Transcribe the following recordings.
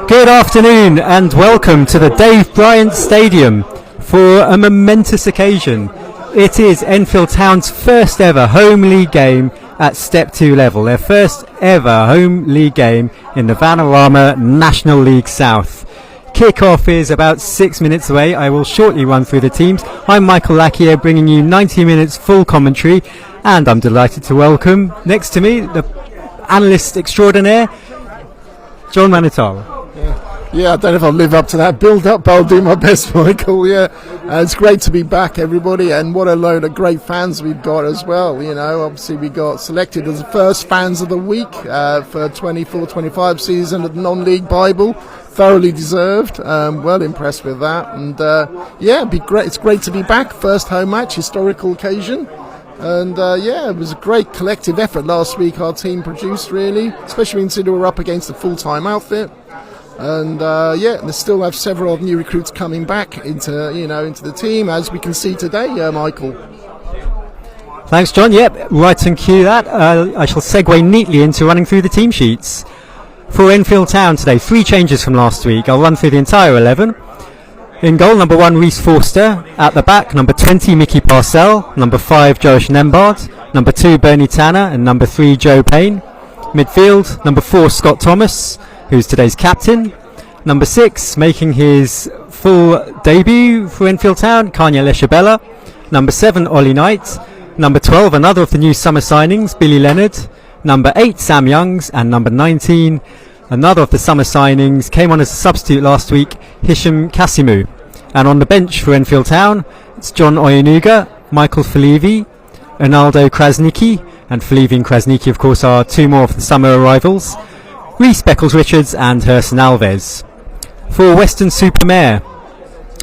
Good afternoon and welcome to the Dave Bryant Stadium for a momentous occasion. It is Enfield Town's first ever home league game at Step 2 level, their first ever home league game in the Vanarama National League South. Kick-off is about 6 minutes away. I will shortly run through the teams. I'm Michael Lackier, bringing you 90 minutes full commentary, and I'm delighted to welcome next to me the analyst extraordinaire, John Manitara. Yeah, I don't know if I'll live up to that build-up, but I'll do my best, Michael. Yeah, it's great to be back, everybody, and what a load of great fans we've got as well. You know, obviously we got selected as the first fans of the week for 24-25 season at the non-league Bible. Thoroughly deserved. Well impressed with that, and yeah, it'd be great. It's great to be back. First home match, historical occasion. And yeah, it was a great collective effort last week our team produced, really, especially considering we're up against a full-time outfit. And yeah, they still have several new recruits coming back into the team, as we can see today, Michael. Thanks, John. Yep, right on cue that. I shall segue neatly into running through the team sheets. For Enfield Town today, 3 changes from last week. I'll run through the entire 11. In goal, number 1, Reece Forster. At the back, number 20, Mickey Parcell. Number 5, Josh Nembard. Number 2, Bernie Tanner. And number 3, Joe Payne. Midfield, number 4, Scott Thomas, who's today's captain. Number 6, making his full debut for Enfield Town, Kanya Leshabella. Number 7, Ollie Knight. Number 12, another of the new summer signings, Billy Leonard. Number 8, Sam Youngs. And number 19, another of the summer signings, came on as a substitute last week, Hisham Kasimu. And on the bench for Enfield Town, it's John Oyenuga, Michael Felivi, Ronaldo Krasnicki, and Felivi and Krasnicki, of course, are 2 more of the summer arrivals, Reece Beckles-Richards and Herson Alves. For Weston-Super-Mare,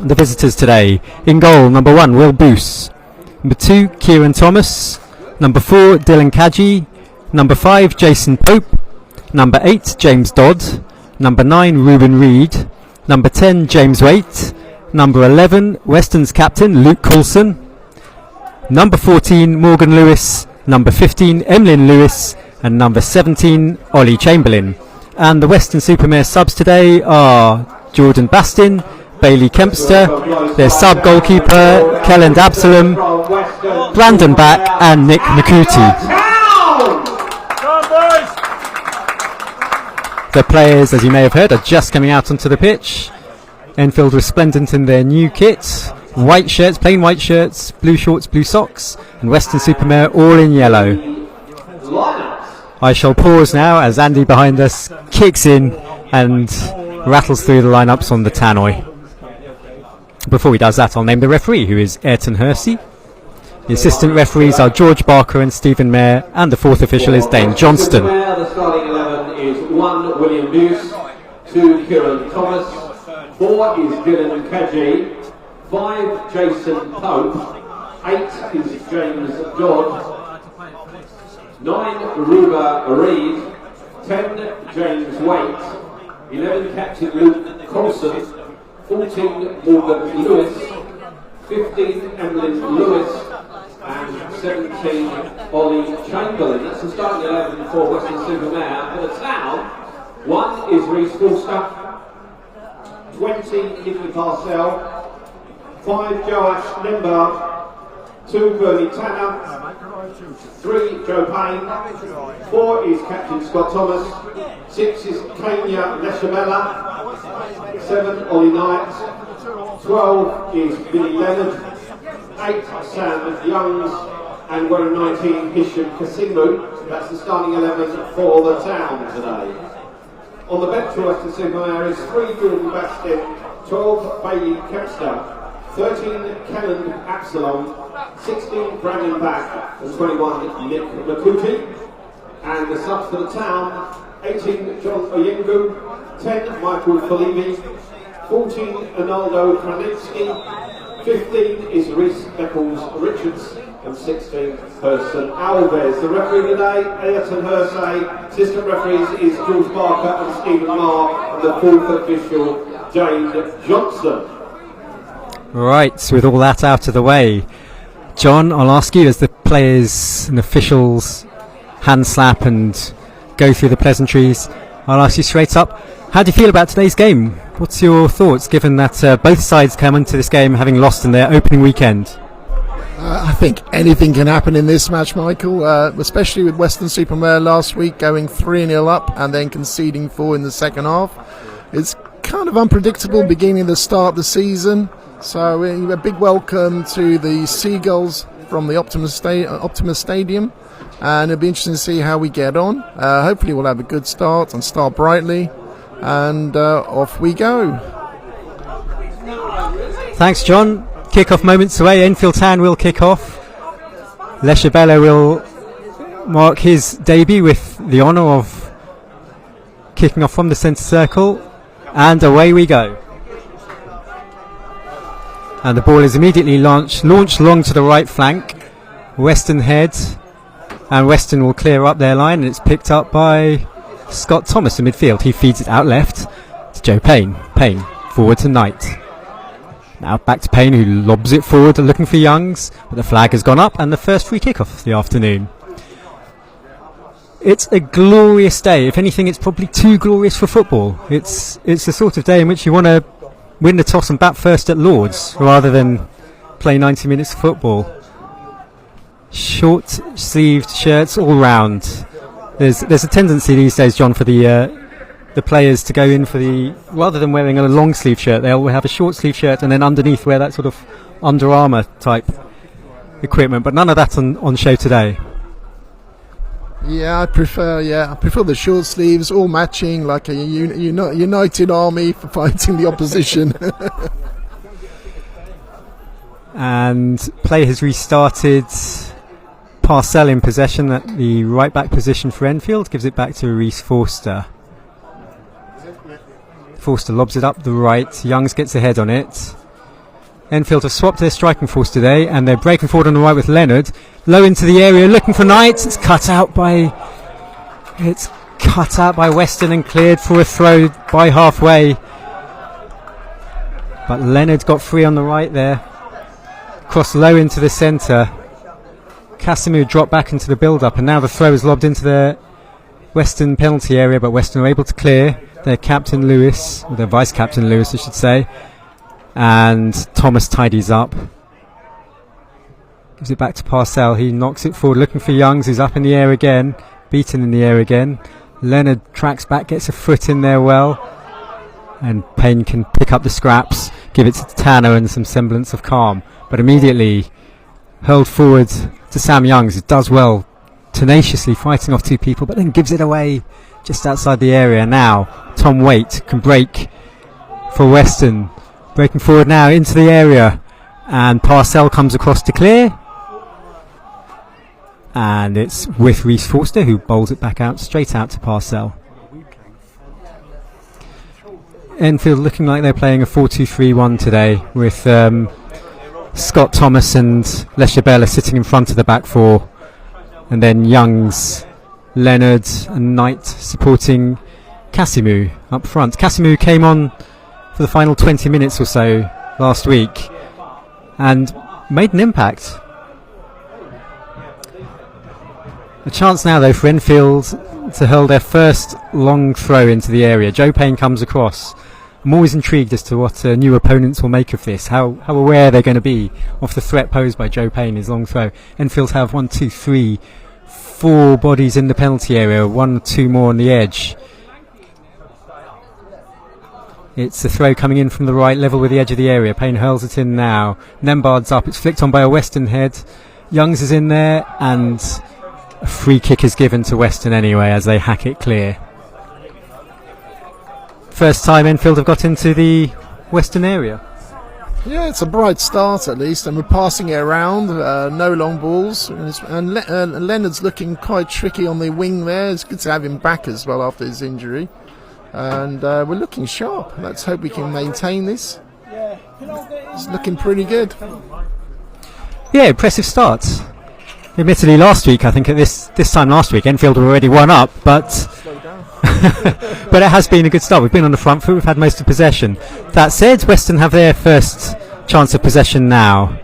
the visitors today, in goal, number 1, Will Boos. Number 2, Kieran Thomas. Number 4, Dylan Kaji. Number 5, Jason Pope. Number 8, James Dodd. Number 9, Ruben Reed. Number 10, James Waite. Number 11, Weston's captain, Luke Coulson. Number 14, Morgan Lewis. Number 15, Emlyn Lewis. And number 17, Ollie Chamberlain. And the Weston-Super-Mare subs today are Jordan Bastin, Bailey Kempster, their sub-goalkeeper, Kelland Absalom, Brandon Back, and Nick Nakuti. The players, as you may have heard, are just coming out onto the pitch. Enfield resplendent in their new kit. White shirts, plain white shirts, blue shorts, blue socks, and Weston-Super-Mare all in yellow. I shall pause now as Andy behind us kicks in and rattles through the lineups on the tannoy. Before he does that, I'll name the referee, who is Ayrton Hersey. The assistant referees are George Barker and Stephen Mayer, and the 4th official is Dane Johnston. The starting 11 is 1, William Boos, 2, Kieran Thomas, 4 is Dylan Kaji, 5, Jason Pope, 8 is James Dodd, 9, Ruba Reed, 10, James Waite, 11, Captain Luke Coulson, 14, Morgan Lewis, 15, Emlyn Lewis, and 17, Ollie Chamberlain. That's the starting 11 for Weston-Super-Mare. For the Town, 1 is Reece Forster, 20, Nicky Parcell, 5, Joash Nembard, 2, Bernie Tanner, 3, Joe Payne, 4 is Captain Scott Thomas, 6 is Kanya Leshabella, 7, Ollie Knight, 12 is Billy Leonard, 8, Sam Youngs, and 19, Hisham Kasimu. That's the starting 11 for the Town today. On the bench for Weston-Super-Mare is 3, Jordan Bastin, 12, Bailey Kempster, 13, Kelland Absalom, 16, Brandon Back, and 21, Nick Nakuti. And the subs for the Town, 18, John Oyengu, 10, Michael Felivi, 14, Ronaldo Kranitsky, 15 is Reece Beckles-Richards, and 16, Herson Alves. The referee today, Ayrton Hersey. Assistant referees is George Barker and Stephen Marr, and the 4th official, Dane Johnston. Right, so with all that out of the way, John, I'll ask you, as the players and officials hand slap and go through the pleasantries. I'll ask you straight up, how do you feel about today's game? What's your thoughts, given that both sides come into this game having lost in their opening weekend? I think anything can happen in this match, Michael, especially with Weston-Super-Mare last week going 3-0 up and then conceding 4 in the second half. It's kind of unpredictable beginning the start of the season. So a big welcome to the Seagulls from the Optimus Stadium, and it'll be interesting to see how we get on. Hopefully we'll have a good start and start brightly, and off we go. Thanks, John. Kick-off moments away. Enfield Town will kick off. Leshabella will mark his debut with the honour of kicking off from the centre circle, and away we go. And the ball is immediately launched along to the right flank. Weston head, and Weston will clear up their line, and it's picked up by Scott Thomas in midfield. He feeds it out left to Joe Payne. Payne forward to Knight. Now back to Payne, who lobs it forward looking for Youngs, but the flag has gone up, and the first free kick of the afternoon. It's a glorious day. If anything, it's probably too glorious for football. It's the sort of day in which you want to win the toss and bat first at Lords rather than play 90 minutes of football. Short sleeved shirts all round. There's a tendency these days, John, for the players to go in for rather than wearing a long sleeve shirt, they'll have a short sleeve shirt and then underneath wear that sort of Under Armour type equipment, but none of that on show today. I prefer the short sleeves, all matching, like a united army for fighting the opposition. And play has restarted. Parcell in possession at the right back position for Enfield, gives it back to Reece Forster. Forster lobs it up the right. Youngs gets ahead on it. Enfield have swapped their striking force today, and they're breaking forward on the right with Leonard. Low into the area, looking for Knight. It's cut out by Weston and cleared for a throw by halfway. But Leonard got free on the right there. Cross low into the centre. Casimir dropped back into the build-up, and now the throw is lobbed into the Weston penalty area, but Weston are able to clear. Their captain Lewis, or their vice-captain Lewis I should say, and Thomas tidies up. Gives it back to Parcell, he knocks it forward looking for Youngs, who's up in the air again, beaten in the air again. Leonard tracks back, gets a foot in there well, and Payne can pick up the scraps, give it to Tanner and some semblance of calm, but immediately hurled forward to Sam Youngs, who does well, tenaciously fighting off two people, but then gives it away just outside the area. Now Tom Waite can break for Weston, breaking forward now into the area, and Parcell comes across to clear, and it's with Reece Forster, who bowls it back out straight out to Parcell. Enfield looking like they're playing a 4-2-3-1 today, with Scott Thomas and Leshabella sitting in front of the back four, and then Youngs, Leonard and Knight supporting Casimu up front. Casimu came on for the final 20 minutes or so last week and made an impact. A chance now though for Enfield to hurl their first long throw into the area. Joe Payne comes across. I'm always intrigued as to what new opponents will make of this, how aware they're going to be of the threat posed by Joe Payne, his long throw. Enfield have 4 bodies in the penalty area, 1 or 2 more on the edge. It's a throw coming in from the right, level with the edge of the area. Payne hurls it in now. Nembard's up, it's flicked on by a Weston head. Youngs is in there, and a free kick is given to Weston anyway as they hack it clear. First time Enfield have got into the Western area. Yeah, it's a bright start at least, and we're passing it around, no long balls, and Leonard's looking quite tricky on the wing there. It's good to have him back as well after his injury, and we're looking sharp. Let's hope we can maintain this. It's looking pretty good. Yeah, impressive start. Admittedly last week, I think at this time last week, Enfield were already 1 up, but but it has been a good start. We've been on the front foot, we've had most of possession. That said, Weston have their first chance of possession now.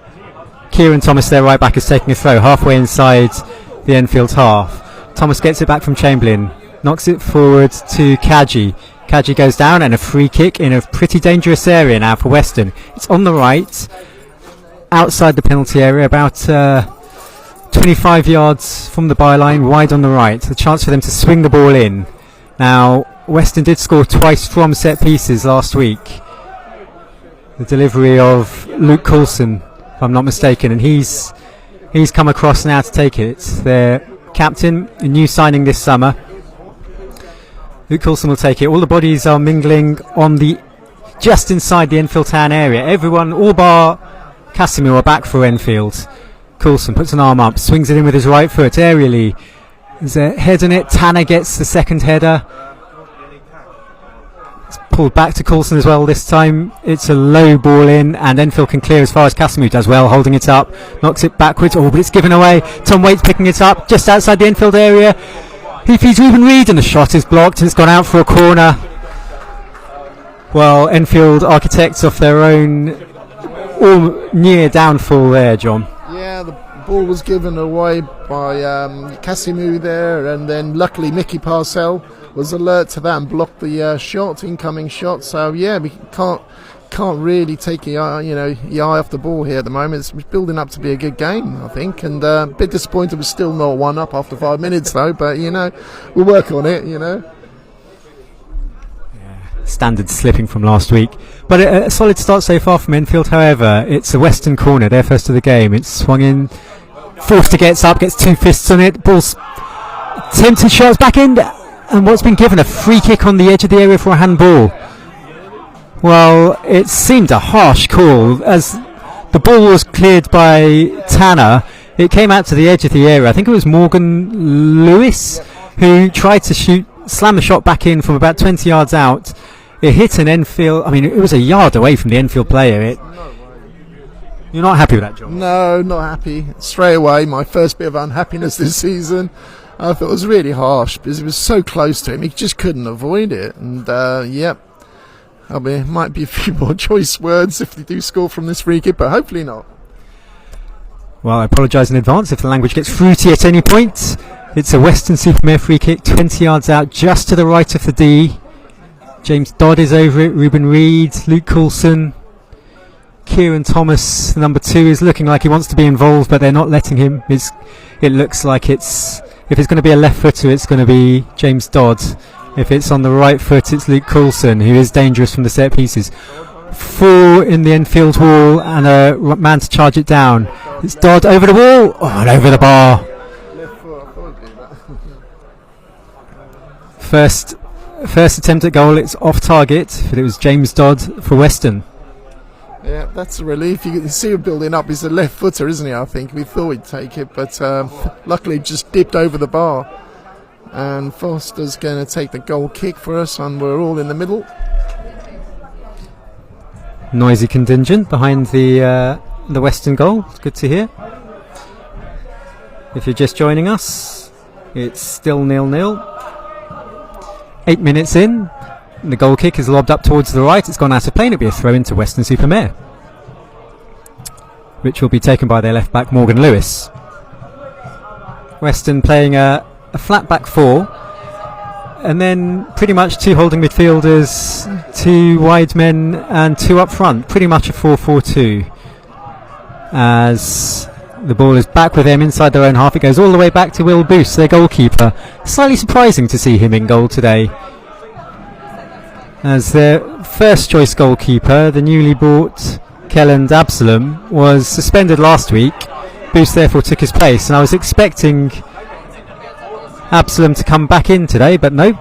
Kieran Thomas, their right back, is taking a throw halfway inside the Enfield half. Thomas gets it back from Chamberlain, knocks it forward to Kaji. Kaji goes down, and a free kick in a pretty dangerous area now for Weston. It's on the right, outside the penalty area, about 25 yards from the byline, wide on the right. A chance for them to swing the ball in. Now, Weston did score twice from set pieces last week. The delivery of Luke Coulson, if I'm not mistaken, and he's come across now to take it. Their captain, a new signing this summer. Luke Coulson will take it. All the bodies are mingling on the just inside the Enfield town area. Everyone, all bar Casimir, are back for Enfield. Coulson puts an arm up, swings it in with his right foot aerially. There's a head on it. Tanner gets the second header. It's pulled back to Coulson as well this time. It's a low ball in, and Enfield can clear as far as Casimir does well, holding it up. Knocks it backwards. Oh, but it's given away. Tom Waite's picking it up just outside the Enfield area. He feeds Ruben Reid, and the shot is blocked, and it's gone out for a corner. Well, Enfield architects off their own all near downfall there, John. Yeah, the ball was given away by Casimir there, and then luckily Mickey Parcell was alert to that and blocked the incoming shot. So yeah, we can't really take your eye off the ball here at the moment. It's building up to be a good game, I think, and a bit disappointed we're still not 1-up after 5 minutes though, but we'll work on it. Standard slipping from last week, but a solid start so far from Enfield. However, it's a Western corner, their first of the game. It's swung in. Forster gets up, gets two fists on it. Ball's tempted, shots back in, and what's been given, a free kick on the edge of the area for a handball. Well, it seemed a harsh call as the ball was cleared by Tanner. It came out to the edge of the area. I think it was Morgan Lewis who tried to slam the shot back in from about 20 yards out. It hit an Enfield. I mean, it was a yard away from the Enfield player. You're not happy with that, John? No, not happy. Straight away, my first bit of unhappiness this season. I thought it was really harsh because it was so close to him. He just couldn't avoid it. And, might be a few more choice words if they do score from this free kick, but hopefully not. Well, I apologise in advance if the language gets fruity at any point. It's a Weston-Super-Mare free kick, 20 yards out, just to the right of the D. James Dodd is over it, Ruben Reid, Luke Coulson. Kieran Thomas, number 2, is looking like he wants to be involved, but they're not letting him. It looks like if it's going to be a left footer, it's going to be James Dodd. If it's on the right foot, it's Luke Coulson, who is dangerous from the set pieces. 4 in the Enfield wall, and a man to charge it down. It's Dodd over the wall, and over the bar. First attempt at goal, it's off target, but it was James Dodd for Weston. Yeah, that's a relief. You can see him building up. He's a left footer, isn't he? I think we thought he'd take it, but luckily just dipped over the bar. And Foster's going to take the goal kick for us, and we're all in the middle. Noisy contingent behind the Western goal. It's good to hear. If you're just joining us, it's still 0-0. 8 minutes in, the goal kick is lobbed up towards the right. It's gone out of play, and it'll be a throw into Weston-Super-Mare, which will be taken by their left back Morgan Lewis. Weston playing a flat back 4, and then pretty much 2 holding midfielders, 2 wide men, and 2 up front. Pretty much a 4-4-2. As the ball is back with them inside their own half, it goes all the way back to Will Boose, their goalkeeper. Slightly surprising to see him in goal today, as their first choice goalkeeper, the newly bought Kelland Absalom, was suspended last week. Boose therefore took his place, and I was expecting Absalom to come back in today, but no,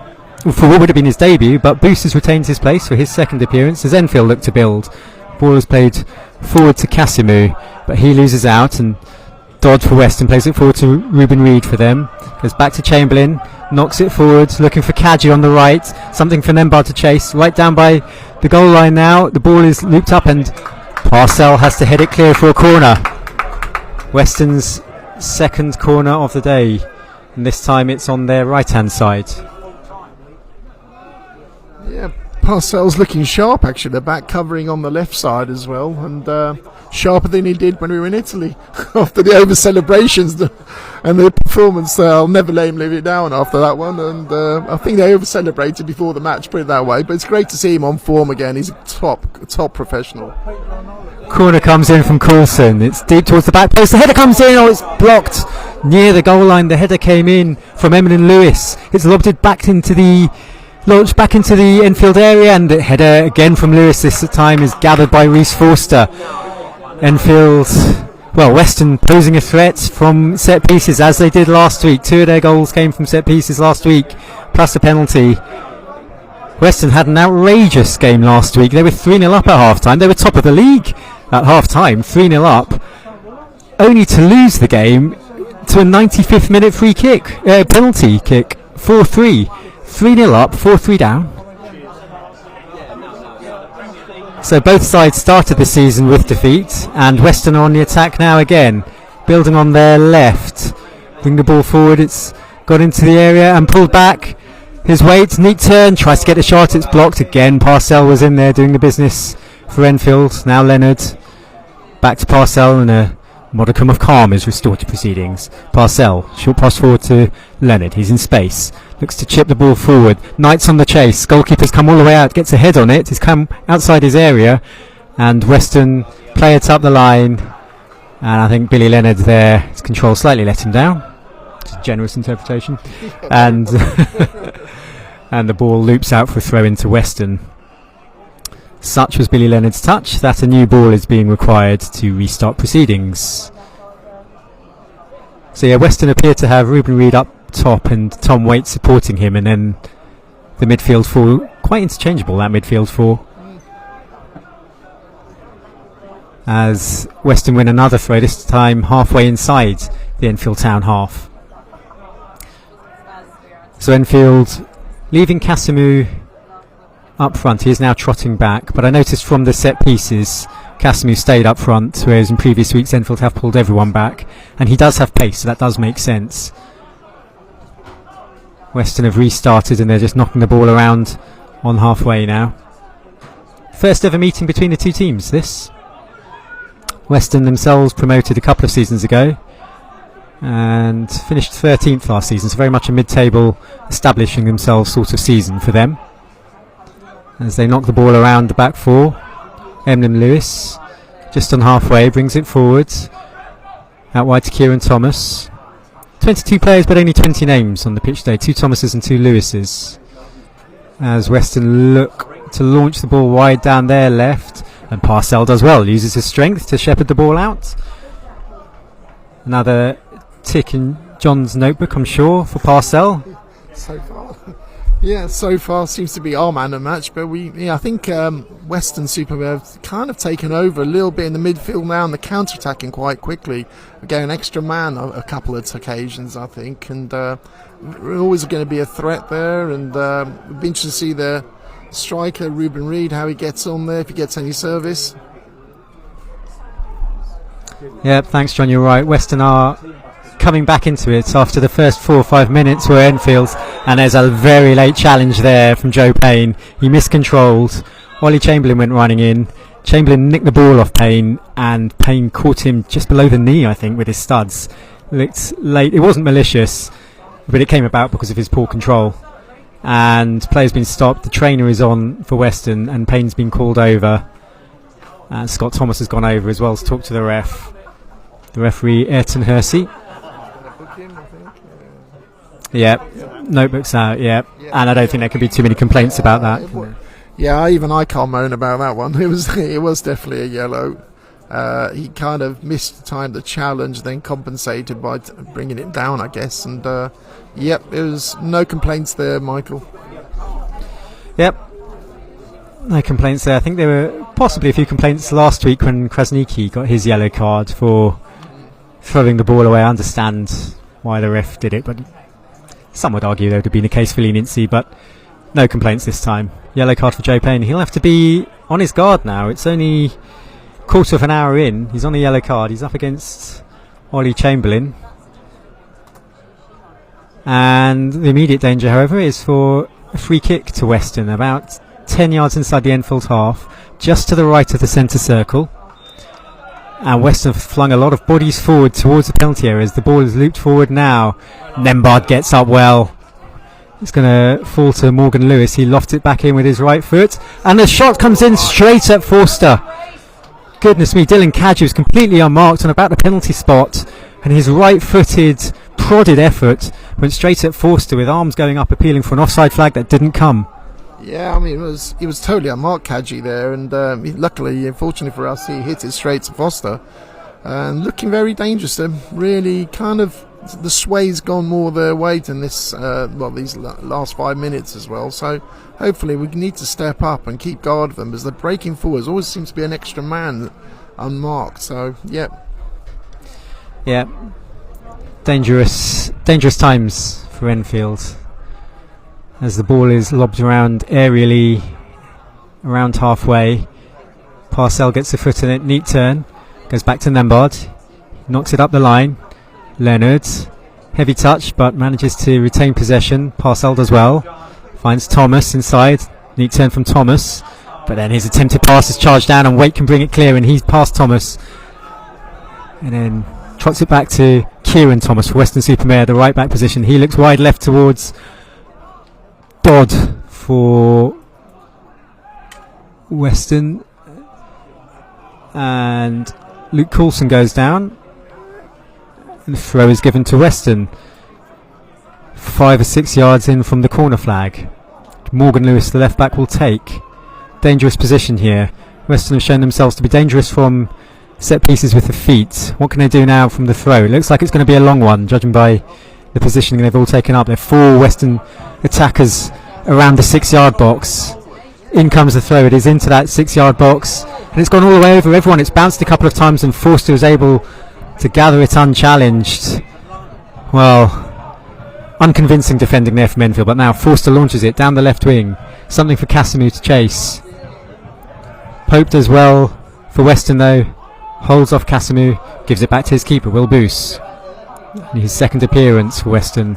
for what would have been his debut. But Boose has retained his place for his second appearance as Enfield look to build. Ball is played forward to Casimir, but he loses out, and Dodd for Weston plays it forward to Ruben Reid for them. Goes back to Chamberlain, knocks it forward, looking for Kaji on the right. Something for Nembard to chase, right down by the goal line now. The ball is looped up, and Parcell has to head it clear for a corner. Weston's second corner of the day, and this time it's on their right-hand side. Yeah, Parcell's looking sharp actually, the back covering on the left side as well, and sharper than he did when we were in Italy after the over celebrations and the performance. I'll never let him live it down after that one, and I think they over celebrated before the match, put it that way. But it's great to see him on form again. He's a top professional. Corner comes in from Coulson. It's deep towards the back post. The header comes in. Oh, it's blocked near the goal line. The header came in from Emlyn Lewis. It's launched back into the Enfield area, and the header again from Lewis this time is gathered by Reece Forster. Enfield, Weston posing a threat from set pieces as they did last week. 2 of their goals came from set pieces last week, plus a penalty. Weston had an outrageous game last week. They were 3-0 up at half time. They were top of the league at half time, 3-0 up, only to lose the game to a 95th minute penalty kick, 4-3. 3-0 up, 4-3 down. So both sides started the season with defeat, and Weston are on the attack now again, building on their left. Bring the ball forward, it's got into the area and pulled back. His weight, neat turn, tries to get the shot, it's blocked again. Parcell was in there doing the business for Enfield. Now Leonard, back to Parcell, and a modicum of calm is restored to proceedings. Parcell, short pass forward to Leonard, he's in space, looks to chip the ball forward. Knight's on the chase, goalkeeper's come all the way out, gets a head on it, he's come outside his area, and Weston play it up the line, and I think Billy Leonard there, his control slightly let him down. It's a generous interpretation. And and the ball loops out for a throw into Weston. Such was Billy Leonard's touch that a new ball is being required to restart proceedings. So Weston appear to have Ruben Reid up top and Tom Waite supporting him, and then the midfield four, quite interchangeable, that midfield four. As Weston win another throw, this time halfway inside the Enfield Town half. So Enfield leaving Casimou up front. He is now trotting back, but I noticed from the set pieces Casimou stayed up front, whereas in previous weeks Enfield have pulled everyone back, and he does have pace, so that does make sense. Weston have restarted and they're just knocking the ball around on halfway now. First ever meeting between the two teams, this. Weston themselves promoted a couple of seasons ago and finished 13th last season, so very much a mid-table establishing themselves sort of season for them. As they knock the ball around the back four, Emlyn Lewis just on halfway brings it forward out wide to Kieran Thomas. 22 players but only 20 names on the pitch today, 2 Thomases and 2 Lewises, as Weston look to launch the ball wide down their left, and Parcell does well, uses his strength to shepherd the ball out. Another tick in John's notebook, I'm sure, for Parcell. So far seems to be our man of match, but I think Weston-Super-Mare have kind of taken over a little bit in the midfield now, and they're counter-attacking quite quickly. Again, an extra man a couple of occasions, I think, and we're always going to be a threat there, and it'd be interesting to see the striker Ruben Reid, how he gets on there, if he gets any service. Yeah, thanks John, you're right. Weston are coming back into it after the first 4 or 5 minutes were Enfield, and there's a very late challenge there from Joe Payne. He miscontrolled. Ollie Chamberlain went running in. Chamberlain nicked the ball off Payne, and Payne caught him just below the knee, I think, with his studs. Looked late. It wasn't malicious, but it came about because of his poor control. And play's been stopped. The trainer is on for Weston, and Payne's been called over. And Scott Thomas has gone over as well to talk to the ref. The referee, Ayrton Hersey. Notebook's out, and I don't think there could be too many complaints about that. Even I can't moan about that one. It was definitely a yellow. He kind of missed the time to challenge, then compensated by bringing it down, I guess. And it was no complaints there, Michael. No complaints there. I think there were possibly a few complaints last week when Krasniki got his yellow card for throwing the ball away. I understand why the ref did it, but some would argue there would have been a case for leniency, but no complaints this time. Yellow card for Joe Payne. He'll have to be on his guard now. It's only quarter of an hour in. He's on a yellow card. He's up against Ollie Chamberlain. And the immediate danger, however, is for a free kick to Weston, about 10 yards inside the Enfield half, just to the right of the centre circle. And Weston flung a lot of bodies forward towards the penalty area as the ball is looped forward now. Nembard gets up well. It's going to fall to Morgan Lewis. He lofts it back in with his right foot. And the shot comes in straight at Forster. Goodness me, Dylan Cadge was completely unmarked on about the penalty spot. And his right-footed, prodded effort went straight at Forster with arms going up, appealing for an offside flag that didn't come. Yeah, I mean, he was totally unmarked, Kadji, there, and luckily, unfortunately for us, he hit it straight to Foster, and looking very dangerous. Really, kind of, the sway's gone more their way than this, these last 5 minutes as well. So hopefully, we need to step up and keep guard of them, because the breaking forwards always seems to be an extra man unmarked. So yeah, dangerous times for Enfield. As the ball is lobbed around aerially, around halfway. Parcell gets a foot in it, neat turn, goes back to Nembard, knocks it up the line. Leonard, heavy touch, but manages to retain possession. Parcell does well, finds Thomas inside, neat turn from Thomas, but then his attempted pass is charged down and Waite can bring it clear, and he's past Thomas. And then trots it back to Kieran Thomas for Weston-Super-Mare, the right back position. He looks wide left towards Dodd for Weston, and Luke Coulson goes down, and the throw is given to Weston 5 or 6 yards in from the corner flag. Morgan Lewis, the left back, will take. Dangerous position here. Weston have shown themselves to be dangerous from set pieces with the feet. What can they do now from the throw? It looks like it's going to be a long one, judging by the positioning they've all taken up. There are 4 Western attackers around the 6-yard box. In comes the throw. It is into that 6-yard box, and it's gone all the way over everyone. It's bounced a couple of times, and Forster was able to gather it unchallenged. Well, unconvincing defending there from Enfield, but now Forster launches it down the left wing. Something for Casimir to chase. Pope does well for Weston though. Holds off Casimir, gives it back to his keeper, Will Boos. His second appearance for Weston.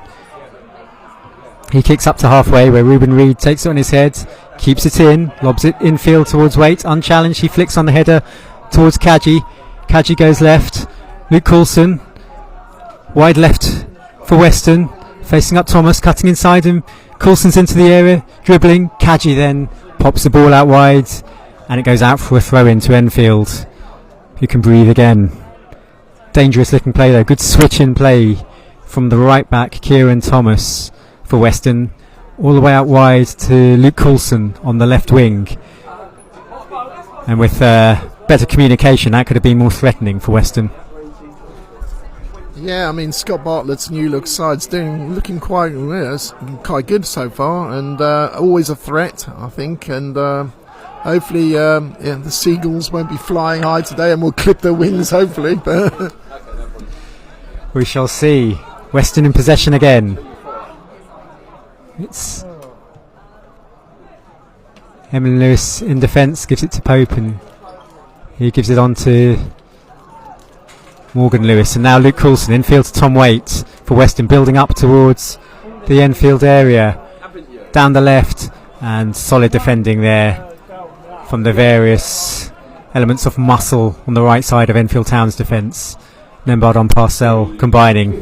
He kicks up to halfway where Ruben Reid takes it on his head, keeps it in, lobs it infield towards Waite, unchallenged. He flicks on the header towards Kadji. Kadji goes left. Luke Coulson, wide left for Weston, facing up Thomas, cutting inside him. Coulson's into the area, dribbling. Kadji then pops the ball out wide, and it goes out for a throw in to Enfield, who can breathe again. Dangerous looking play though. Good switch in play from the right back Kieran Thomas for Weston, all the way out wide to Luke Coulson on the left wing, and with better communication that could have been more threatening for Weston. Yeah, I mean, Scott Bartlett's new look side's looking quite good so far, and always a threat, I think, and hopefully the Seagulls won't be flying high today and we'll clip their wings, hopefully. We shall see. Weston in possession again. It's Emily Lewis in defence, gives it to Pope, and he gives it on to Morgan Lewis, and now Luke Coulson infield to Tom Waite for Weston, building up towards the Enfield area, down the left, and solid defending there from the various elements of muscle on the right side of Enfield Town's defence. Nembard on Parcell combining.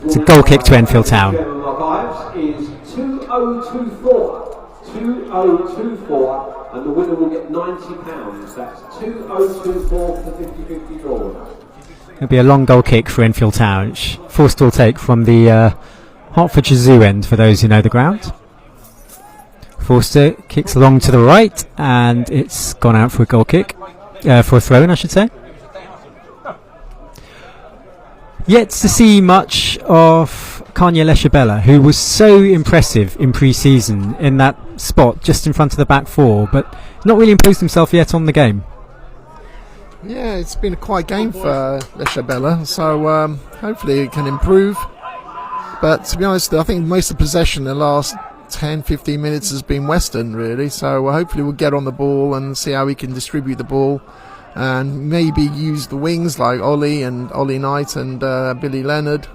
It's a goal kick to Enfield Town. Is 2024. 2024, and the winner will get £90. That's 2024 for the 50-50 draw winner. It'll be a long goal kick for Enfield Town, which Forster will take from the Hertfordshire Zoo end, for those who know the ground. Forster kicks long to the right, and it's gone out for a goal kick, for a throw-in, I should say. Yet to see much of Kanya Leshabella, who was so impressive in pre-season in that spot just in front of the back four, but not really imposed himself yet on the game. Yeah, it's been a quiet game for Leshabella, so hopefully it can improve. But to be honest, I think most of the possession in the last 10-15 minutes has been Western, really, so hopefully we'll get on the ball and see how we can distribute the ball, and maybe use the wings like Ollie Knight and Billy Leonard.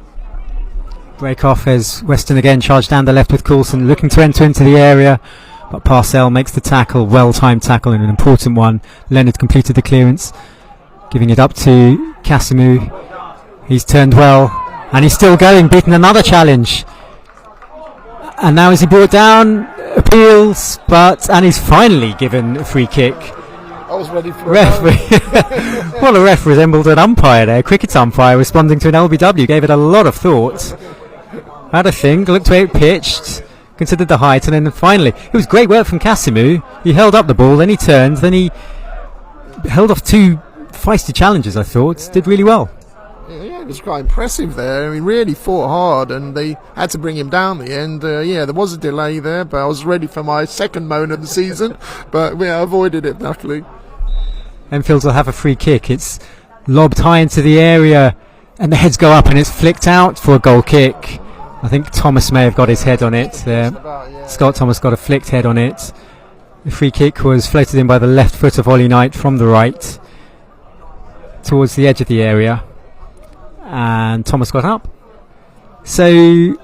Break off as Weston again charged down the left with Coulson, looking to enter into the area. but Parcell makes the tackle, well-timed tackle and an important one. Leonard completed the clearance, giving it up to Casimou. He's turned well, and he's still going, beating another challenge. And now is he brought down, appeals, and he's finally given a free kick. I was ready for Well, a ref resembled an umpire there, a cricket umpire responding to an LBW, gave it a lot of thought. Had a think, looked where it pitched, considered the height, and then finally, it was great work from Casimou. He held up the ball, then he turned, then he held off two feisty challenges, I thought. Did really well. Yeah, it was quite impressive there. He really fought hard, and they had to bring him down the end. There was a delay there, but I was ready for my second moan of the season, but I avoided it, luckily. Enfield will have a free kick. It's lobbed high into the area, and the heads go up, and it's flicked out for a goal kick. I think Thomas may have got his head on it. Scott Thomas got a flicked head on it. The free kick was floated in by the left foot of Ollie Knight from the right towards the edge of the area, and Thomas got up. So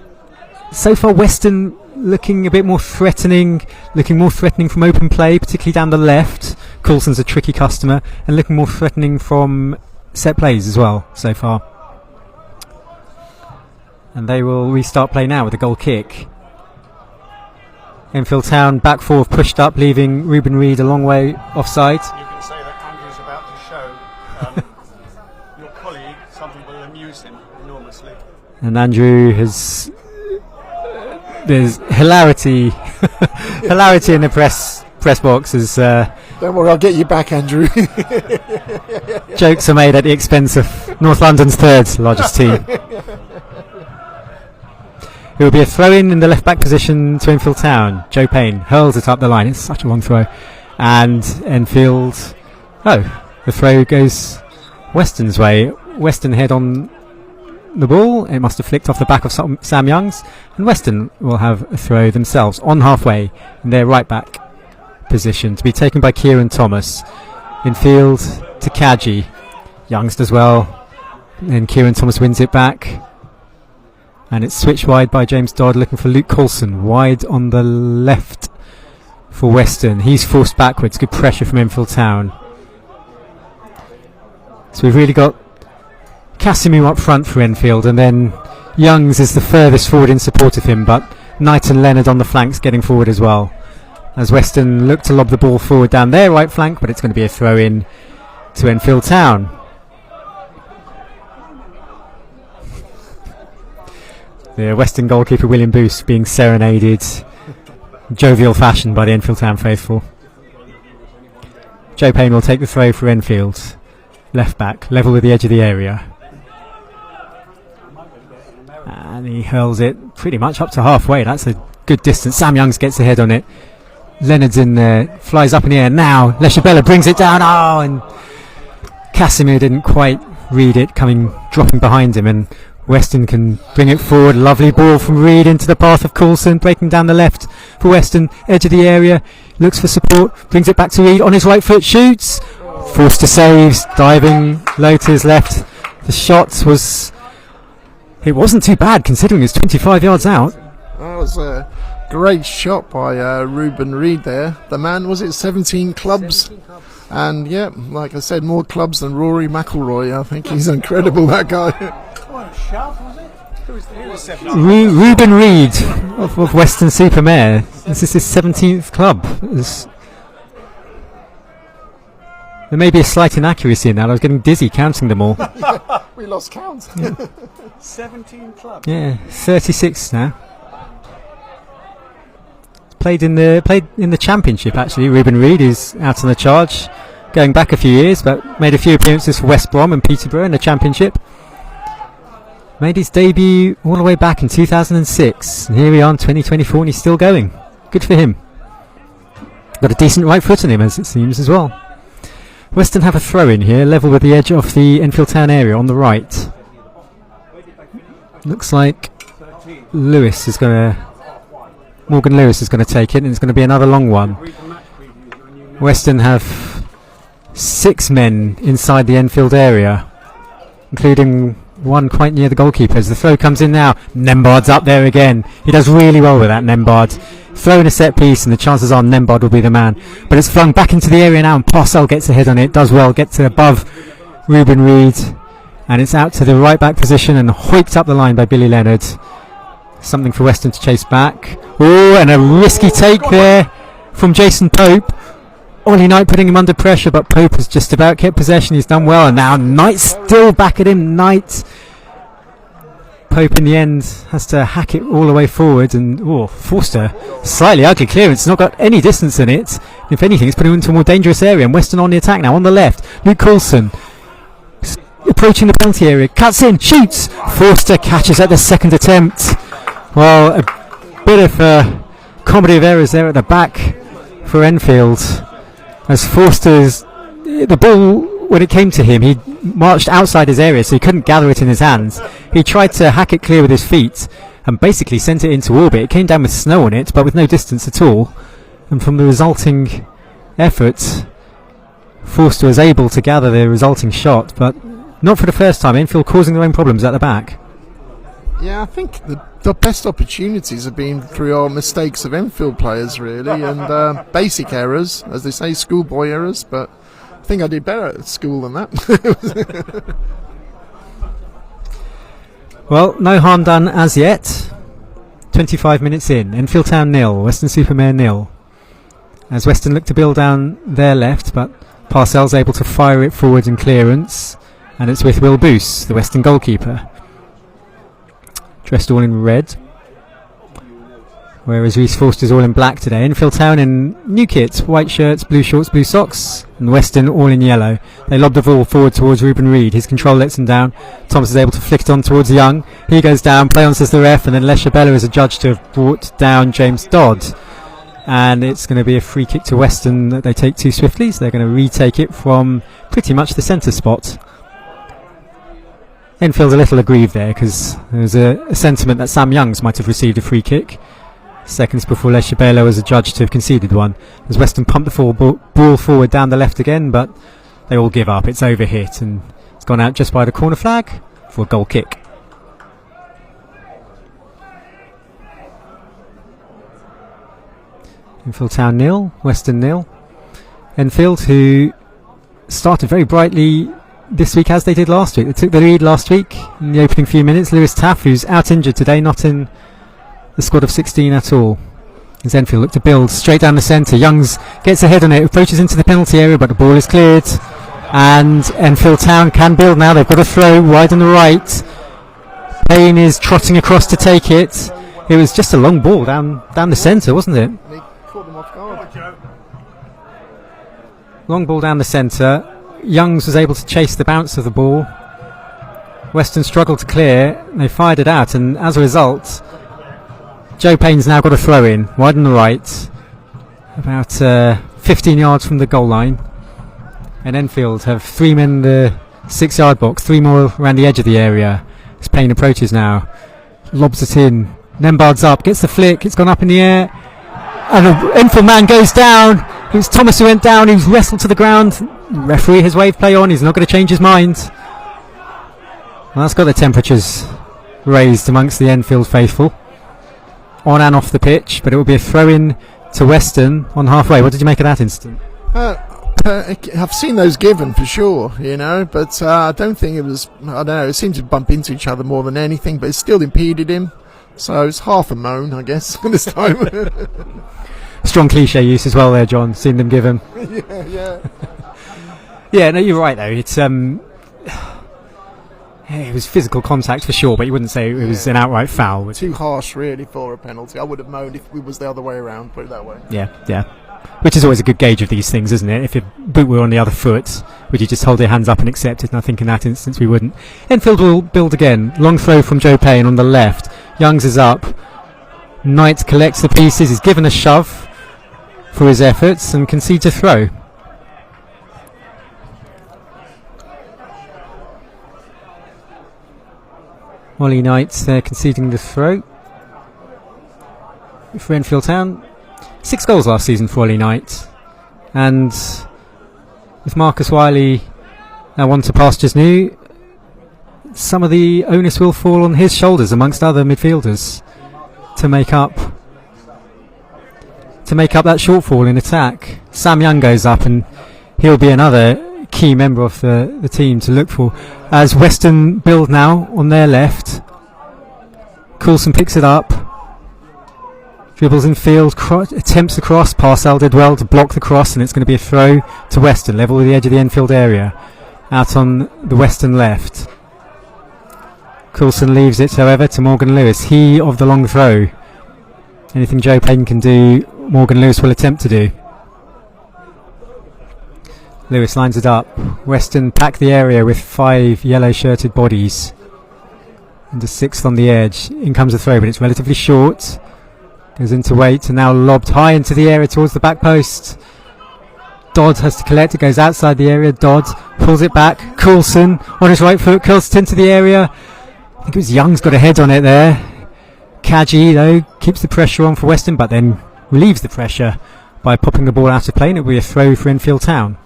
far Weston looking a bit more threatening, from open play, particularly down the left. Coulson's a tricky customer, and looking more threatening from set plays as well so far. And they will restart play now with a goal kick. Enfield Town back four have pushed up, leaving Ruben Reid a long way offside. You can say that Andrew's about to show your colleague something that will amuse him enormously. And Andrew has... there's hilarity in the press box as... Don't worry, I'll get you back, Andrew. Jokes are made at the expense of North London's third largest team. It will be a throw-in in the left-back position to Enfield Town. Joe Payne hurls it up the line. It's such a long throw. And Enfield... the throw goes Weston's way. Weston head on the ball. It must have flicked off the back of Sam Youngs. And Weston will have a throw themselves on halfway in their right-back position to be taken by Kieran Thomas. Infield to Kaji. Youngs does well. And Kieran Thomas wins it back. And it's switched wide by James Dodd, looking for Luke Coulson. Wide on the left for Weston. He's forced backwards. Good pressure from Enfield Town. So we've really got Casimou up front for Enfield, and then Youngs is the furthest forward in support of him, but Knight and Leonard on the flanks getting forward as well. As Weston look to lob the ball forward down their right flank, but it's going to be a throw-in to Enfield Town. The Weston goalkeeper William Boose being serenaded jovial fashion by the Enfield Town faithful. Joe Payne will take the throw for Enfield. Left back, level with the edge of the area. And he hurls it pretty much up to halfway. That's a good distance. Sam Youngs gets a head on it. Leonard's in there, flies up in the air. Now Leshabella brings it down. And Casimir didn't quite read it, dropping behind him, and Weston can bring it forward. Lovely ball from Reid into the path of Coulson, breaking down the left for Weston, edge of the area, looks for support, brings it back to Reid on his right foot, shoots, forced to saves, diving low to his left. The shot wasn't too bad considering it's 25 yards out. That was a great shot by Ruben Reid there. The man, was it 17 clubs? And yeah, like I said, more clubs than Rory McIlroy. I think he's incredible, that guy. Ruben Reid of Weston-Super-Mare. This is his 17th club. There may be a slight inaccuracy in that. I was getting dizzy counting them all. We lost count. 17 clubs. Yeah, 36 now. Played in the championship actually. Ruben Reid is out on the charge, going back a few years, but made a few appearances for West Brom and Peterborough in the championship. Made his debut all the way back in 2006. And here we are in 2024 and he's still going. Good for him. Got a decent right foot on him, as it seems, as well. Weston have a throw in here, level with the edge of the Enfield Town area on the right. Looks like Morgan Lewis is going to take it, and it's going to be another long one. Weston have 6 men inside the Enfield area, including one quite near the goalkeeper. As the throw comes in now, Nembard's up there again. He does really well with that, Nembard. throw in a set piece, and the chances are Nembard will be the man. But it's flung back into the area now, and Parcell gets a head on it, does well, gets it above Ruben Reed, and it's out to the right back position and hoiked up the line by Billy Leonard. Something for Weston to chase back. Oh, and a risky take there from Jason Pope. Ollie Knight putting him under pressure, but Pope has just about kept possession. He's done well, and now Knight still back at him. Knight. Pope in the end has to hack it all the way forward, and Forster, slightly ugly clearance, not got any distance in it. If anything, it's putting him into a more dangerous area, and Weston on the attack now, on the left. Luke Coulson approaching the penalty area, cuts in, shoots. Forster catches at the second attempt. Well, a bit of a comedy of errors there at the back for Enfield, as Forster's the ball, when it came to him, he marched outside his area, so he couldn't gather it in his hands. He tried to hack it clear with his feet and basically sent it into orbit. It came down with snow on it, but with no distance at all. And from the resulting effort, Forster was able to gather the resulting shot, but not for the first time. Enfield causing their own problems at the back. Yeah, I think the best opportunities have been through our mistakes of Enfield players, really, and basic errors, as they say, schoolboy errors, but I think I did better at school than that. Well, no harm done as yet. 25 minutes in. Enfield Town 0, Weston-Super-Mare 0. As Weston look to build down their left, but Parcell's able to fire it forward in clearance, and it's with Will Boos, the Weston goalkeeper. Dressed all in red, whereas Reece Forster's all in black today. Enfield Town in new kits, white shirts, blue shorts, blue socks, and Weston all in yellow. They lob the ball forward towards Ruben Reed. His control lets him down. Thomas is able to flick it on towards Young. He goes down, play on says the ref, and then Lesha Bella is adjudged to have brought down James Dodd. And it's going to be a free kick to Weston that they take too swiftly, so they're going to retake it from pretty much the centre spot. Enfield's a little aggrieved there, because there was a sentiment that Sam Youngs might have received a free kick seconds before Lesha Bela was adjudged to have conceded one. As Weston pumped the ball forward down the left again, but they all give up. It's overhit, and it's gone out just by the corner flag for a goal kick. Enfield Town 0, Weston 0. Enfield, who started very brightly this week as they did last week. They took the lead last week in the opening few minutes. Lewis Taff, who's out injured today, not in the squad of 16 at all. As Enfield look to build straight down the centre. Youngs gets ahead on it, approaches into the penalty area, but the ball is cleared. And Enfield Town can build now. They've got a throw wide on the right. Payne is trotting across to take it. It was just a long ball down the centre, wasn't it? They caught them off guard. Long ball down the centre. Youngs was able to chase the bounce of the ball. Weston struggled to clear. They fired it out, and as a result, Joe Payne's now got a throw in wide on the right, about 15 yards from the goal line. And Enfield have 3 men in the 6-yard box, 3 more around the edge of the area. As Payne approaches now, lobs it in. Nembard's up, gets the flick. It's gone up in the air, and an Enfield man goes down. It was Thomas who went down. He was wrestled to the ground. Referee has waved play on. He's not going to change his mind. Well, that's got the temperatures raised amongst the Enfield faithful, on and off the pitch. But it will be a throw-in to Weston on halfway. What did you make of that incident? I've seen those given for sure, but I don't think it was. I don't know. It seemed to bump into each other more than anything, but it still impeded him. So it's half a moan, I guess, this time. Strong cliche use as well there, John. Seen them given. Yeah. Yeah, no, you're right though. It's it was physical contact for sure, but you wouldn't say it was an outright foul. Too harsh, really, for a penalty. I would have moaned if it was the other way around. Put it that way. Yeah. Which is always a good gauge of these things, isn't it? If your boot were on the other foot, would you just hold your hands up and accept it? And I think in that instance we wouldn't. Enfield will build again. Long throw from Joe Payne on the left. Youngs is up. Knight collects the pieces. He's given a shove for his efforts and concedes a throw. Ollie Knight conceding the throw for Enfield Town. 6 goals last season for Ollie Knight, and with Marcus Wiley now on to pastures new, some of the onus will fall on his shoulders amongst other midfielders to make up to make up that shortfall in attack. Sam Young goes up, and he'll be another key member of the team to look for. As Western build now on their left, Coulson picks it up, dribbles in field, attempts the cross. Parcell did well to block the cross, and it's going to be a throw to Western, level with the edge of the Enfield area, out on the Western left. Coulson leaves it, however, to Morgan Lewis. He of the long throw. Anything Joe Payne can do, Morgan Lewis will attempt to do. Lewis lines it up. Western pack the area with 5 yellow-shirted bodies. And a 6th on the edge. In comes the throw, but it's relatively short. Goes into weight and now lobbed high into the area towards the back post. Dodd has to collect. It goes outside the area. Dodd pulls it back. Coulson on his right foot curls it into the area. I think it was Young's got a head on it there. Kaji, though, keeps the pressure on for Western, but then relieves the pressure by popping the ball out of play, and it will be a throw for Enfield Town.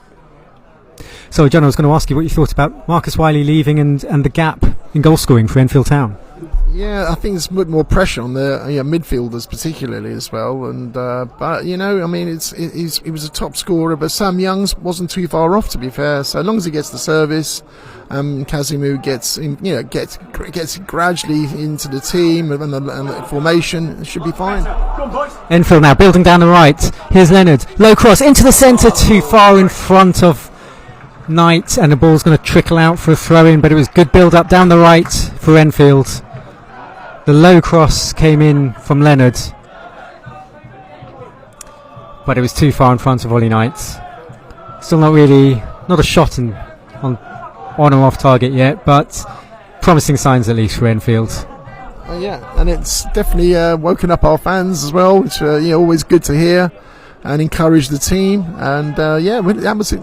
So, John, I was going to ask you what you thought about Marcus Wiley leaving and the gap in goal scoring for Enfield Town. Yeah, I think there's a bit more pressure on the midfielders particularly as well, and but I mean, he was a top scorer, but Sam Youngs wasn't too far off, to be fair. So as long as he gets the service, Kasimu gets gradually into the team and the formation, it should be fine. Enfield now building down the right. Here's Leonard, low cross into the centre, too far in front of Knight, and the ball's going to trickle out for a throw-in, but it was good build-up down the right for Enfield. The low cross came in from Leonard, but it was too far in front of Ollie Knight. Still not a shot on or off target yet, but promising signs at least for Enfield. Yeah, and it's definitely woken up our fans as well, which always good to hear, and encourage the team. And that was a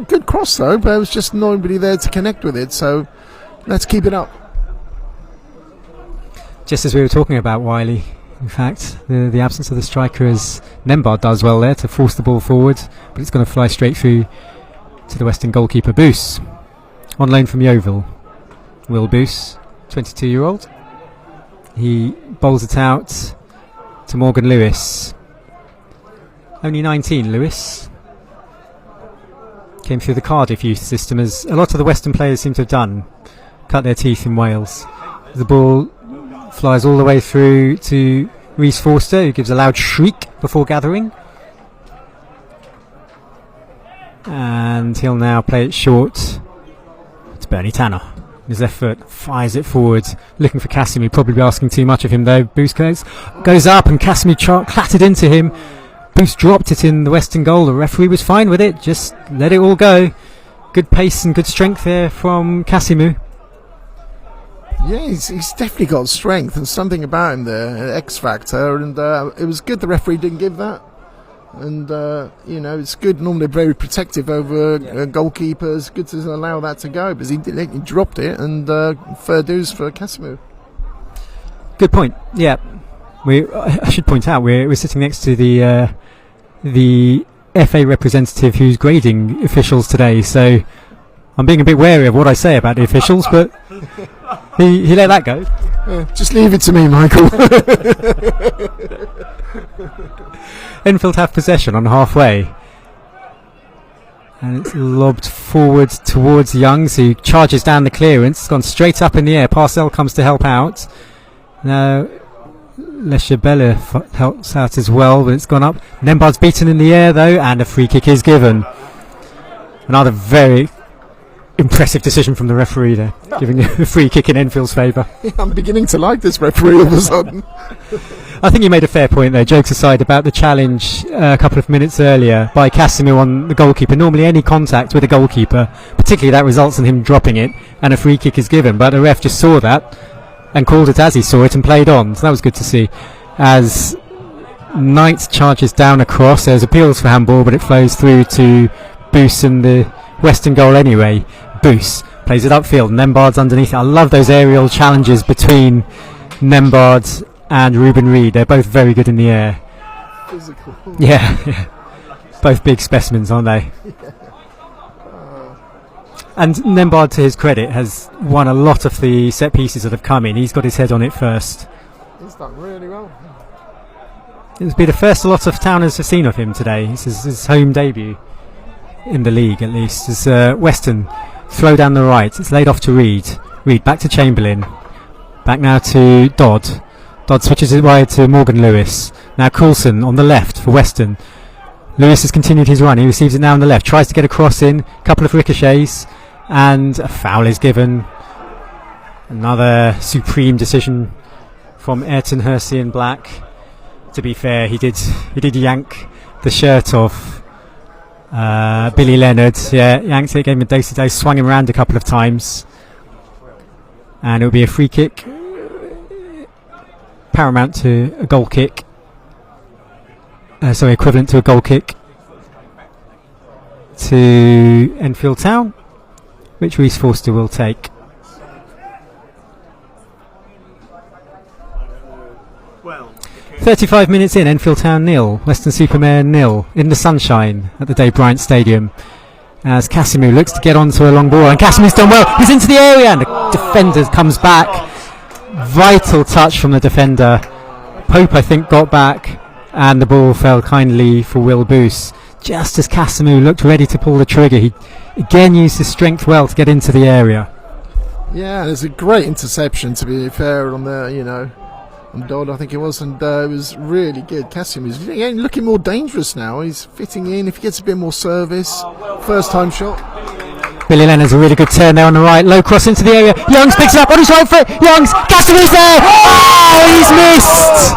good cross though, but there was just nobody there to connect with it. So let's keep it up. Just as we were talking about Wiley, in fact, the absence of the striker, as Nembard does well there to force the ball forward, but it's going to fly straight through to the Western goalkeeper, Boos. On loan from Yeovil, Will Boos, 22-year-old. He bowls it out to Morgan Lewis. Only 19, Lewis. Came through the Cardiff youth system, as a lot of the Western players seem to have done, cut their teeth in Wales. The ball flies all the way through to Rhys Forster, who gives a loud shriek before gathering. And he'll now play it short to Bernie Tanner. His left foot fires it forward, looking for Casimir, probably asking too much of him though. Boost goes up and Casimir clattered into him. Boost dropped it in the Western goal. The referee was fine with it, just let it all go. Good pace and good strength there from Casimir. Yeah, he's definitely got strength and something about him there, X factor, and it was good the referee didn't give that. And it's good. Normally very protective over goalkeepers. Good to allow that to go, because he dropped it, and fair dues for Casimir. Good point. Yeah, I should point out we're sitting next to the FA representative who's grading officials today, so I'm being a bit wary of what I say about the officials, but he let that go. Yeah, just leave it to me, Michael. Enfield have possession on halfway, and it's lobbed forward towards Youngs, who charges down the clearance. It's gone straight up in the air. Parcell comes to help out. Now Leshabella helps out as well, but it's gone up. Nembard's beaten in the air though, and a free kick is given. Another very impressive decision from the referee there, giving a free kick in Enfield's favour. I'm beginning to like this referee all of a sudden. I think you made a fair point there, jokes aside, about the challenge a couple of minutes earlier by Casimir on the goalkeeper. Normally any contact with a goalkeeper, particularly that results in him dropping it, and a free kick is given, but the ref just saw that and called it as he saw it and played on, so that was good to see. As Knight charges down across, there's appeals for handball, but it flows through to Boos in the Western goal anyway. Boos plays it upfield, Nembard's underneath it. I love those aerial challenges between Nembard and Ruben Reid. They're both very good in the air. Physical. Yeah. Both big specimens, aren't they? And Nembard, to his credit, has won a lot of the set pieces that have come in. He's got his head on it first. He's done really well. It'll be the first a lot of Towners have seen of him today. This is his home debut in the league, at least. As Weston throw down the right, it's laid off to Reed. Reed back to Chamberlain. Back now to Dodd. Dodd switches it wide to Morgan Lewis. Now Coulson on the left for Weston. Lewis has continued his run. He receives it now on the left. Tries to get a cross in. Couple of ricochets. And a foul is given. Another supreme decision from Ayrton Hersey in black. To be fair, he did yank the shirt off Billy Leonard. Yeah, yanked it, gave him a dose, swung him around a couple of times. And it will be a free kick. Paramount to a goal kick. Equivalent to a goal kick to Enfield Town, which Reece Forster will take. Well, 35 minutes in, Enfield Town 0, Weston-Super-Mare 0, in the sunshine at the Dave Bryant Stadium. As Casimir looks to get onto a long ball, and Casimir's done well. He's into the area, and the defender comes back. Vital touch from the defender. Pope, I think, got back, and the ball fell kindly for Will Boos. Just as Casimir looked ready to pull the trigger, he again used his strength well to get into the area. Yeah, there's a great interception, to be fair, on the, on Dodd, I think it was, and it was really good. Casimir's looking more dangerous now. He's fitting in. If he gets a bit more service, first time shot. Billy Leonard's a really good turn there on the right. Low cross into the area. Youngs picks it up on his right foot. Youngs, Casimir's there. Oh, he's missed.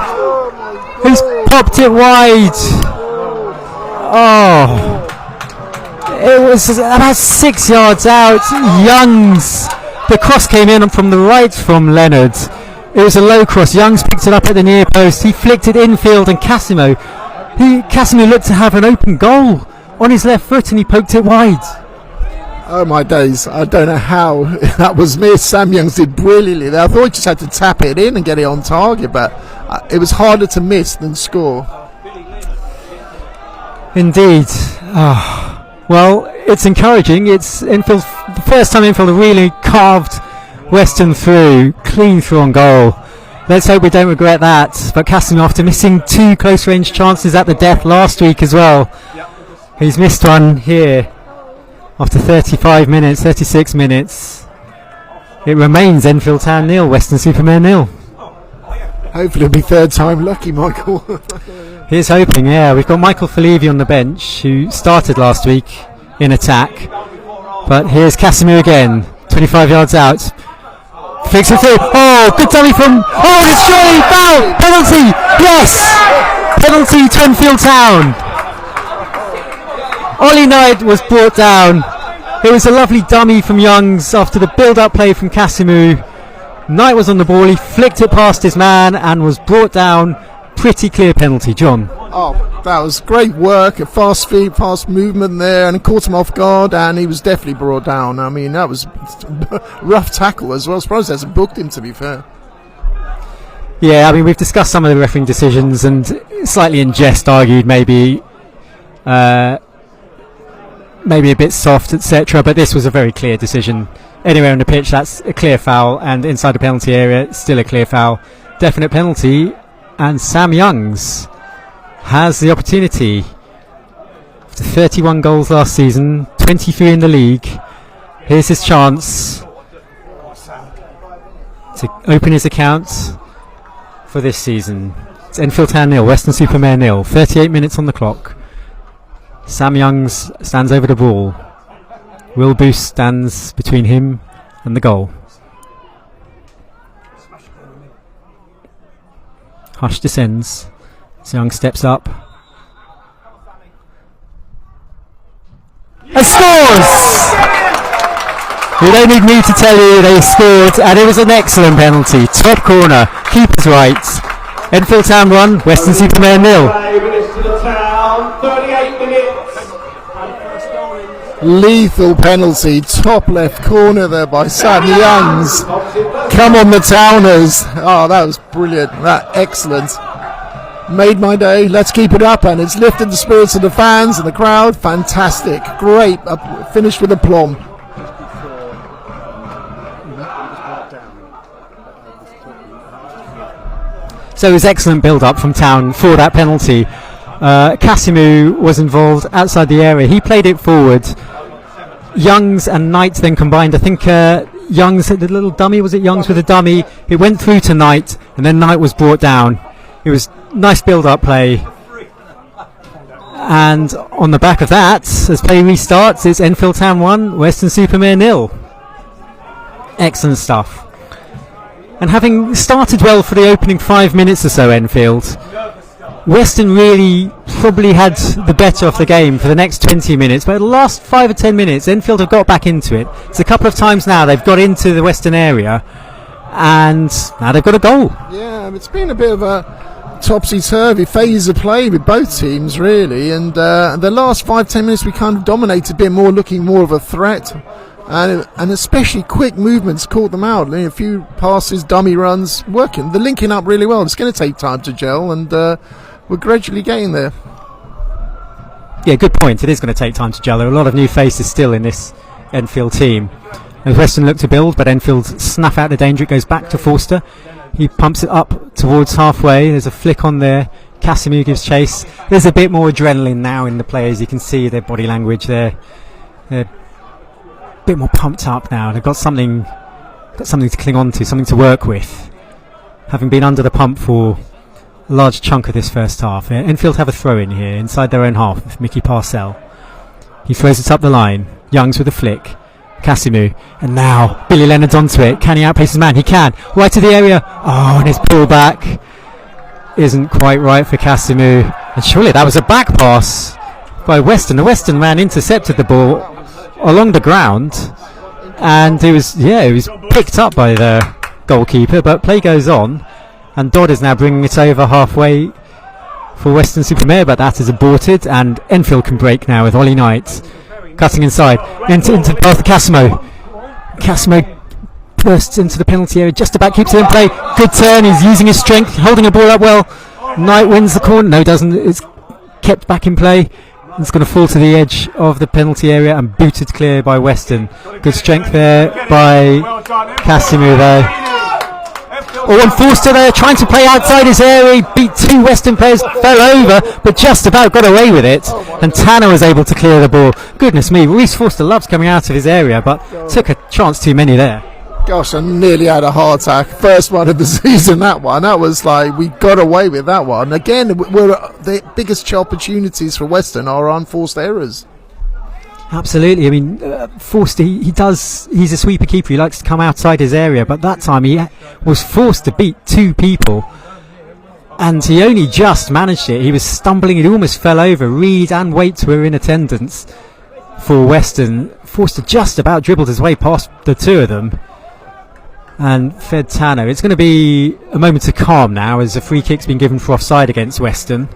He's popped it wide. Oh, it was about 6 yards out. Youngs, the cross came in from the right from Leonard. It was a low cross. Youngs picked it up at the near post. He flicked it infield, and Casimir looked to have an open goal on his left foot, and he poked it wide. Oh my days, I don't know how that was missed. Sam Youngs did brilliantly there. I thought he just had to tap it in and get it on target, but it was harder to miss than score. Indeed. Well, it's encouraging. It's Enfield's the first time Enfield have really carved Weston through, clean through on goal. Let's hope we don't regret that. But Casimir, after missing 2 close range chances at the death last week as well, he's missed one here. After 35 minutes, 36 minutes, it remains Enfield Town 0, Weston-Super-Mare 0. Hopefully it'll be third time lucky, Michael. Here's hoping, yeah. We've got Michael Falevi on the bench, who started last week in attack. But here's Casimir again, 25 yards out. Flicks it through. Oh, good dummy from... Oh, it's surely foul! Penalty! Yes! Penalty to Enfield Town. Ollie Knight was brought down. It was a lovely dummy from Youngs after the build-up play from Casimir. Knight was on the ball. He flicked it past his man and was brought down. Pretty clear penalty, John. Oh, that was great work. A fast feet, fast movement there, and it caught him off guard, and he was definitely brought down. I mean, that was rough tackle as well. I suppose they hasn't booked him, to be fair. Yeah, I mean, we've discussed some of the refereeing decisions and slightly in jest argued maybe a bit soft, etc. But this was a very clear decision. Anywhere on the pitch, that's a clear foul, and inside the penalty area, still a clear foul. Definite penalty, and Sam Youngs has the opportunity. After 31 goals last season, 23 in the league, here's his chance to open his account for this season. It's Enfield Town 0, Weston-Super-Mare 0, 38 minutes on the clock. Sam Youngs stands over the ball. Will Boos stands between him and the goal. Hush descends. So Young steps up and scores! You don't need me to tell you they scored, and it was an excellent penalty. Top corner, keeper's right. Enfield Town 1, Weston-Super-Mare 0. 5 minutes to the Town, 38 minutes. Lethal penalty, top left corner there by Sam Youngs. Come on, the Towners. Oh, that was brilliant. That excellent. Made my day. Let's keep it up, and it's lifted the spirits of the fans and the crowd. Fantastic. Great. Finished with aplomb. So it was excellent build-up from Town for that penalty. Casimu was involved outside the area. He played it forward. Youngs and Knight then combined. I think Youngs hit the little dummy. Was it Youngs with a dummy? It went through to Knight, and then Knight was brought down. It was nice build-up play. And on the back of that, as play restarts, it's Enfield Town 1, Weston-Super-Mare 0. Excellent stuff. And having started well for the opening 5 minutes or so, Enfield, Weston really probably had the better of the game for the next 20 minutes, but the last 5 or 10 minutes, Enfield have got back into it. It's a couple of times now they've got into the Western area, and now they've got a goal. Yeah, it's been a bit of a topsy-turvy phase of play with both teams, really, and the last 5-10 minutes we kind of dominated a bit more, looking more of a threat. And especially quick movements caught them out. A few passes, dummy runs, working. They're linking up really well. It's going to take time to gel, and we're gradually getting there. Yeah, good point. It is going to take time to gel. There are a lot of new faces still in this Enfield team. As Weston look to build, but Enfield snuff out the danger. It goes back to Forster. He pumps it up towards halfway. There's a flick on there. Casimu gives chase. There's a bit more adrenaline now in the players. You can see their body language there. They're a bit more pumped up now. They've got something to cling on to, something to work with. Having been under the pump for a large chunk of this first half. Enfield have a throw in here inside their own half with Mickey Parcell. He throws it up the line. Youngs with a flick. Casimu. And now Billy Leonard's onto it. Can he outpace his man? He can. Right to the area. Oh, and his pullback isn't quite right for Casimu. And surely that was a back pass by Weston. The Weston man intercepted the ball along the ground, and it was picked up by the goalkeeper, but play goes on, and Dodd is now bringing it over halfway for Weston-Super-Mare, but that is aborted, and Enfield can break now with Ollie Knight cutting inside into the path of Casimo. Casimo bursts into the penalty area, just about keeps it in play. Good turn, he's using his strength, holding the ball up well. Knight wins the corner. No, doesn't. It's kept back in play. It's going to fall to the edge of the penalty area and booted clear by Weston. Good strength there by Casimu there. Oh, and Forster there trying to play outside his area. He beat two Weston players, fell over, but just about got away with it. And Tanner was able to clear the ball. Goodness me, Reece Forster loves coming out of his area, but took a chance too many there. Gosh, I nearly had a heart attack. First one of the season, that one. That was like, we got away with that one. Again, the biggest opportunities for Weston are unforced errors. Absolutely. I mean, Forster, he's a sweeper keeper. He likes to come outside his area, but that time he was forced to beat two people, and he only just managed it. He was stumbling. He almost fell over. Reed and Waits were in attendance for Weston. Forster just about dribbled his way past the two of them and fed Tanner. It's going to be a moment of calm now as a free kick's been given for offside against Weston.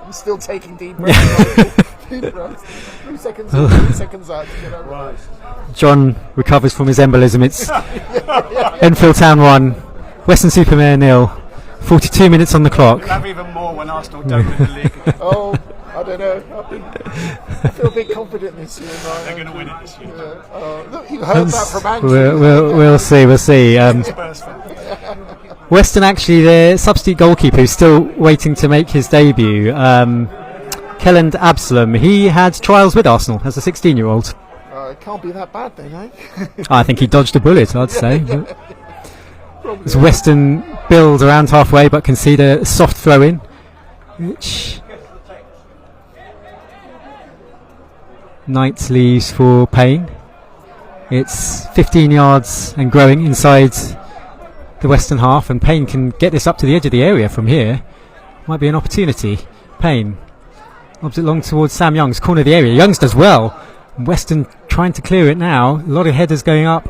I'm still taking deep breaths. Deep breaths. 3 seconds in, 3 seconds out to get over it. John recovers from his embolism. It's Enfield Town 1, Weston-Super-Mare 0. 42 minutes on the clock. We'll have even more when Arsenal don't win the league again. Oh, I don't know. I feel a bit confident this year. They're going to win it this year. Look, you heard that from Andrew. We'll see. Weston, actually, the substitute goalkeeper who's still waiting to make his debut, Kelland Absalom, he had trials with Arsenal as a 16-year-old. It can't be that bad then, eh? I think he dodged a bullet, I'd say. As Weston build around halfway but concede a soft throw-in, which Knight leaves for Payne. It's 15 yards and growing inside the Western half, and Payne can get this up to the edge of the area from here. Might be an opportunity. Payne lobs it long towards Sam Youngs, corner of the area. Youngs does well. Weston trying to clear it now. A lot of headers going up.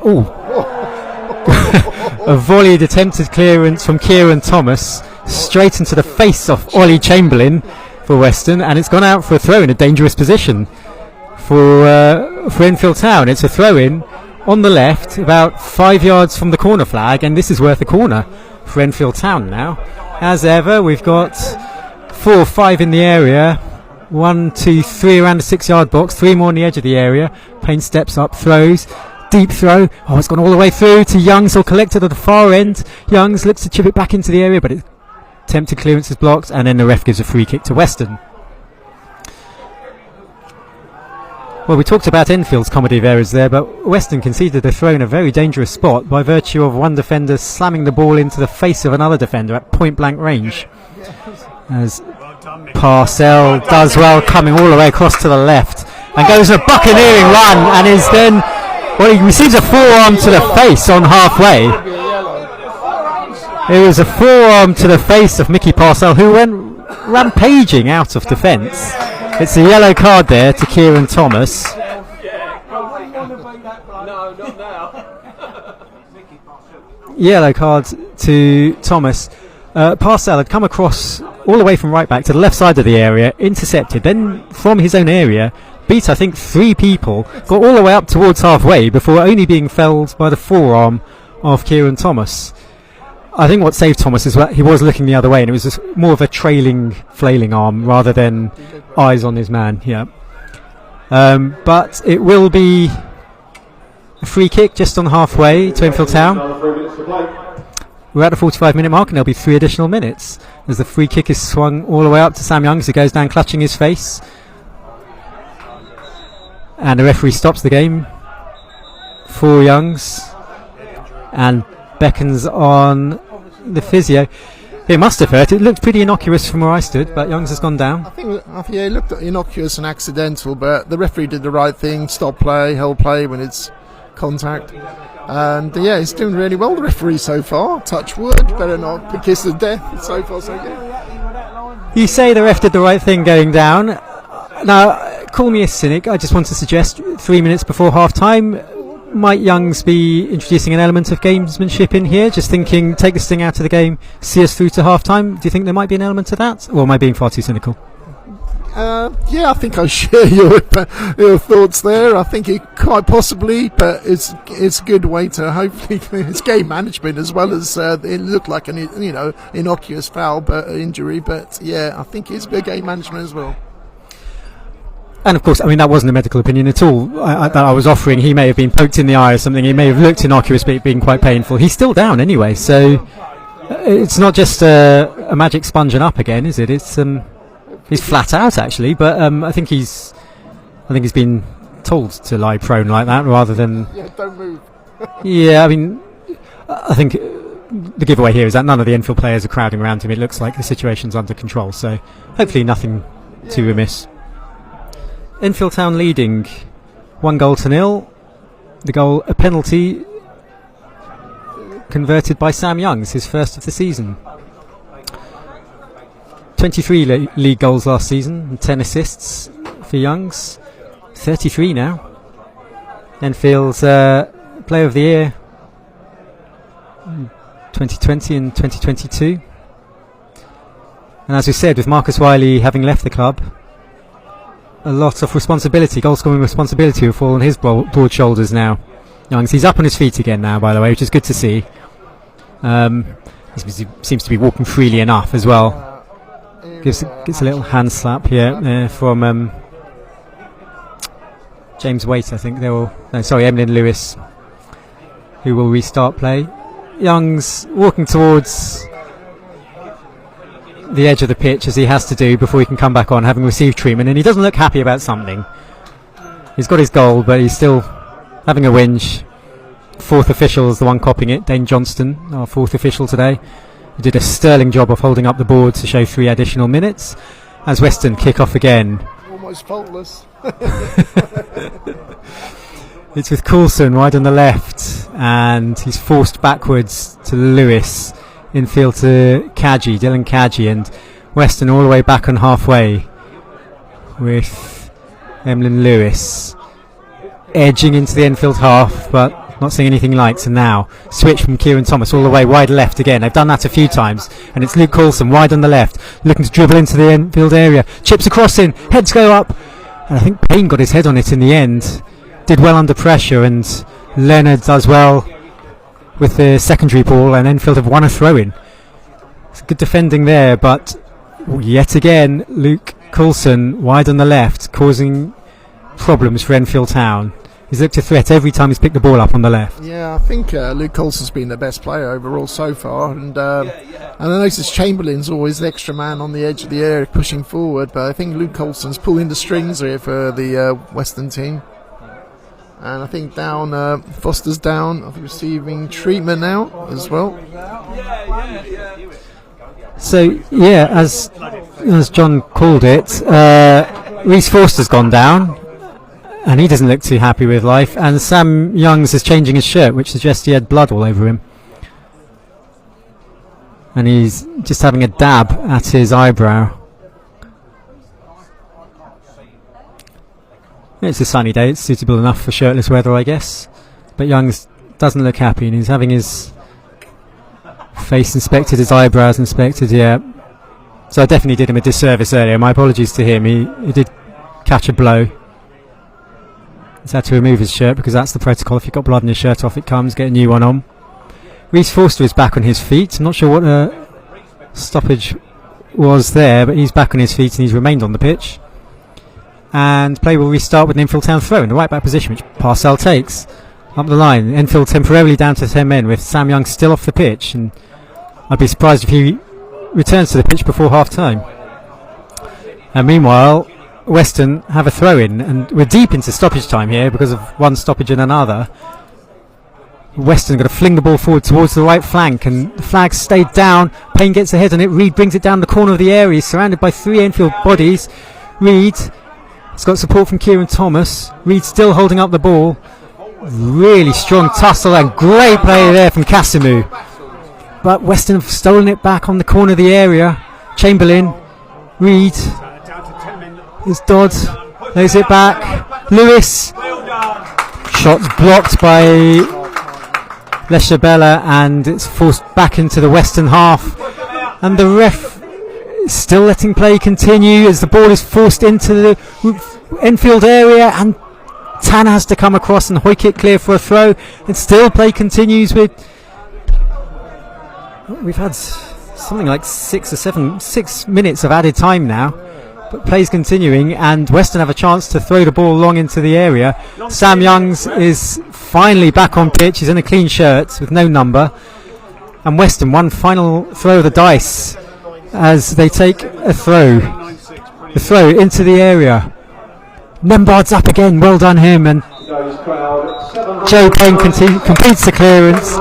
A volleyed attempted clearance from Kieran Thomas straight into the face of Ollie Chamberlain for Weston, and it's gone out for a throw in a dangerous position for Enfield Town. It's a throw in on the left, about 5 yards from the corner flag, and this is worth a corner for Enfield Town now. As ever, we've got 4 or 5 in the area. 1, 2, 3 around the 6-yard box, 3 more on the edge of the area. Payne steps up, throws. Deep throw. Oh, it's gone all the way through to Youngs, or collected at the far end. Youngs looks to chip it back into the area, but it attempted clearance is blocked, and then the ref gives a free kick to Weston. Well, we talked about Enfield's comedy of errors there, but Weston conceded a throw in a very dangerous spot by virtue of one defender slamming the ball into the face of another defender at point blank range. As Parcell does well, coming all the way across to the left and goes a buccaneering run, and is then, well, he receives a forearm to the face on halfway. It was a forearm to the face of Mickey Parcell, who went rampaging out of defence. It's a yellow card there to Kieran Thomas. Yellow card to Thomas. Parcell had come across all the way from right back to the left side of the area, intercepted, then from his own area beat, I think, 3 people, got all the way up towards halfway before only being felled by the forearm of Kieran Thomas. I think what saved Thomas is that he was looking the other way, and it was just more of a trailing, flailing arm rather than eyes on his man. Yeah, but it will be a free kick just on halfway to Enfield Town. We're at the 45-minute mark, and there'll be 3 additional minutes as the free kick is swung all the way up to Sam Youngs, who goes down clutching his face, and the referee stops the game for Youngs and beckons on the physio. It must have hurt. It looked pretty innocuous from where I stood, but Youngs has gone down. I think it looked innocuous and accidental, but the referee did the right thing, stop play, held play when it's contact. And he's doing really well, the referee, so far. Touch wood, better not be kiss of death. So far, so good. You say the ref did the right thing going down. Now, call me a cynic. I just want to suggest 3 minutes before half-time, might Youngs be introducing an element of gamesmanship in here? Just thinking, take this thing out of the game, see us through to half-time. Do you think there might be an element of that? Or am I being far too cynical? I think I share your thoughts there. I think it quite possibly, but it's a good way to hopefully it's game management as well as it looked like an innocuous foul but injury. But I think it's good game management as well. And of course, I mean, that wasn't a medical opinion at all that I was offering. He may have been poked in the eye or something. He may have looked innocuous, but it being quite painful. He's still down anyway, so it's not just a magic sponge and up again, is it? It's he's flat out actually, but I think he's been told to lie prone like that rather than don't move. I mean, I think the giveaway here is that none of the Enfield players are crowding around him. It looks like the situation's under control, so hopefully nothing too amiss. Enfield Town leading 1-0. The goal, a penalty converted by Sam Youngs, his first of the season. 23 league goals last season and 10 assists for Youngs. 33 now. Enfield's Player of the Year 2020 and 2022. And as we said, with Marcus Wiley having left the club, a lot of responsibility, goal scoring responsibility will fall on his broad shoulders now. Youngs, he's up on his feet again now, by the way, which is good to see. He seems to be walking freely enough as well. Gets a little hand slap here from James Waite, I think. Emlyn Lewis, who will restart play. Youngs walking towards the edge of the pitch, as he has to do before he can come back on, having received treatment, and he doesn't look happy about something. He's got his goal, but he's still having a whinge. Fourth official is the one copying it, Dane Johnston, our fourth official today, who did a sterling job of holding up the board to show 3 additional minutes, as Weston kick off again. Almost faultless. It's with Coulson wide on the left, and he's forced backwards to Lewis. Infield to Dylan Kadji, and Weston all the way back on halfway with Emlyn Lewis edging into the Enfield half, but not seeing anything lights. And now switch from Kieran Thomas all the way wide left again. They've done that a few times, and it's Luke Coulson wide on the left, looking to dribble into the Enfield area. Chips across in, heads go up, and I think Payne got his head on it in the end. Did well under pressure, and Leonard does well with the secondary ball, and Enfield have won a throw-in. It's good defending there, but yet again Luke Coulson wide on the left, causing problems for Enfield Town. He's looked a threat every time he's picked the ball up on the left. Yeah, I think Luke Colson's been the best player overall so far, and I noticed Chamberlain's always the extra man on the edge of the area pushing forward, but I think Luke Colson's pulling the strings here for the Western team. And I think Foster's down, I think receiving treatment now as well. So yeah, as John called it, Reece Forster's gone down, and he doesn't look too happy with life. And Sam Youngs is changing his shirt, which suggests he had blood all over him, and he's just having a dab at his eyebrow. It's a sunny day, it's suitable enough for shirtless weather, I guess. But Youngs doesn't look happy, and he's having his face inspected, his eyebrows inspected, yeah. So I definitely did him a disservice earlier. My apologies to him. He did catch a blow. He's had to remove his shirt because that's the protocol. If you've got blood in your shirt, off it comes. Get a new one on. Reece Forster is back on his feet. I'm not sure what stoppage was there, but he's back on his feet and he's remained on the pitch. And play will restart with an Enfield Town throw in the right back position, which Parcell takes up the line. Enfield temporarily down to 10 men with Sam Young still off the pitch, and I'd be surprised if he returns to the pitch before half time. And meanwhile, Weston have a throw in, and we're deep into stoppage time here because of one stoppage and another. Weston got to fling the ball forward towards the right flank, and the flag stayed down. Payne gets ahead on it. Reed brings it down the corner of the area. He's surrounded by 3 Enfield bodies. Reed has got support from Kieran Thomas. Reed still holding up the ball. Really strong tussle and great play there from Kasimu. But Weston have stolen it back on the corner of the area. Chamberlain, Reed, is Dodd, lays it back. Lewis, shots blocked by Leshabella, and it's forced back into the Western half. And the ref is still letting play continue as the ball is forced into the Enfield area, and Tanner has to come across and hoik it clear for a throw, and still play continues with... We've had something like 6 minutes of added time now, but play's continuing, and Weston have a chance to throw the ball long into the area. Sam Youngs is finally back on pitch. He's in a clean shirt with no number, and Weston one final throw of the dice as they take a throw into the area. Nembard's up again, well done him, and Joe Payne completes the clearance,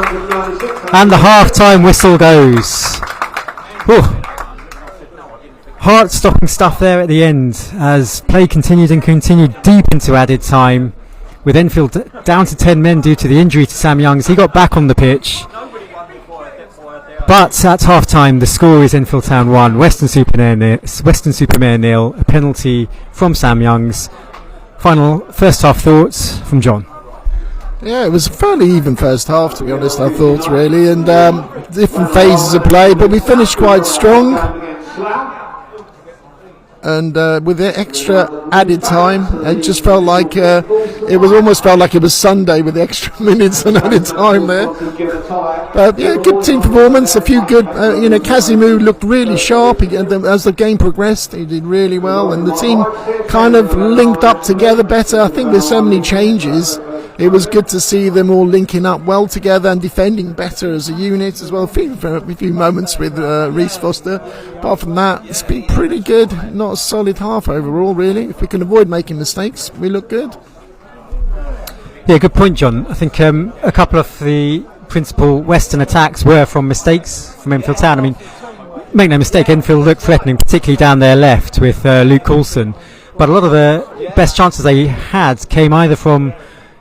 and the half-time whistle goes. Ooh. Heart-stopping stuff there at the end as play continued deep into added time, with Enfield down to 10 men due to the injury to Sam Youngs. He got back on the pitch, but at half-time the score is Enfield Town 1, Weston-Super-Mare 0, a penalty from Sam Youngs. Final first half thoughts from John. Yeah, it was a fairly even first half, to be honest, I thought, really, and different phases of play, but we finished quite strong. And with the extra added time, it just felt like almost felt like it was Sunday with the extra minutes and added time there. But yeah, good team performance. A few good, Kasimu looked really sharp as the game progressed. He did really well, and the team kind of linked up together better. I think with so many changes, it was good to see them all linking up well together and defending better as a unit as well. For a few moments with Reece Foster. Apart from that, it's been pretty good. Not a solid half overall, really. If we can avoid making mistakes, we look good. Yeah, good point, John. I think a couple of the principal Western attacks were from mistakes from Enfield Town. I mean, make no mistake, Enfield looked threatening, particularly down their left with Luke Coulson. But a lot of the best chances they had came either from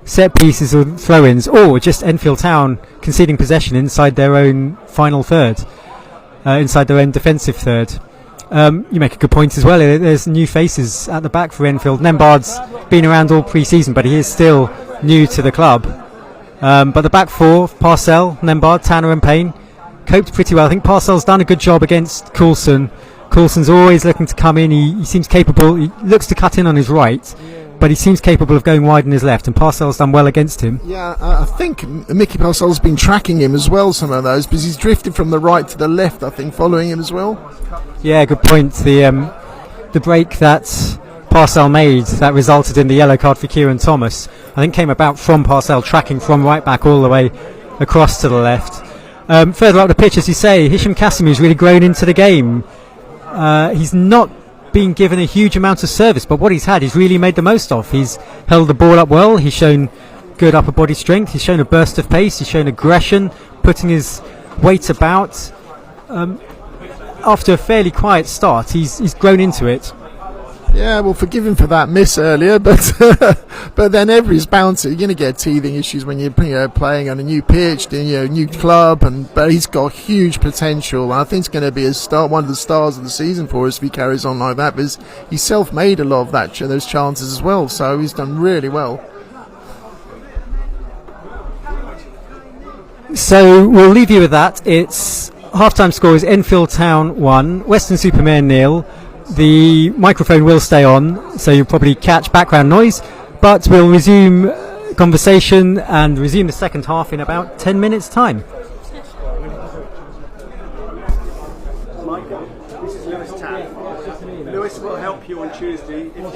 set pieces or throw-ins, or just Enfield Town conceding possession inside their own final third, inside their own defensive third. You make a good point as well. There's new faces at the back for Enfield. Nembard's been around all pre-season, but he is still new to the club. But the back four, Parcell, Nembard, Tanner and Payne, coped pretty well. I think Parcell's done a good job against Coulson. Coulson's always looking to come in. He seems capable. He looks to cut in on his right, but he seems capable of going wide on his left, and Parcell's done well against him. Yeah, I think Mickey Parcell's been tracking him as well, some of those, because he's drifted from the right to the left, I think, following him as well. Yeah, good point. The break that Parcell made that resulted in the yellow card for Kieran Thomas. I think came about from Parcell tracking from right back all the way across to the left. Further up the pitch, as you say, Hisham Kasimir's really grown into the game. He's not been given a huge amount of service, but what he's had he's really made the most of. He's held the ball up well, he's shown good upper body strength, he's shown a burst of pace, he's shown aggression, putting his weight about. After a fairly quiet start, he's grown into it. Yeah, well, forgive him for that miss earlier, but but then everybody's bound to. You're going to get teething issues when you're playing on a new pitch, new club, but he's got huge potential. I think it's going to be one of the stars of the season for us if he carries on like that. Because he's self-made a lot of those chances as well, so he's done really well. So we'll leave you with that. It's half-time score is Enfield Town 1, Weston-Super-Mare 0. The microphone will stay on, so you'll probably catch background noise, but we'll resume conversation and resume the second half in about 10 minutes' time. Michael, this is Lewis Taff. Lewis will help you on Tuesday if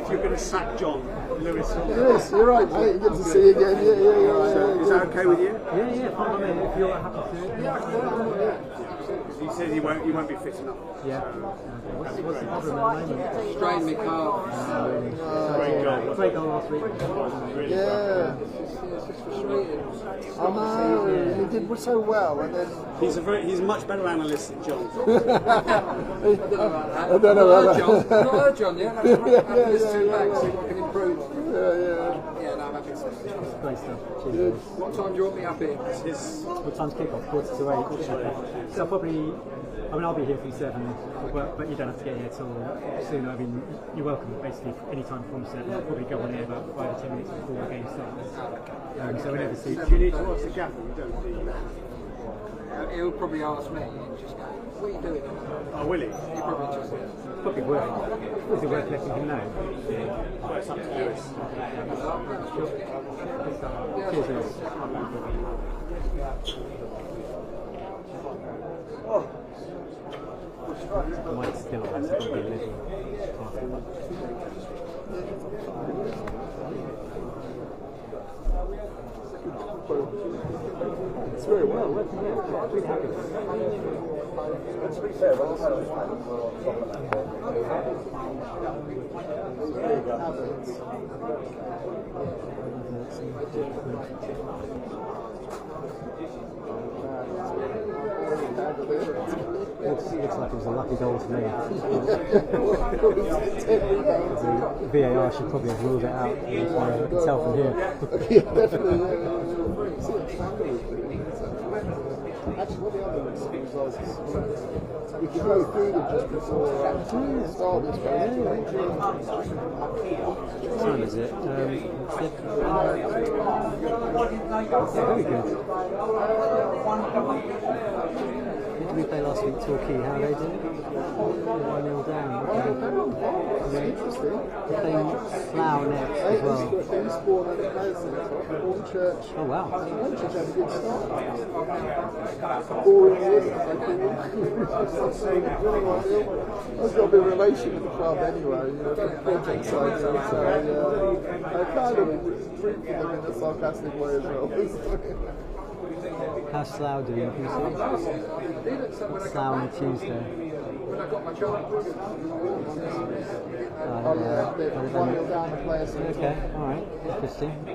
you're going to sack John. Lewis, you're right, mate. Good to see you again. Yeah. Is that okay with you? Yeah, fine, mate. If you're happy to. He said he won't be fit enough. Yeah. What's the problem at the moment? Strained my calf. Great goal last week. Yeah. It's just frustrating. I know. He did so well, and then He's a much better analyst than John. I don't know about that. Not heard John yet. That's right. I'll listen back, see what I can improve on. Yeah, no, I'm happy to. Great stuff. Cheers. What time do you want me up here? What time's kick-off? 7:45. So probably, I'll be here from 7, but you don't have to get here till soon. I mean, you're welcome basically any time from 7. I'll probably go on here about 5 or 10 minutes before the game starts. So whenever suits. Do you need to watch the gaffer? You don't, do you? He'll probably ask me and just go, what are you doing? Oh, will he? He'll probably just say, Probably worth. Is it worth letting him know? Well, it's up to Lewis. Cheers, Lewis. Mike's still on, so it'll be a little it's very well. Really happy. Looks like it was a lucky goal to me. The VAR should probably have ruled it out. I can tell from here. Yeah, definitely. Actually, what the other results is we can go through them just before start this game. What time is it? Very good. Who did we play last week? Torquay. How are they doing? 1-0 down. Interesting. They're playing Slough next as well. Oh wow. Hornchurch had a good start. Boring win. I've got a bit of relation with the club anyway, from the project side. So I kind of root for them in a sarcastic way as well. How's Slough doing? Slough on Tuesday. when I got my job. Oh yeah, they're 1-0 down to play us. Okay, alright, interesting. The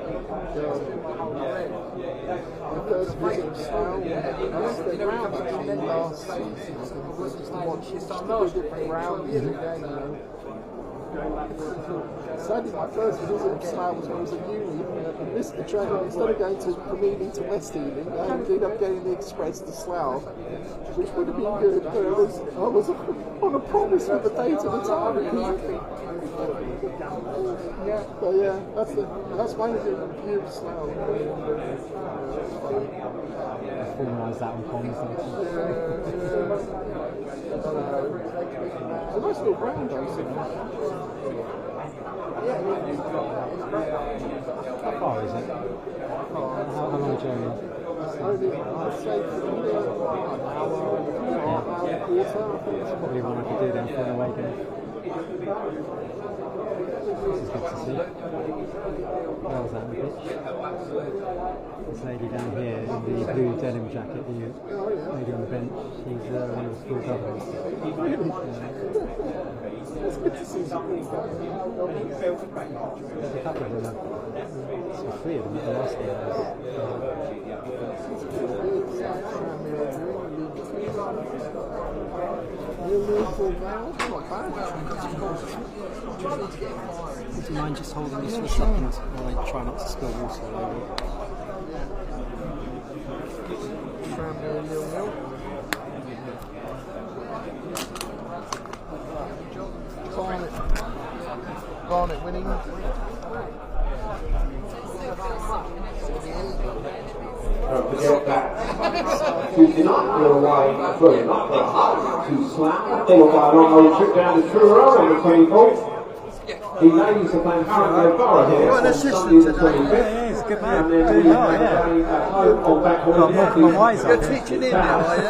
first visit of Slough, I lost their ground actually last season. Just to watch a different ground in the game, Sadly, my first visit of Slough was when I was at uni. I missed the train. Instead of going from Ealing to West Ealing, I ended up getting the express to Slough, which would have been good, but I was on a promise with the date at the time. Yeah, but yeah, that's my view of Slough. Formalise that on comms. It's a nice little ground, though. How far is it? How long a journey? Only, I'd say, an hour, quarter. Probably one I could do then for an away game. This is good to see. Girls out on the pitch. This lady down here in the blue denim jacket, the lady on the bench, she's one of the school governors. It's good to see some There's a couple of them, so 3 of them at the last game. Would you mind just holding this for a second while I try not to spill water all over it? Barnet winning. Don't forget that. Tuesday night, we're away for a to Slam, followed by a long old trip down to Truro on the 24th. The ladies are playing Harrow Borough here on Sunday the 25th. Yeah, he's a good man. And then we'll be playing at home on back holiday. Got wise You're teaching him now, are you?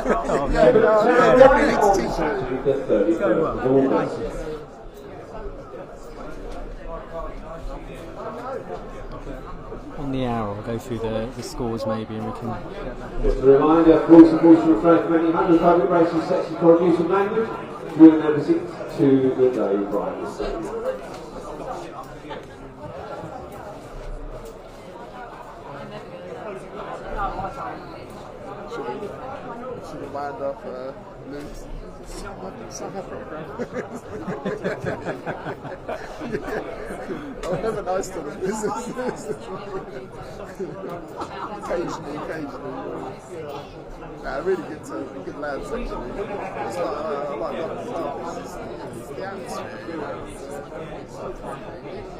Definitely need to teach him. The 31st of August. On the hour, I'll go through the scores maybe and we can get back into Just a reminder, voice and voice refresh many hundred public racing sexy for use of language with an emphasis to the day riders. Should have wound up loose. So happy. I'm never nice to them. Occasionally. Really good lads actually. It's like, I like the atmosphere,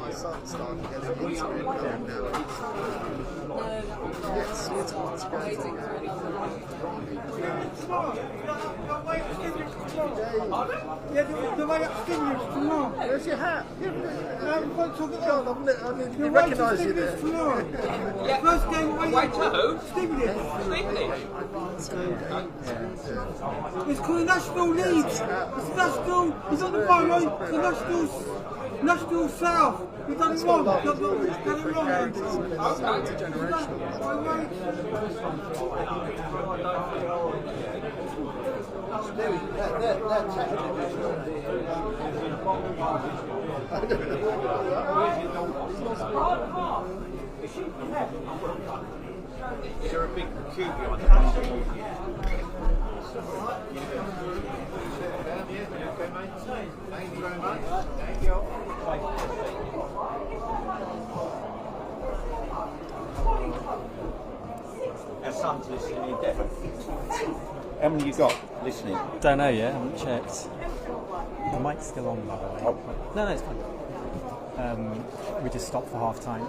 My son's starting to get into it now. Yes, it's good to go. Yeah, the way upstairs tomorrow. Where's your hat? I didn't recognise you there. Tomorrow. First game away to Stevenage. It's called National Leeds. It's national. It's on the phone, right? The National South. You've done it wrong. You've done it wrong. Is there a big queue behind Thank you very much. Thank you. Our son's listening in Devon. How many you got listening? Don't know yet, I haven't checked. The mic's still on, by the way. Oh. No, it's fine. We just stopped for half time.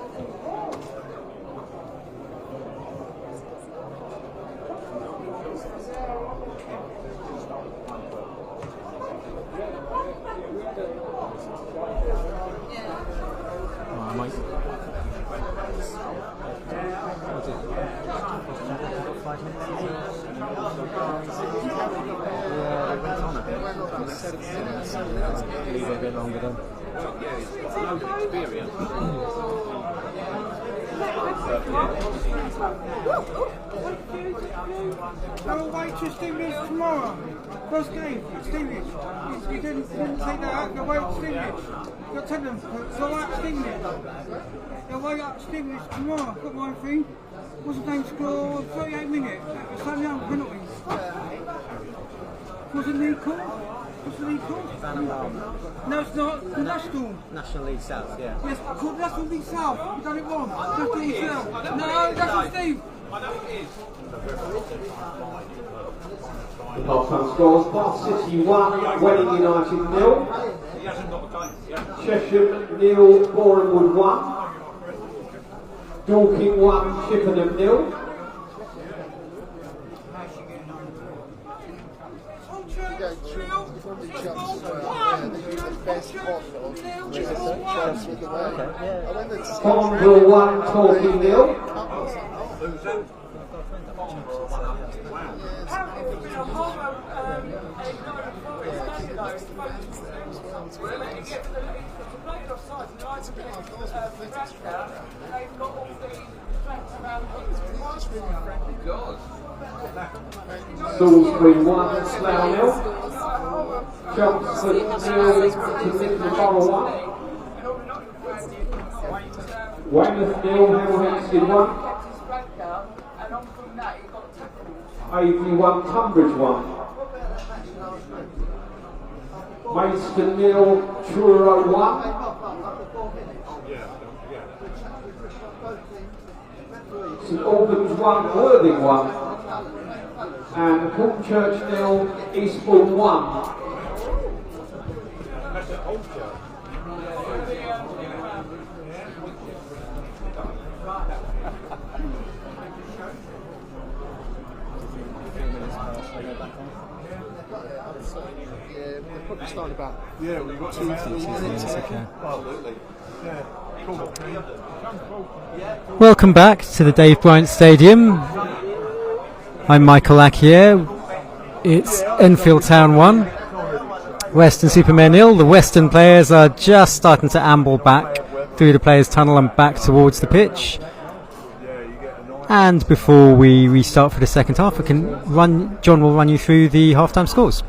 I might. What is it? 5 minutes? Yeah, they went on a bit. Leave it a bit longer then. Go away to Stevenage tomorrow. First game, Stevenage. You didn't take that out. Go away to Stevenage. Go tell them. Go away to Stevenage. Go away up to Stevenage tomorrow. Got my thing. What's the name? Score 38 minutes. So young penalties. What's the league called? What's the league called? No, it's not. The National League South, yeah. Yes, called National League South. You've done it wrong. National League South. No, that's not Steve. The half-time scores: Bath City 1, Welling United 0, Cheshire 0, Borehamwood 1, Dorking 1, Chippenham 0. Farnborough 1, Torquay 0. Salisbury 1, Slough 0. Chelmsford 0 to Middlesbrough 1. Weymouth 0, Hemel 1. Avery 1, Tunbridge 1. Maidstone 0, Truro 1. St Albans 1, Worthing 1. And Hornchurch 0, Eastbourne 1. Probably starting about We've got 2-3 minutes. Okay. Absolutely. Yeah, cool. Welcome back to the Dave Bryant Stadium. I'm Michael Lackier. It's Enfield Town 1, Weston-Super-Mare 0. The Western players are just starting to amble back through the players' tunnel and back towards the pitch. And before we restart for the second half, John will run you through the half-time scores.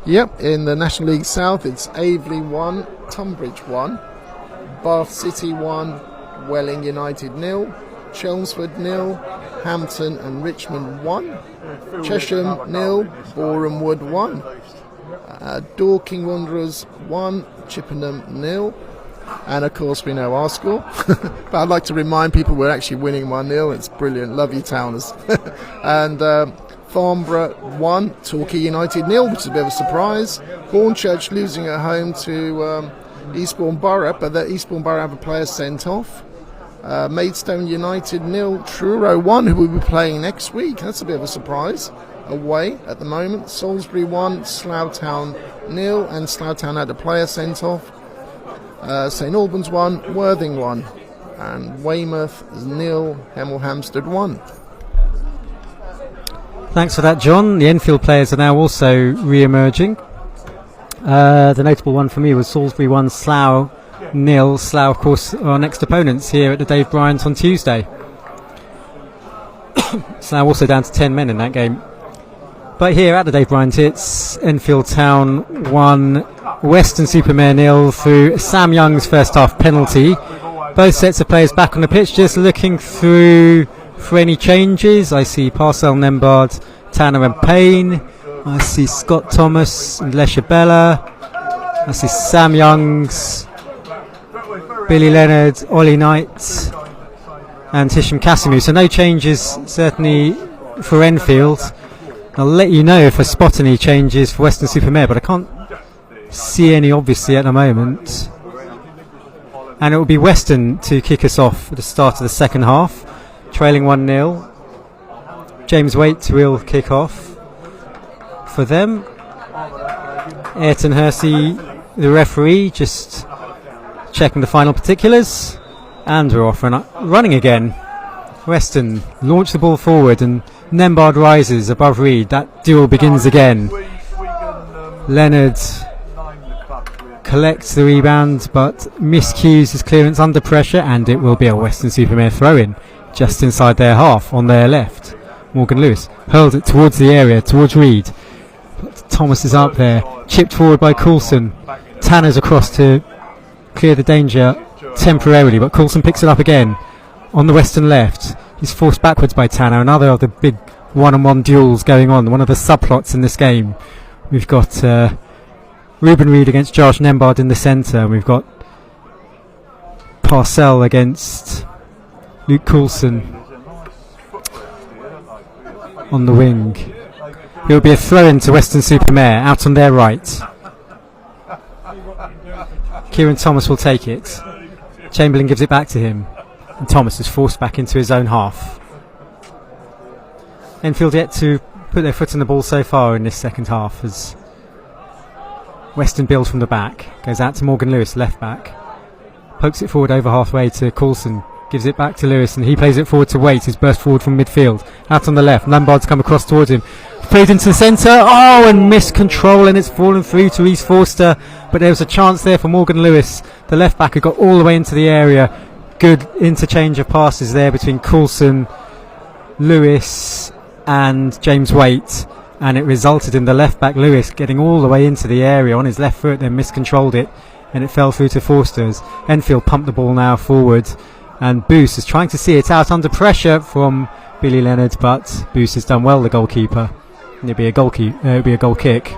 Yep, in the National League South, it's Aveley 1, Tunbridge 1, Bath City 1, Welling United 0, Chelmsford 0, Hampton and Richmond 1, Chesham 0, Boreham Wood 1, Dorking Wanderers 1, Chippenham 0, and of course we know our score. But I'd like to remind people we're actually winning 1-0. It's brilliant. Love you, Towners. And Farnborough 1, Torquay United 0, which is a bit of a surprise. Hornchurch losing at home to Eastbourne Borough, but the Eastbourne Borough have a player sent off. Maidstone United 0, Truro 1, who will be playing next week. That's a bit of a surprise. Away at the moment. Salisbury 1, Slough Town 0, and Slough Town had a player sent off. St Albans 1, Worthing 1, and Weymouth 0, Hemel Hempstead 1. Thanks for that, John. The Enfield players are now also re-emerging. The notable one for me was Salisbury 1, Slough 0. Slough, of course, are our next opponents here at the Dave Bryant on Tuesday. Slough also down to 10 men in that game. But here at the Dave Bryant, it's Enfield Town 1, Weston-Super-Mare 0 through Sam Young's first half penalty. Both sets of players back on the pitch, just looking through for any changes. I see Parcell, Nembard, Tanner and Payne. I see Scott Thomas and Lesher Bella. I see Sam Youngs, Billy Leonard, Ollie Knight and Hisham Kasimu. So no changes certainly for Enfield. I'll let you know if I spot any changes for Weston-Super-Mare, but I can't see any obviously at the moment. And it will be Weston to kick us off at the start of the second half, trailing 1-0. James Waite will kick off for them. Ayrton Hersey, the referee, just checking the final particulars. And we're off and running again. Weston launch the ball forward and Nembard rises above Reed. That duel begins again. Leonard collects the rebound but miscues his clearance under pressure, and it will be a Weston-Super-Mare throw-in just inside their half on their left. Morgan Lewis hurls it towards the area, towards Reed. But Thomas is up there, chipped forward by Coulson. Tanner's across to clear the danger temporarily, but Coulson picks it up again on the Western left. He's forced backwards by Tanner. Another of the big one-on-one duels going on, one of the subplots in this game. We've got Ruben Reed against Josh Nembard in the centre. We've got Parcell against Luke Coulson on the wing. It will be a throw-in to Weston-Super-Mare out on their right. Kieran Thomas will take it. Chamberlain gives it back to him, and Thomas is forced back into his own half. Enfield yet to put their foot on the ball so far in this second half as Weston builds from the back, goes out to Morgan Lewis, left back, pokes it forward over halfway to Coulson, gives it back to Lewis, and he plays it forward to Waite, who's burst forward from midfield. Out on the left, Lombard's come across towards him, Played into the centre. Oh, and missed control, and it's fallen through to Reese Forster. But there was a chance there for Morgan Lewis, the left back, who got all the way into the area. Good interchange of passes there between Coulson, Lewis, and James Waite. And it resulted in the left back Lewis getting all the way into the area on his left foot, then miscontrolled it, and it fell through to Forster's. Enfield pumped the ball now forward, and Boos is trying to see it out under pressure from Billy Leonard, but Boos has done well, the goalkeeper. And it'll be a goal kick.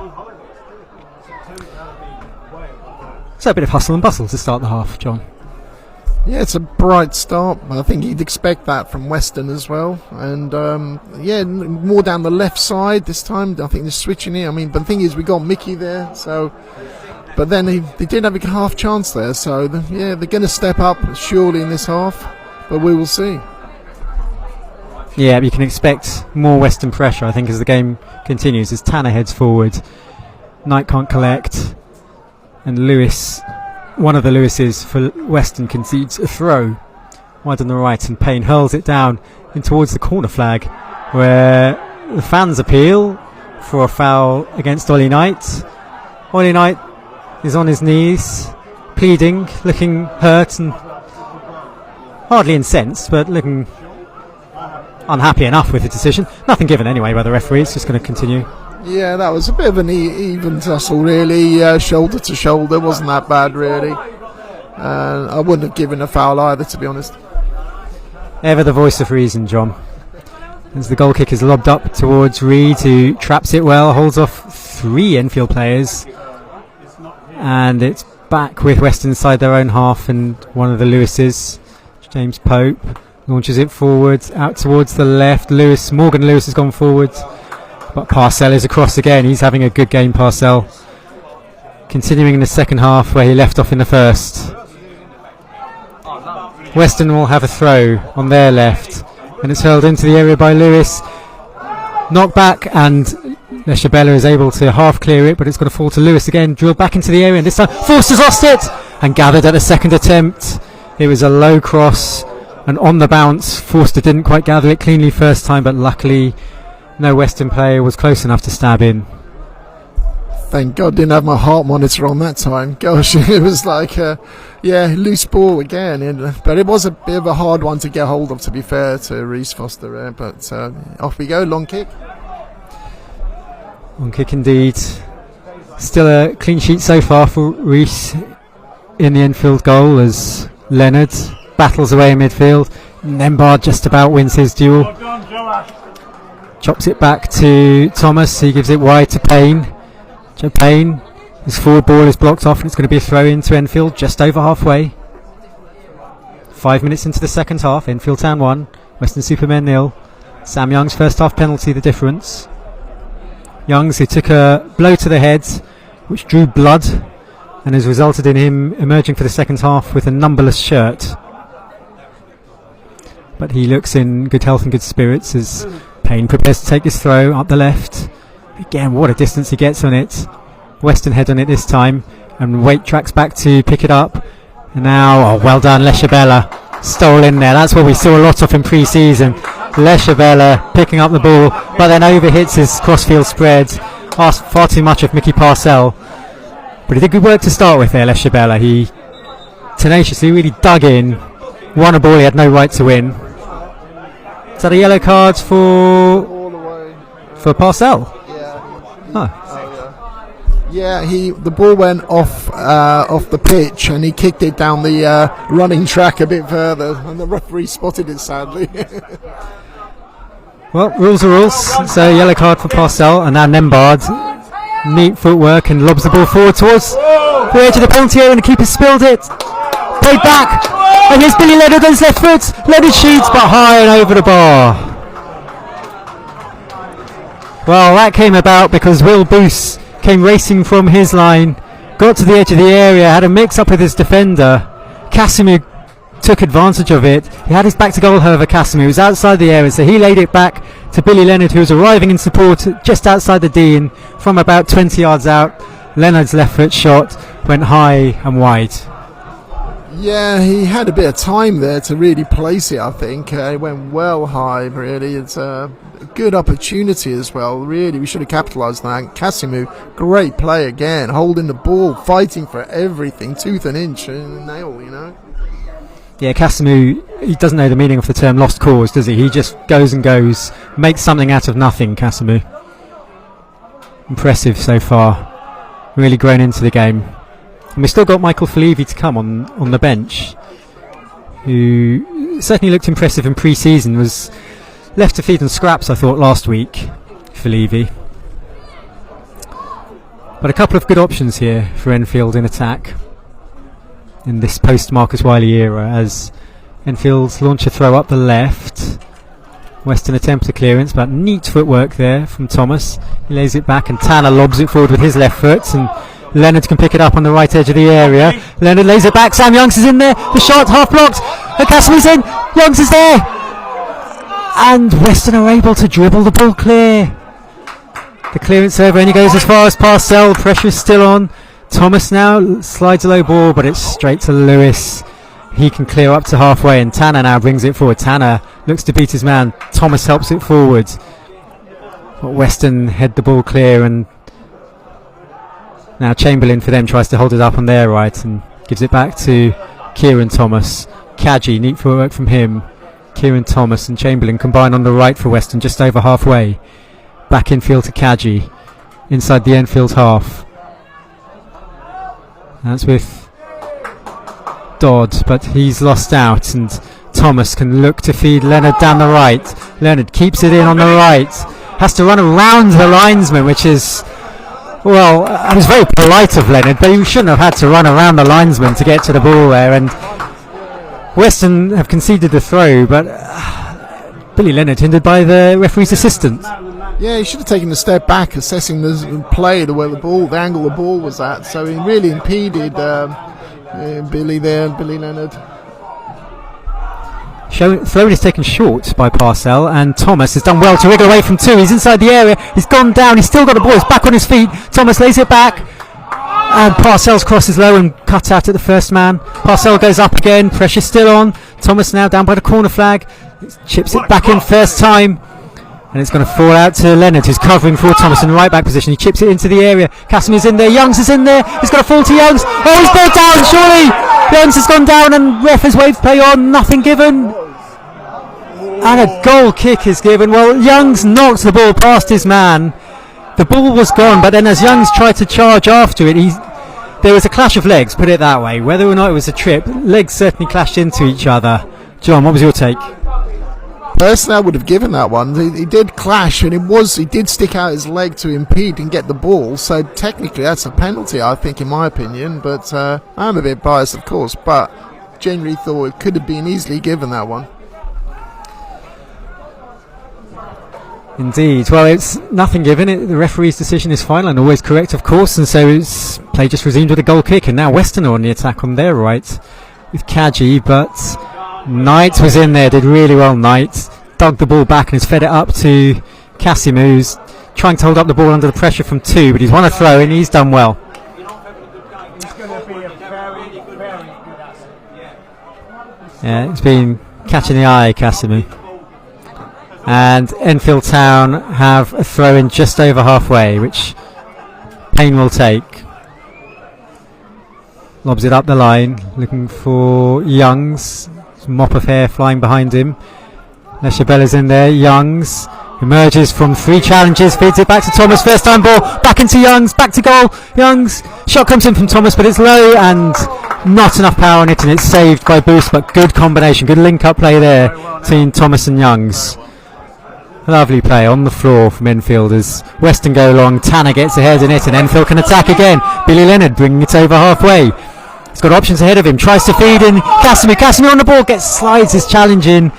So a bit of hustle and bustle to start the half, John. Yeah, it's a bright start. I think you'd expect that from Weston as well. And more down the left side this time. I think they're switching it. I mean, but the thing is, we got Mickey there. So, but then they did have a half chance there. So they're going to step up surely in this half. But we will see. Yeah, you can expect more Western pressure, I think, as the game continues. As Tanner heads forward, Knight can't collect, and Lewis, one of the Lewises for Western, concedes a throw wide on the right, and Payne hurls it down in towards the corner flag, where the fans appeal for a foul against Ollie Knight. Ollie Knight is on his knees, pleading, looking hurt and hardly incensed, but looking unhappy enough with the decision. Nothing given anyway by the referee. It's just going to continue. Yeah, that was a bit of an even tussle, really. Shoulder to shoulder. Wasn't that bad, really. I wouldn't have given a foul either, to be honest. Ever the voice of reason, John. As the goal kick is lobbed up towards Reed, who traps it well, holds off 3 Enfield players, and it's back with Western inside their own half, and one of the Lewises, James Pope, launches it forward, out towards the left. Morgan Lewis has gone forward, but Parcell is across again. He's having a good game, Parcell. Continuing in the second half where he left off in the first. Western will have a throw on their left, and it's hurled into the area by Lewis. Knocked back, and Leshabella is able to half clear it, but it's going to fall to Lewis again. Drilled back into the area, and this time Forster's lost it and gathered at the second attempt. It was a low cross, and on the bounce, Forster didn't quite gather it cleanly first time, but luckily no Western player was close enough to stab in. Thank God didn't have my heart monitor on that time. Gosh, it was like loose ball again. But it was a bit of a hard one to get hold of, to be fair to Reese Foster there. But off we go, long kick. Long kick indeed. Still a clean sheet so far for Reese in the Enfield goal, as Leonard battles away in midfield. Nembard just about wins his duel. Chops it back to Thomas. He gives it wide to Payne. Joe Payne, his forward ball is blocked off, and it's going to be a throw into Enfield just over halfway. 5 minutes into the second half. Enfield Town 1, Weston-Super-Mare 0. Sam Young's first half penalty the difference. Youngs, who took a blow to the head which drew blood and has resulted in him emerging for the second half with a numberless shirt. But he looks in good health and good spirits as Payne prepares to take his throw up the left. Again, what a distance he gets on it. Western head on it this time, and Waite tracks back to pick it up. And now, well done, Leshabella. Stole in there. That's what we saw a lot of in pre-season. Leshabella picking up the ball, but then overhits his crossfield spread. Asked far too much of Mickey Parcell. But he did good work to start with there, Leshabella. He tenaciously really dug in, won a ball he had no right to win. Is that a yellow card for Parcell? Yeah, the ball went off the pitch, and he kicked it down the running track a bit further, and the referee spotted it sadly. Well, rules are rules. So yellow card for Parcell, and now Nembard, neat footwork, and lobs the ball forward towards the edge of the penalty area, and the keeper spilled it. Played back, and here's Billy Leonard on his left foot. Leonard shoots, but high and over the bar. Well, that came about because Will Boos came racing from his line, got to the edge of the area, had a mix-up with his defender. Casimir took advantage of it. He had his back to goal, however. Casimir was outside the area, so he laid it back to Billy Leonard, who was arriving in support just outside the D, and from about 20 yards out, Leonard's left foot shot went high and wide. Yeah, he had a bit of time there to really place it, I think. It went well high, really. It's a good opportunity as well, really. We should have capitalised on that. Casimou, great play again, holding the ball, fighting for everything, tooth and inch, and nail, you know. Yeah, Casimou, he doesn't know the meaning of the term lost cause, does he? He just goes and goes, makes something out of nothing, Casimou. Impressive so far. Really grown into the game. And we've still got Michael Falevi to come on the bench, who certainly looked impressive in pre-season, was left to feed on scraps, I thought, last week, Falevi. But a couple of good options here for Enfield in attack in this post-Marcus Wiley era, as Enfield's launch a throw up the left. Weston attempts a clearance, but neat footwork there from Thomas. He lays it back and Tanner lobs it forward with his left foot, and Leonard can pick it up on the right edge of the area. Leonard lays it back, Sam Youngs is in there, the shot half blocked, Casimou's in, Youngs is there, and Weston are able to dribble the ball clear. The clearance over only goes as far as Parcell, pressure is still on. Thomas now slides a low ball, but it's straight to Lewis. He can clear up to halfway, and Tanner now brings it forward. Tanner looks to beat his man, Thomas helps it forward, but Weston head the ball clear, and now Chamberlain for them tries to hold it up on their right and gives it back to Kieran Thomas. Kadji, neat footwork from him. Kieran Thomas and Chamberlain combine on the right for Weston, just over halfway. Back infield to Kadji, inside the Enfield half. That's with Dodd, but he's lost out, and Thomas can look to feed Leonard down the right. Leonard keeps it in on the right, has to run around the linesman, which is, well, it was very polite of Leonard, but he shouldn't have had to run around the linesman to get to the ball there. And Weston have conceded the throw, but Billy Leonard hindered by the referee's assistant. Yeah, he should have taken a step back, assessing the play, the way the ball, the angle the ball was at. So he really impeded Billy Leonard. Throw is taken short by Parcell, and Thomas has done well to wriggle away from two. He's inside the area, he's gone down, he's still got the ball, he's back on his feet. Thomas lays it back, and Parcell's cross is low and cut out at the first man. Parcell goes up again, pressure still on. Thomas now down by the corner flag, chips it back in first time, and it's going to fall out to Leonard, who's covering for Thomas in the right back position. He chips it into the area, Casimir's in there, Youngs is in there, he's got to fall to Youngs. Oh, he's brought down, surely! Youngs has gone down, and ref has waved play on, nothing given. And a goal kick is given. Well, Youngs knocked the ball past his man. The ball was gone, but then as Youngs tried to charge after it, there was a clash of legs, put it that way. Whether or not it was a trip, legs certainly clashed into each other. John, what was your take? Personally, I would have given that one. He did clash, and he did stick out his leg to impede and get the ball. So technically, that's a penalty, I think, in my opinion. But I'm a bit biased, of course. But generally thought it could have been easily given, that one. Indeed. Well, it's nothing given. The referee's decision is final and always correct, of course. And so play just resumed with a goal kick. And now Weston are on the attack on their right with Kadji, but Knight was in there, did really well. Knight dug the ball back and has fed it up to Casimou, who's trying to hold up the ball under the pressure from two, but he's won a throw and he's done well. Yeah, it's been catching the eye, Casimou. And Enfield Town have a throw in just over halfway, which Payne will take. Lobs it up the line, looking for Youngs. Mop of hair flying behind him. Leshabella's in there. Youngs emerges from three challenges, feeds it back to Thomas. First time ball, back into Youngs, back to goal. Youngs, shot comes in from Thomas, but it's low and not enough power on it, and it's saved by Boost. But good combination, good link-up play there between Thomas and Youngs. Lovely play on the floor from Enfield as Weston go along. Tanner gets ahead in it, and Enfield can attack again. Billy Leonard bringing it over halfway. He's got options ahead of him, tries to feed in Casimir on the ball, slides his challenge in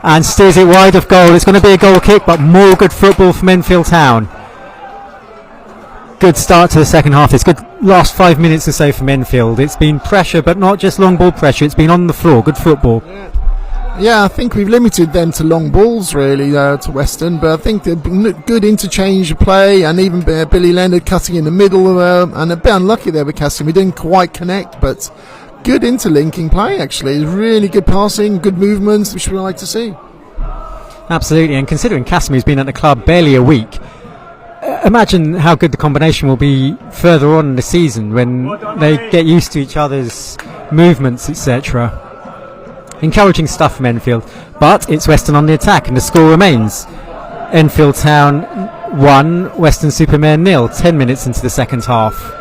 and steers it wide of goal. It's going to be a goal kick, but more good football from Enfield Town. Good start to the second half. It's good last 5 minutes or so from Enfield. It's been pressure, but not just long ball pressure, it's been on the floor, good football. Yeah, I think we've limited them to long balls, really, to Weston, but I think they've been good interchange of play, and even Billy Leonard cutting in the middle, and a bit unlucky there with Casimir. We didn't quite connect, but good interlinking play, actually. Really good passing, good movements, which we like to see. Absolutely, and considering Casimir's been at the club barely a week, imagine how good the combination will be further on in the season when they get used to each other's movements, etc. Encouraging stuff from Enfield, but it's Weston on the attack, and the score remains Enfield Town 1, Weston-Super-Mare 0, 10 minutes into the second half.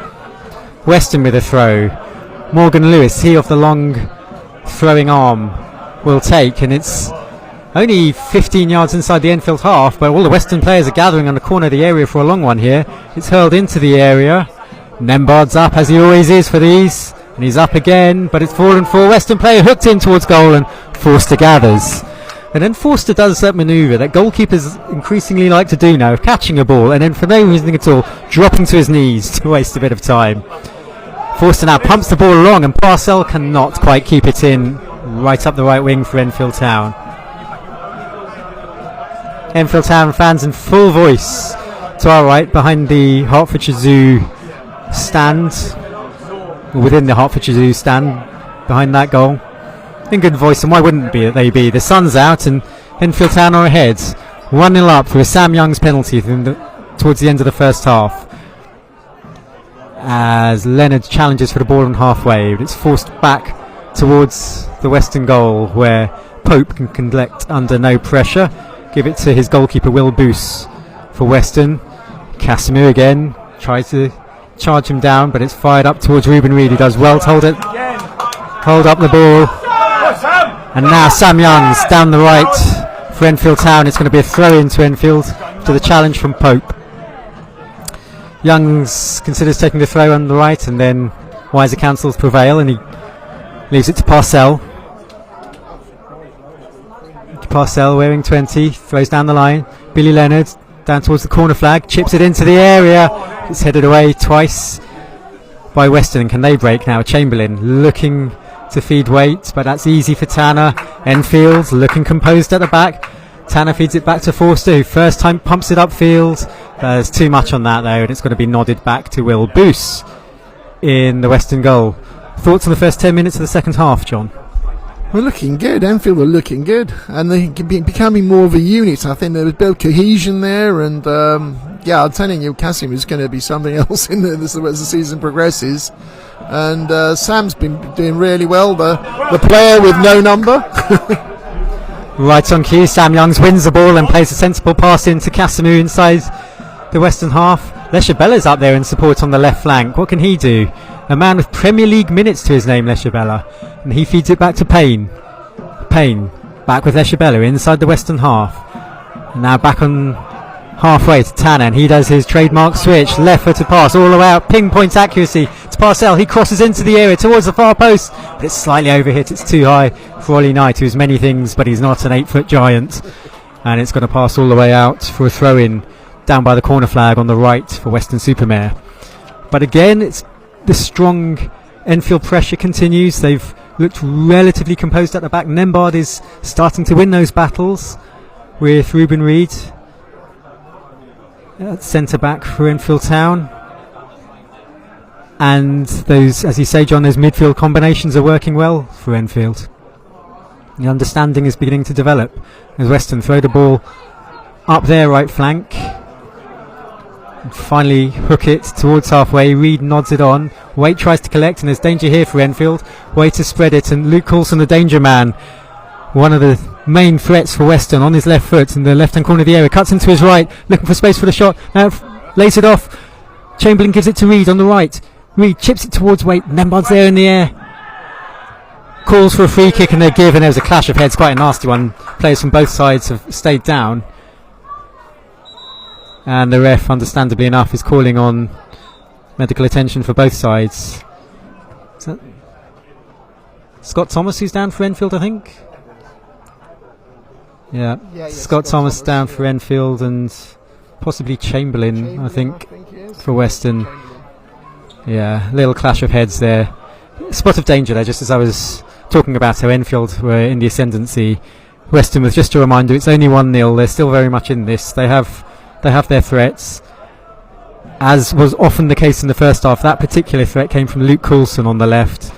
Weston with a throw. Morgan Lewis, he off the long throwing arm, will take, and it's only 15 yards inside the Enfield half, but all the Western players are gathering on the corner of the area for a long one here. It's hurled into the area. Nembard's up, as he always is for these, and he's up again, but it's fallen for a Western player, hooked in towards goal, and Forster gathers. And then Forster does that manoeuvre that goalkeepers increasingly like to do now, of catching a ball and then for no reason at all dropping to his knees to waste a bit of time. Forster now pumps the ball along, and Parcell cannot quite keep it in, right up the right wing for Enfield Town. Enfield Town fans in full voice to our right, behind the Hertfordshire Zoo stand, or within the Hertfordshire Zoo stand, behind that goal. In good voice, and why wouldn't they be? The sun's out and Enfield Town are ahead. 1-0 up for a Sam Young's penalty towards the end of the first half, as Leonard challenges for the ball on halfway, but it's forced back towards the Western goal, where Pope can collect under no pressure. Give it to his goalkeeper Will Boos for Weston. Casimir again tries to charge him down, but it's fired up towards Ruben Reid, who does well to hold up the ball. And now Sam Young's down the right for Enfield Town. It's going to be a throw into Enfield to the challenge from Pope. Youngs considers taking the throw on the right, and then wiser counsels prevail, and he leaves it to Parcell. Parcell wearing 20, throws down the line. Billy Leonard down towards the corner flag, chips it into the area. It's headed away twice by Weston, and can they break now? Chamberlain looking to feed weight, but that's easy for Tanner. Enfield looking composed at the back. Tanner feeds it back to Forster, who first time pumps it upfield. There's too much on that though, and it's going to be nodded back to Will Boos in the Western goal. Thoughts on the first 10 minutes of the second half, John? We're looking good. Enfield are looking good, and they're becoming more of a unit. I think there was built cohesion there, and I'm telling you, Kasim is going to be something else in as the season progresses. And Sam's been doing really well, the player with no number. Right on cue, Sam Youngs wins the ball and plays a sensible pass into Casimir inside the Western half. Lesher Bella's up there in support on the left flank. What can he do? A man with Premier League minutes to his name, Lesher Bella, and he feeds it back to Payne. Payne back with Lesher Bella inside the Western half. And now back on halfway to Tanner, and he does his trademark switch, left-footed pass all the way out, pinpoint accuracy to Parcell. He crosses into the area towards the far post, but it's slightly overhit. It's too high for Ollie Knight, who's many things, but he's not an 8-foot giant. And it's going to pass all the way out for a throw-in down by the corner flag on the right for Weston-Super-Mare. But again, it's the strong Enfield pressure continues. They've looked relatively composed at the back. Nembard is starting to win those battles with Ruben Reid at centre back for Enfield Town. And those, as you say, John, those midfield combinations are working well for Enfield. The understanding is beginning to develop as Weston throw the ball up their right flank. And finally hook it towards halfway. Reid nods it on. Waite tries to collect, and there's danger here for Enfield. Waite to spread it, and Luke Coulson, the danger man, one of the main threats for Weston, on his left foot in the left hand corner of the area, cuts into his right, looking for space for the shot. Now lays it off. Chamberlain gives it to Reid on the right. Reid chips it towards Waite. Nembard's there in the air. Calls for a free kick, and they give, and there was a clash of heads, quite a nasty one. Players from both sides have stayed down. And the ref, understandably enough, is calling on medical attention for both sides. Is that Scott Thomas who's down for Enfield, I think? Yeah, Scott Thomas down for Enfield, and possibly Chamberlain, I think for Weston. Yeah, little clash of heads there. Spot of danger there, just as I was talking about how Enfield were in the ascendancy. Weston, with just a reminder, it's only 1-0. They're still very much in this. They have their threats. As was often the case in the first half, that particular threat came from Luke Coulson on the left.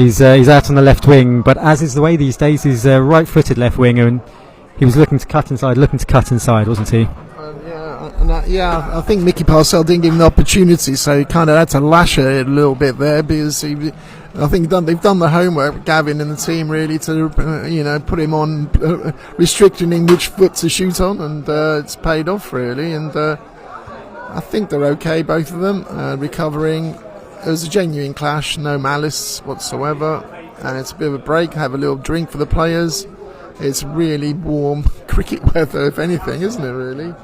He's out on the left wing, but as is the way these days, he's a right-footed left winger, and he was looking to cut inside, wasn't he? I think Mickey Parcell didn't give him the opportunity, so he kind of had to lash at it a little bit there, because I think they've done the homework, Gavin and the team, really, to put him on, restricting him which foot to shoot on, and it's paid off, really. And I think they're okay, both of them, recovering. It was a genuine clash, no malice whatsoever, and it's a bit of a break, have a little drink for the players. It's really warm cricket weather, if anything, isn't it, really?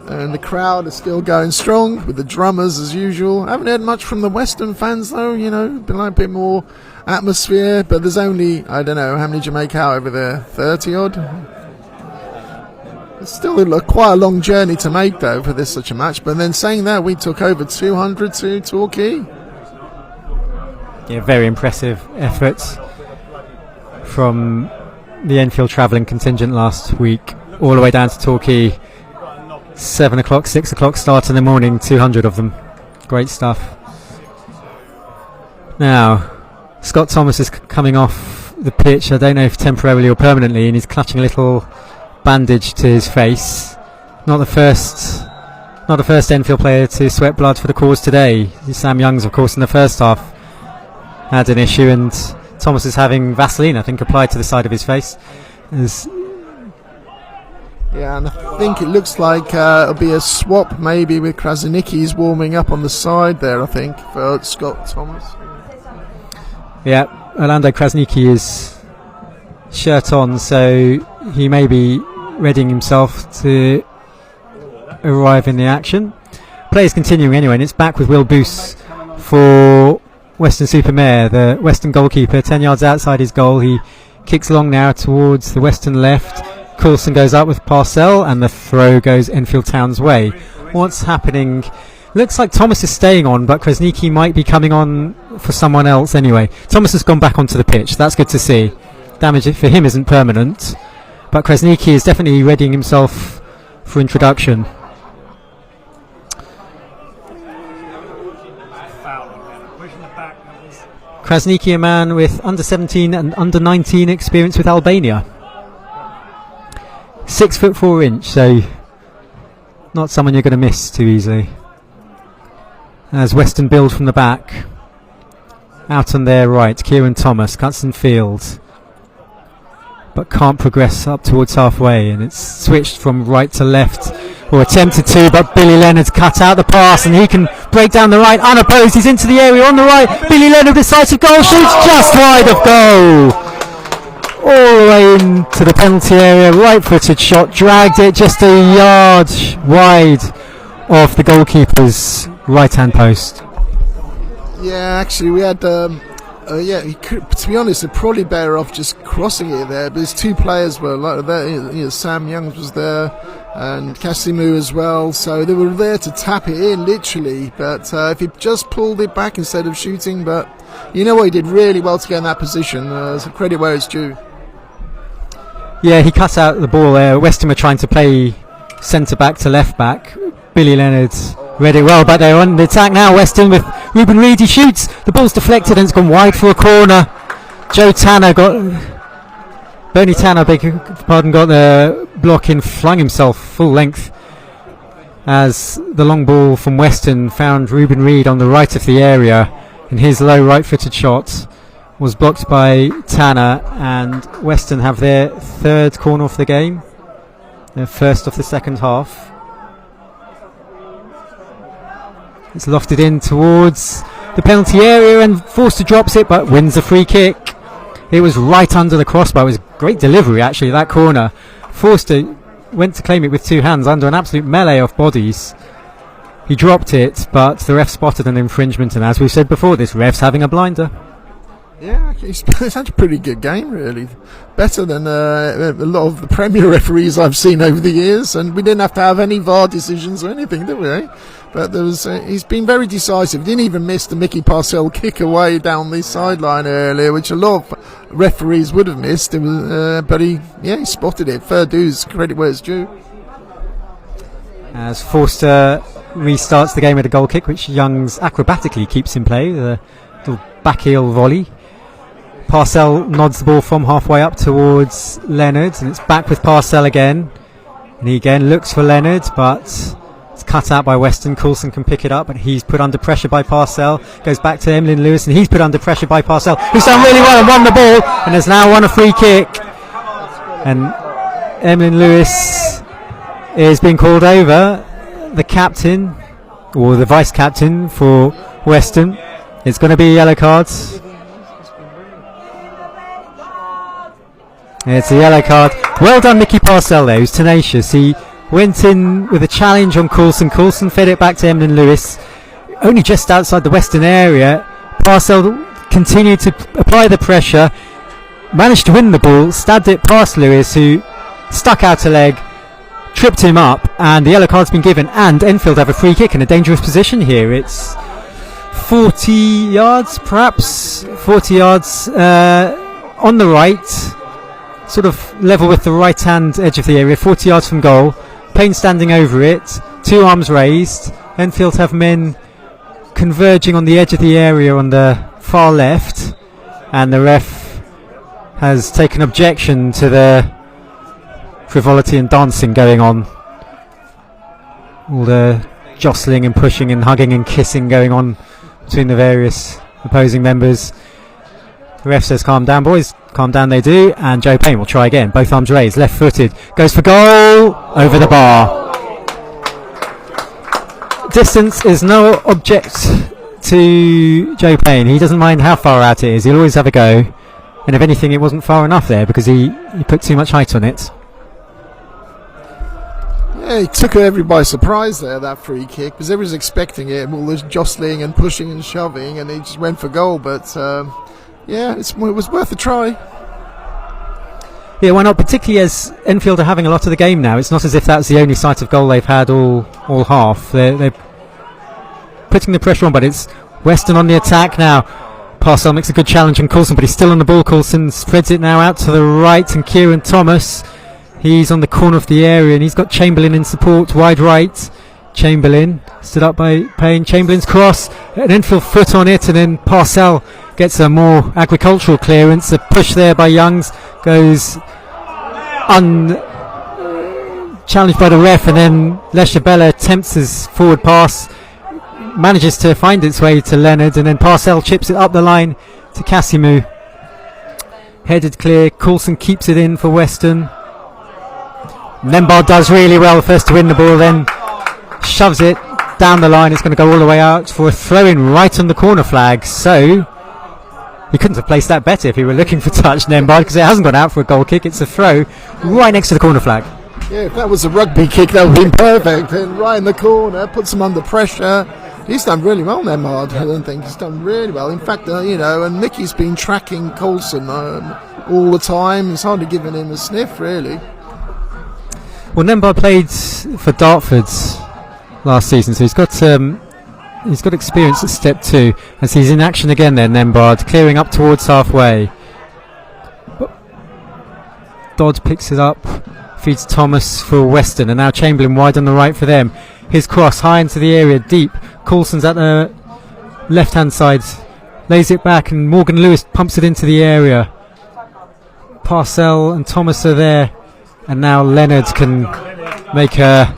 And the crowd is still going strong with the drummers as usual. I haven't heard much from the Western fans though, been like a bit more atmosphere, but there's only, I don't know, how many did you make out over there? 30 odd? It's still quite a long journey to make though for this such a match, but then saying that, we took over 200 to Torquay. Yeah, very impressive efforts from the Enfield travelling contingent last week, all the way down to Torquay. 7 o'clock, 6 o'clock start in the morning, 200 of them. Great stuff. Now, Scott Thomas is coming off the pitch, I don't know if temporarily or permanently, and he's clutching a little bandage to his face. Not the first Enfield player to sweat blood for the cause today. Sam Youngs, of course, in the first half had an issue, and Thomas is having Vaseline, I think, applied to the side of his face. Yeah, and I think it looks like it'll be a swap maybe with Krasnicki's warming up on the side there, I think, for Scott Thomas. Yeah, Orlando Krasnicki is shirt on, so he may be readying himself to arrive in the action. Play's continuing anyway, and it's back with Will Boos for Weston-Super-Mare, the Western goalkeeper, 10 yards outside his goal. He kicks along now towards the Western left. Coulson goes up with Parcell, and the throw goes Enfield Town's way. What's happening? Looks like Thomas is staying on, but Krasnicki might be coming on for someone else anyway. Thomas has gone back onto the pitch. That's good to see. Damage for him isn't permanent, but Krasnicki is definitely readying himself for introduction. Krasnicki, a man with under 17 and under 19 experience with Albania. 6'4", so not someone you're going to miss too easily. As Western build from the back, out on their right, Kieran Thomas cuts in field, but can't progress up towards halfway, and it's switched from right to left, or attempted to, but Billy Leonard's cut out the pass, and he can break down the right unopposed. He's into the area on the right. Billy Leonard, decisive goal, shoots just wide of goal. All the way into the penalty area, right-footed shot, dragged it just a yard wide of the goalkeeper's right-hand post. Yeah, actually, we had. He could, to be honest, they're probably better off just crossing it there. But his two players were like there. Sam Youngs was there, and Kasimu as well. So they were there to tap it in, literally. But if he just pulled it back instead of shooting, but you know what, he did really well to get in that position. So credit where it's due. Yeah, he cut out the ball there. Weston were trying to play centre back to left back. Billy Leonard read it well, but they're on the attack now. Weston with Ruben Reid, he shoots. The ball's deflected and it's gone wide for a corner. Bernie Tanner, got the block in, flung himself full length as the long ball from Weston found Ruben Reid on the right of the area, and his low right-footed shot was blocked by Tanner, and Weston have their third corner of the game, their first of the second half. It's lofted in towards the penalty area, and Forster drops it but wins the free kick. It was right under the crossbar. It was great delivery actually, that corner. Forster went to claim it with two hands under an absolute melee of bodies. He dropped it, but the ref spotted an infringement, and as we've said before, this ref's having a blinder. Yeah, it's had a pretty good game, really. Better than a lot of the Premier referees I've seen over the years, and we didn't have to have any VAR decisions or anything, did we? Eh? But there was, he's been very decisive. He didn't even miss the Mickey Parcell kick away down the sideline earlier, which a lot of referees would have missed. It was, but he spotted it. Fair dues, credit where it's due. As Forster restarts the game with a goal kick, which Youngs acrobatically keeps in play, the little back heel volley. Parcell nods the ball from halfway up towards Leonard, and it's back with Parcell again. And he again looks for Leonard, but it's cut out by Weston. Coulson can pick it up, but he's put under pressure by Parcell. Goes back to Emlyn Lewis, and he's put under pressure by Parcell, who's done really well and won the ball, and has now won a free kick. And Emlyn Lewis is being called over. The captain, or the vice captain for Weston. It's going to be yellow cards. It's a yellow card. Well done, Mickey Parcell there, who's tenacious. He went in with a challenge on Coulson. Coulson fed it back to Emlyn Lewis, only just outside the Western area. Parcell continued to apply the pressure, managed to win the ball, stabbed it past Lewis, who stuck out a leg, tripped him up, and the yellow card's been given. And Enfield have a free kick in a dangerous position here. It's 40 yards, perhaps 40 yards on the right, sort of level with the right hand edge of the area, 40 yards from goal. Payne standing over it, 2 arms raised. Enfield have men converging on the edge of the area on the far left, and the ref has taken objection to the frivolity and dancing going on. All the jostling and pushing and hugging and kissing going on between the various opposing members. The ref says, calm down, boys. Calm down, they do. And Joe Payne will try again. Both arms raised, left footed. Goes for goal. Over the bar. Distance is no object to Joe Payne. He doesn't mind how far out it is. He'll always have a go. And if anything, it wasn't far enough there because he put too much height on it. Yeah, he took everybody by surprise there, that free kick, because everyone's expecting it, and all this jostling and pushing and shoving, and he just went for goal. But yeah, it was worth a try. Yeah, why not? Particularly as Enfield are having a lot of the game now. It's not as if that's the only sight of goal they've had all half. They're putting the pressure on, but it's Weston on the attack now. Parcell makes a good challenge on Coulson, but he's still on the ball. Coulson spreads it now out to the right, and Kieran Thomas, he's on the corner of the area, and he's got Chamberlain in support, wide right. Chamberlain stood up by Payne. Chamberlain's cross, an Enfield foot on it, and then Parcell gets a more agricultural clearance. A push there by Youngs goes unchallenged by the ref, and then Leshabella attempts his forward pass, manages to find its way to Leonard, and then Parcell chips it up the line to Casimu. Headed clear. Coulson keeps it in for Weston. Nembard does really well first to win the ball, then shoves it down the line. It's going to go all the way out for a throw-in right on the corner flag. So he couldn't have placed that better if he were looking for touch, Nembard, because it hasn't gone out for a goal kick. It's a throw right next to the corner flag. Yeah, if that was a rugby kick, that would have been perfect. And right in the corner, puts him under pressure. He's done really well, Nembard. I don't think he's done really well. In fact, and Mickey's been tracking Coulson all the time. He's hardly given him a sniff, really. Well, Nembard played for Dartford last season, so he's got experience at step 2, and so he's in action again there. Nembard clearing up towards halfway. Dodd picks it up, feeds Thomas for Weston, and now Chamberlain wide on the right for them. His cross high into the area, deep. Coulson's at the left hand side, lays it back, and Morgan Lewis pumps it into the area. Parcell and Thomas are there, and now Leonard can make a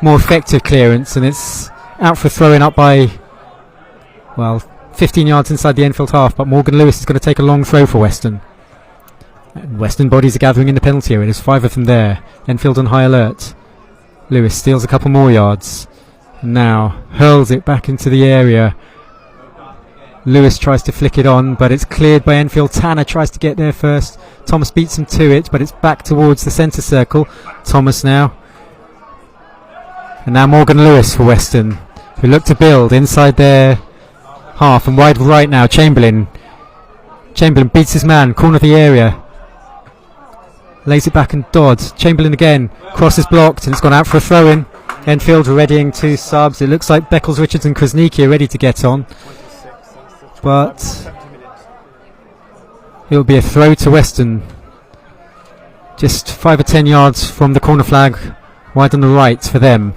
more effective clearance, and it's out for throwing up by 15 yards inside the Enfield half, but Morgan Lewis is going to take a long throw for Weston. And Weston bodies are gathering in the penalty area. There's 5 of them there. Enfield on high alert. Lewis steals a couple more yards, and now hurls it back into the area. Lewis tries to flick it on, but it's cleared by Enfield. Tanner tries to get there first. Thomas beats him to it, but it's back towards the centre circle. Thomas now. And now Morgan Lewis for Weston, who look to build inside their half, and wide right now. Chamberlain beats his man, corner of the area. Lays it back, and Dodd. Chamberlain again. Cross is blocked, and it's gone out for a throw-in. Enfield readying 2 subs. It looks like Beckles, Richards and Krasniki are ready to get on. But it will be a throw to Weston. Just 5 or 10 yards from the corner flag, wide on the right for them.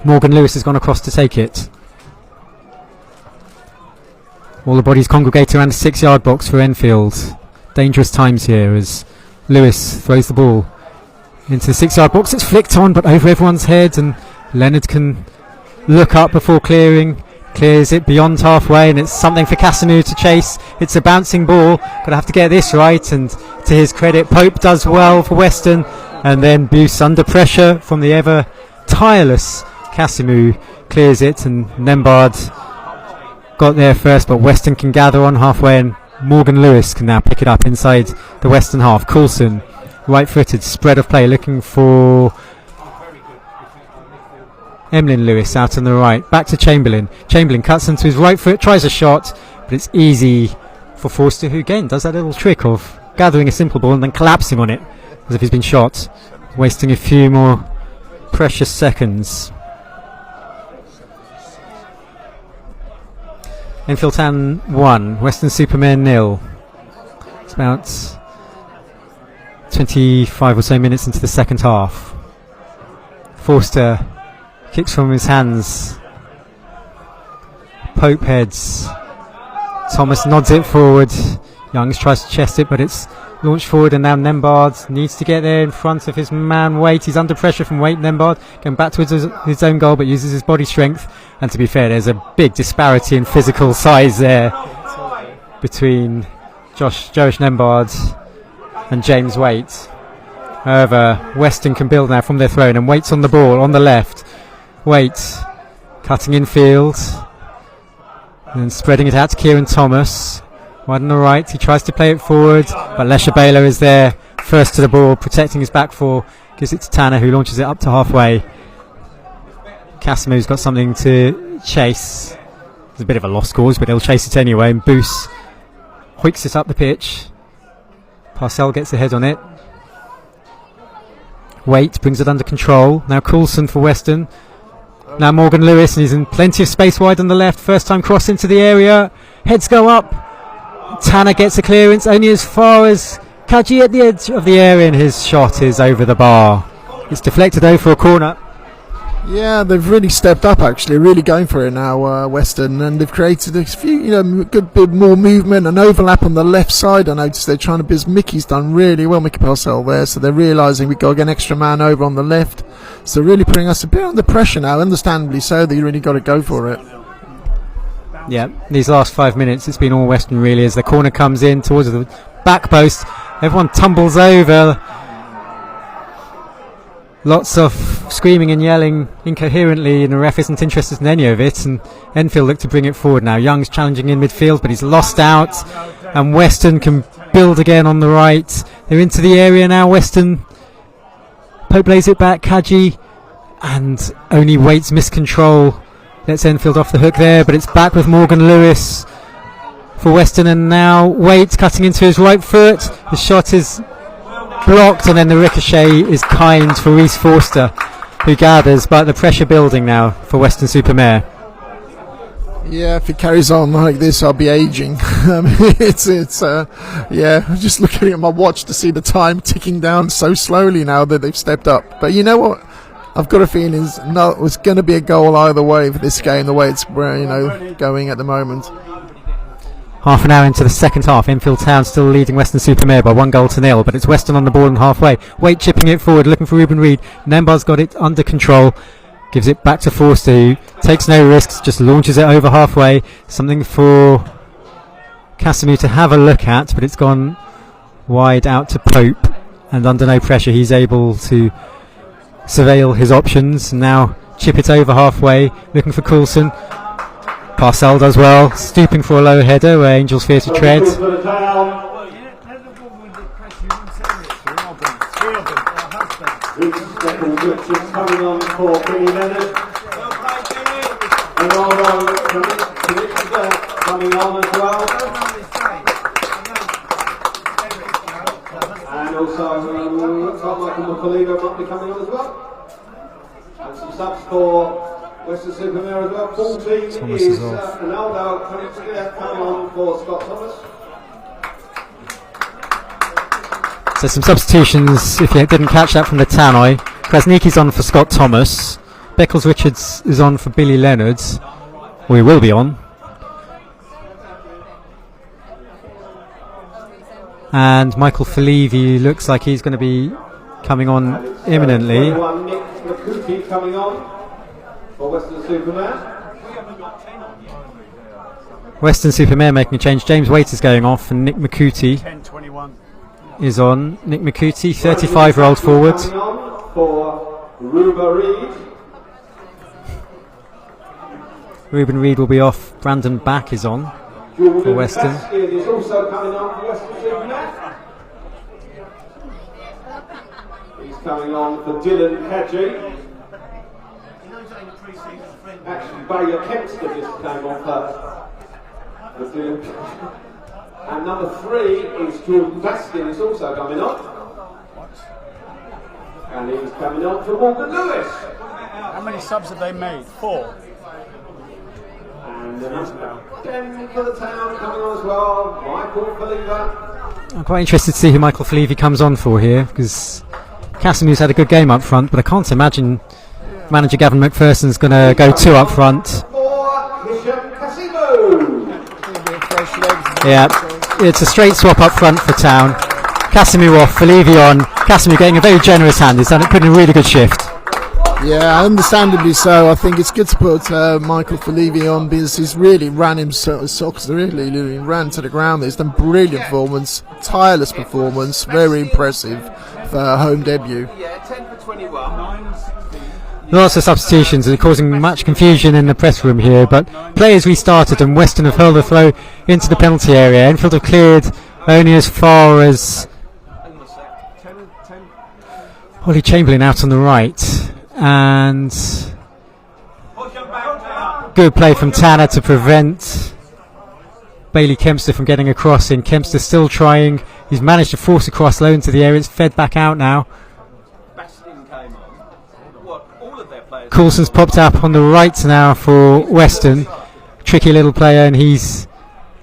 Morgan Lewis has gone across to take it. All the bodies congregate around the 6-yard box for Enfield. dangerous times here as Lewis throws the ball into the 6-yard box. It's flicked on, but over everyone's head, and Leonard can look up before clearing. Clears it beyond halfway, and it's something for Casimir to chase. It's a bouncing ball. Gonna have to get this right, and to his credit, Pope does well for Weston, and then Booth under pressure from the ever tireless Casimir clears it, and Nembard got there first, but Weston can gather on halfway, and Morgan Lewis can now pick it up inside the Western half. Coulson, right-footed, spread of play, looking for Emlyn Lewis out on the right. Back to Chamberlain. Chamberlain cuts into his right foot, tries a shot, but it's easy for Forster, who again does that little trick of gathering a simple ball and then collapsing on it as if he's been shot, wasting a few more precious seconds. Enfield Town 1, Weston-Super-Mare 0. It's about 25 or so minutes into the second half. Forster kicks from his hands. Pope heads. Thomas nods it forward. Youngs tries to chest it, but it's launched forward, and now Nembard needs to get there in front of his man Waite. He's under pressure from Waite. Nembard going back towards his own goal, but uses his body strength. And to be fair, there's a big disparity in physical size there between Josh Nembard and James Waite. However, Weston can build now from their throne, and Waite's on the ball on the left. Waite cutting infield and spreading it out to Kieran Thomas. Wide on the right, he tries to play it forward, but Lesha Baylor is there first to the ball, protecting his back four. Gives it to Tanner, who launches it up to halfway. Casimir's got something to chase. It's a bit of a lost cause, but he'll chase it anyway, and Boos hoiks it up the pitch. Parcell gets a head on it. Waite brings it under control. Now Coulson for Weston. Now Morgan Lewis, and he's in plenty of space wide on the left. First time cross into the area. Heads go up. Tanner gets a clearance only as far as Kaji at the edge of the area, and his shot is over the bar. It's deflected over for a corner. Yeah, they've really stepped up, actually, really going for it now, Western, and they've created a few, good bit more movement and overlap on the left side. I noticed they're trying to, because Mickey's done really well, Mickey Parcell there, so they're realising we've got to get an extra man over on the left. So really putting us a bit under pressure now, understandably so. They really got to go for it. Yeah, these last 5 minutes, it's been all Western really, as the corner comes in towards the back post. Everyone tumbles over. Lots of screaming and yelling incoherently, and the ref isn't interested in any of it, and Enfield look to bring it forward now. Young's challenging in midfield, but he's lost out, and Weston can build again on the right. They're into the area now, Weston. Pope lays it back, Kaji, and only Waite's miscontrol lets Enfield off the hook there, but it's back with Morgan Lewis for Weston, and now Waite cutting into his right foot. The shot is blocked, and then the ricochet is kind for Reece Forster, who gathers, but the pressure building now for Weston-Super-Mare. Yeah, if it carries on like this, I'll be aging. I'm just looking at my watch to see the time ticking down so slowly now that they've stepped up. But you know what? I've got a feeling it's going to be a goal either way for this game, the way it's going at the moment. Half an hour into the second half, Enfield Town still leading Weston-Super-Mare by 1-0. But it's Weston on the ball and halfway. Waite chipping it forward, looking for Ruben Reid. Nembard's got it under control. Gives it back to Forster, who takes no risks, just launches it over halfway. Something for Casimir to have a look at, but it's gone wide out to Pope. And under no pressure, he's able to surveil his options. Now chip it over halfway, looking for Coulson. Parcell does well, stooping for a low header where Angels fear to tread. Coming on for Billy Leonard. And although coming on as well. And also Michael McCalligo might be coming on as well. And some subs for Weston-Super-Mare as well. 14 is Ronaldo coming on for Scott Thomas. So some substitutions, if you didn't catch that, from the Tannoy. Krasniki's on for Scott Thomas. Beckles Richards is on for Billy Leonard. Or he will be on. And Michael Falevi looks like he's going to be coming on imminently. Nick McCooty coming on for Weston-Super-Mare. Weston-Super-Mare making a change. James Waite is going off and Nick McCooty 10-21 is on. Nick McCooty, 35-year-old forward. Coming on for Ruba Reed. Ruben Reid will be off. Brandon Back is on for Weston. Baskin is also coming on for Weston-Super-Mare. He's coming on for Dylan Hadji. Actually, Baylor Kempster just came on first. And number 3 is Jordan Baskin is also coming on. And he's coming on for Morgan Lewis. How many subs have they made? 4. And number 10 for the town coming on as well, Michael Falevi. I'm quite interested to see who Michael Falevi comes on for here, because Casimir's had a good game up front, but I can't imagine manager Gavin McPherson's going to go 2 up front. For Hisham Kasimu. Yeah, it's a straight swap up front for town. Casimir off, Falevi on. Casimir getting a very generous hand. He's done it, putting in a really good shift. Yeah, understandably so. I think it's good to put Michael Falevi on because he's really ran his socks, really ran to the ground. He's done brilliant performance, tireless performance, very impressive for a home debut. Yeah, 10 for 21. Lots of substitutions and causing much confusion in the press room here, but players restarted and Weston have hurled the throw into the penalty area. Enfield have cleared only as far as Ollie Chamberlain out on the right, and good play from Tanner to prevent Bailey Kempster from getting across in. Kempster still trying, he's managed to force across low into the area. It's fed back out now. Coulson's popped up on the right now for Weston. Tricky little player, and he's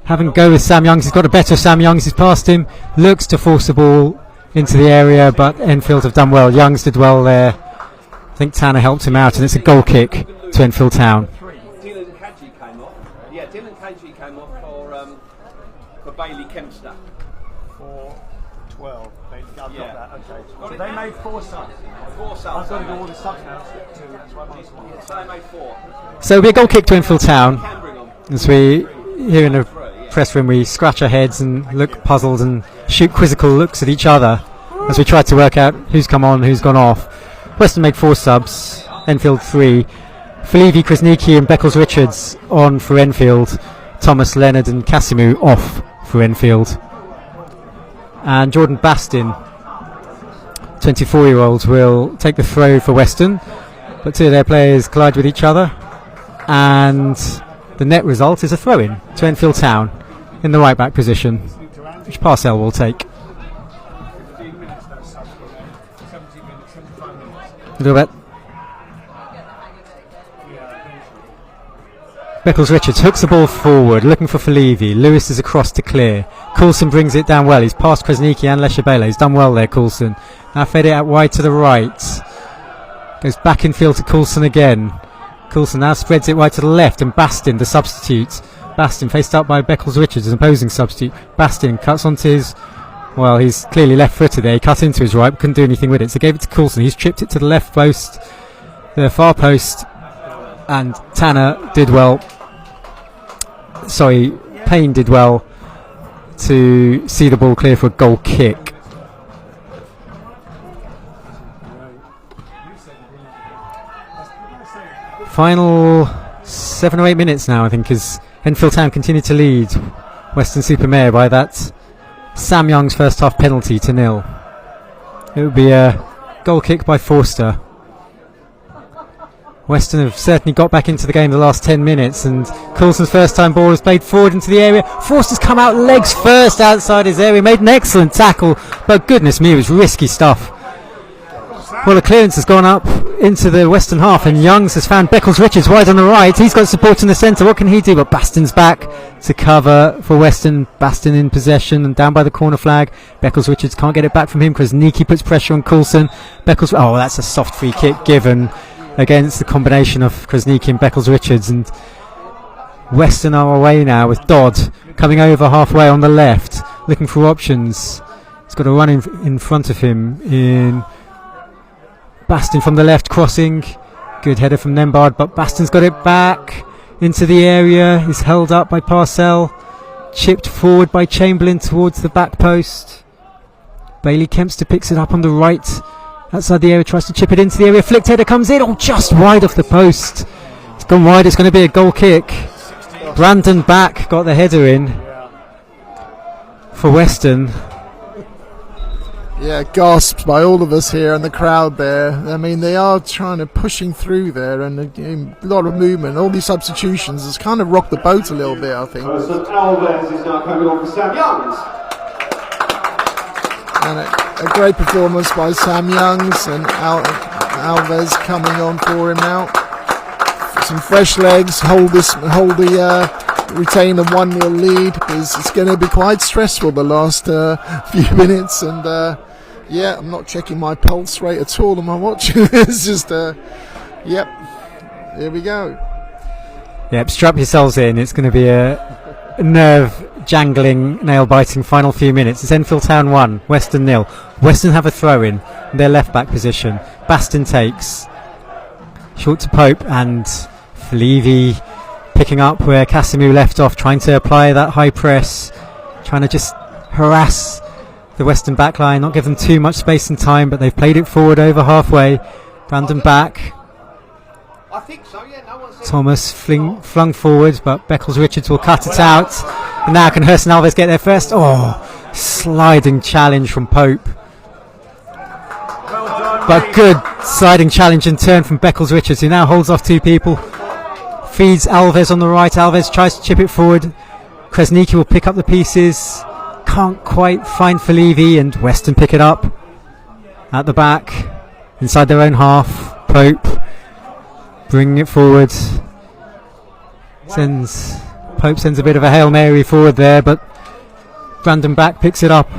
having a go with Sam Youngs. He's got a better Sam Youngs. He's passed him, looks to force the ball into the area, but Enfield have done well. Youngs did well there. I think Tanner helped him out, and it's a goal kick to Enfield Town. Dylan Hadji came off. Yeah, Dylan Hadji came off for Bailey Kempster. 4-12. I've got Yeah. that. Okay. So they made 4 subs. 4 subs. I've got to do all the subs now. That's why I'm on one. So they made 4. So it'll be a goal kick to Enfield Town. Can bring on. As we, here in the press room, we scratch our heads and look puzzled and shoot quizzical looks at each other as we try to work out who's come on, who's gone off. Weston made 4 subs, Enfield 3. Falevi, Krasnicki and Beckles Richards on for Enfield. Thomas, Leonard and Casimu off for Enfield. And Jordan Bastin, 24-year-olds, will take the throw for Weston, but 2 of their players collide with each other, and the net result is a throw-in to Enfield Town in the right back position, which Parcell will take. A little bit. Beckles Richards hooks the ball forward, looking for Falevi. Lewis is across to clear. Coulson brings it down well. He's past Krasnicki and Leshabela. He's done well there, Coulson. Now fed it out wide to the right. Goes back in field to Coulson again. Coulson now spreads it wide to the left, and Bastin, the substitute. Bastin faced up by Beckles Richards, an opposing substitute. Bastin cuts onto his... Well, he's clearly left-footed there. He cut into his right, but couldn't do anything with it. So gave it to Coulson. He's tripped it to the left post, the far post, and Tanner did well. Sorry, Payne did well to see the ball clear for a goal kick. Final 7 or 8 minutes now, I think, as Enfield Town continue to lead Weston-Super-Mare by that Sam Young's first half penalty to 0. It would be a goal kick by Forster. Weston have certainly got back into the game the last 10 minutes, and Coulson's first time ball is played forward into the area. Forster's come out legs first outside his area, made an excellent tackle, but goodness me, it was risky stuff. Well, the clearance has gone up into the western half, and Youngs has found Beckles Richards wide on the right. He's got support in the centre. What can he do? But Baston's back to cover for Weston. Baston in possession and down by the corner flag. Beckles Richards can't get it back from him because Niki puts pressure on Coulson. Beckles, oh, that's a soft free kick given against the combination of Krasnicki and Beckles Richards, and Weston are away now with Dodd coming over halfway on the left. looking for options. He's got a run in front of him in Bastin from the left, crossing. Good header from Nembard, but Baston's got it back into the area. He's held up by Parcell. Chipped forward by Chamberlain towards the back post. Bailey Kempster picks it up on the right. Outside the area, tries to chip it into the area. Flicked header comes in. Oh, just wide off the post. It's gone wide. It's going to be a goal kick. Brandon Back got the header in for Weston. Yeah, gasps by all of us here and the crowd there. I mean, they are trying to pushing through there, and a lot of movement. All these substitutions has kind of rocked the boat a little bit, I think. St Alves is now coming on for Sam Youngs. And a great performance by Sam Youngs, and Alves coming on for him now. Some fresh legs, retain the 1-0 lead, because it's going to be quite stressful the last few minutes. And I'm not checking my pulse rate at all on my watch. It's just, here we go. Yep, strap yourselves in. It's going to be a nerve-jangling, nail-biting final few minutes. It's Enfield Town 1, Weston 0. Weston have a throw-in in their left-back position. Baston takes. Short to Pope, and Levy picking up where Casimir left off, trying to apply that high press, trying to just harass the Western backline, not give them too much space and time, but they've played it forward over halfway. Brandon Back. Thomas flung forward, but Beckles-Richards will cut it out. And now can Hurston Alves get there first? Oh, sliding challenge from Pope. But good sliding challenge and turn from Beckles-Richards, who now holds off two people. Feeds Alves on the right. Alves tries to chip it forward. Kresniki will pick up the pieces. Can't quite find Felivi, and Weston pick it up. At the back, inside their own half. Pope bringing it forward. Pope sends a bit of a Hail Mary forward there, but Brandon Back picks it up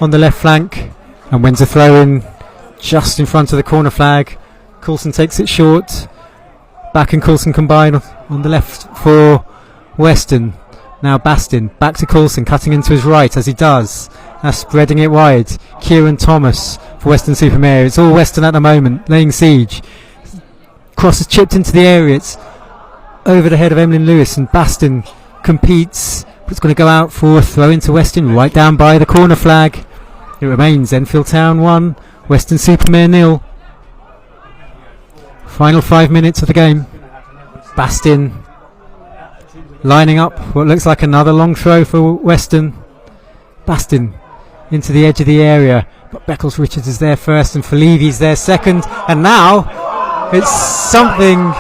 on the left flank and wins a throw in just in front of the corner flag. Coulson takes it short. Back and Coulson combine on the left for Weston. Now Bastin, back to Coulson, cutting into his right as he does. Now spreading it wide. Kieran Thomas for Weston-Super-Mare. It's all Weston at the moment, laying siege. Cross is chipped into the area. It's over the head of Emlyn Lewis, and Bastin competes. But it's going to go out for a throw into Weston, right down by the corner flag. It remains Enfield Town 1, Weston-Super-Mare 0. Final 5 minutes of the game. Bastin lining up what looks like another long throw for Weston. Bastin into the edge of the area, but Beckles-Richards is there first and Felivi's there second, and now it's something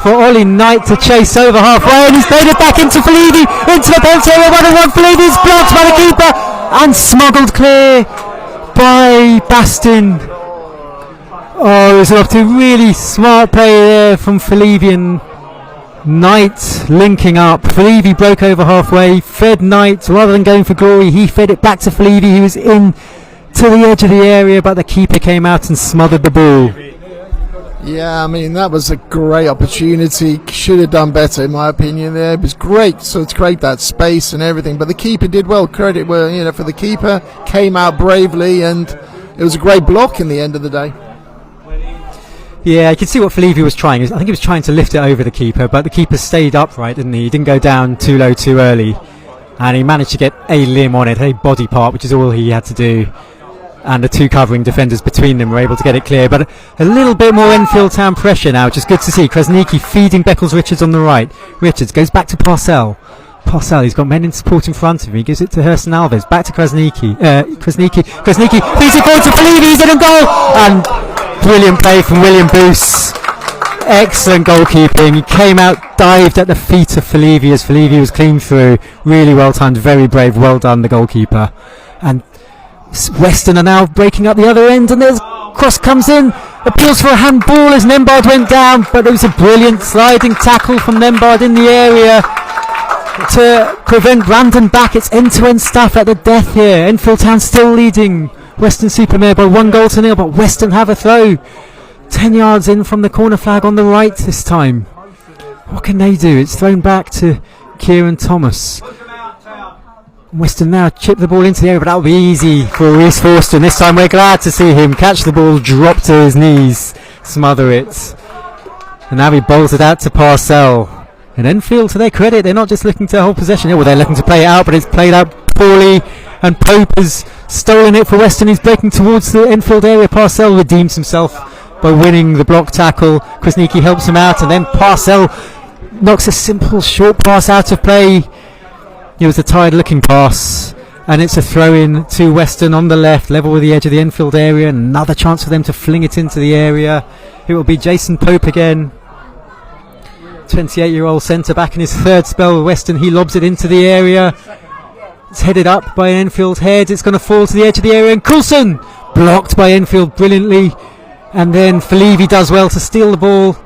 for Ollie Knight to chase over halfway, and he's played it back into Felivi, into the penalty area. 1-on-1. Felivi's blocked by the keeper and smuggled clear by Bastin. Oh, it was up to really smart play there from Felivi, and Knight linking up. Felivi broke over halfway, fed Knight. Rather than going for glory, he fed it back to Felivi. He was in to the edge of the area, but the keeper came out and smothered the ball. Yeah, I mean, that was a great opportunity. Should have done better, in my opinion. There, it was great. So to create that space and everything, but the keeper did well. Credit for the keeper, came out bravely, and it was a great block in the end of the day. Yeah, you can see what Felivi was trying. I think he was trying to lift it over the keeper, but the keeper stayed upright, didn't he? He didn't go down too low too early, and he managed to get a limb on it, a body part, which is all he had to do. And the two covering defenders between them were able to get it clear. But a little bit more Enfield Town pressure now, which is good to see. Kresniki feeding Beckles-Richards on the right. Richards goes back to Parcell. He's got men in support in front of him. He gives it to Hurston Alves. Back to Kresniki. Kresniki feeds it forward to Felivi. He's in a goal. And brilliant play from William Boos. Excellent goalkeeping. He came out, dived at the feet of Felivi as Felivi was clean through. Really well timed, very brave. Well done, the goalkeeper. And Weston are now breaking up the other end, and there's cross comes in, appeals for a handball as Nembard went down, but it was a brilliant sliding tackle from Nembard in the area to prevent Brandon Back. It's end-to-end stuff at the death here. Enfield Town still leading Weston-Super-Mare by 1-0, but Weston have a throw 10 yards in from the corner flag on the right this time. What can they do? It's thrown back to Kieran Thomas. Weston now chip the ball into the area, but that'll be easy for Reece Forster. And this time we're glad to see him catch the ball, drop to his knees, smother it. And now he bowls it out to Parcell. And Enfield, to their credit, they're not just looking to hold possession. Well, they're looking to play it out, but it's played out poorly. And Pope has stolen it for Weston. He's breaking towards the Enfield area. Parcell redeems himself by winning the block tackle. Krasniqi helps him out, and then Parcell knocks a simple short pass out of play. It was a tired-looking pass, and it's a throw-in to Weston on the left, level with the edge of the Enfield area. Another chance for them to fling it into the area. It will be Jason Pope again, 28-year-old centre-back in his third spell with Weston. He lobs it into the area. It's headed up by an Enfield head. It's going to fall to the edge of the area, and Coulson blocked by Enfield brilliantly. And then Falevi does well to steal the ball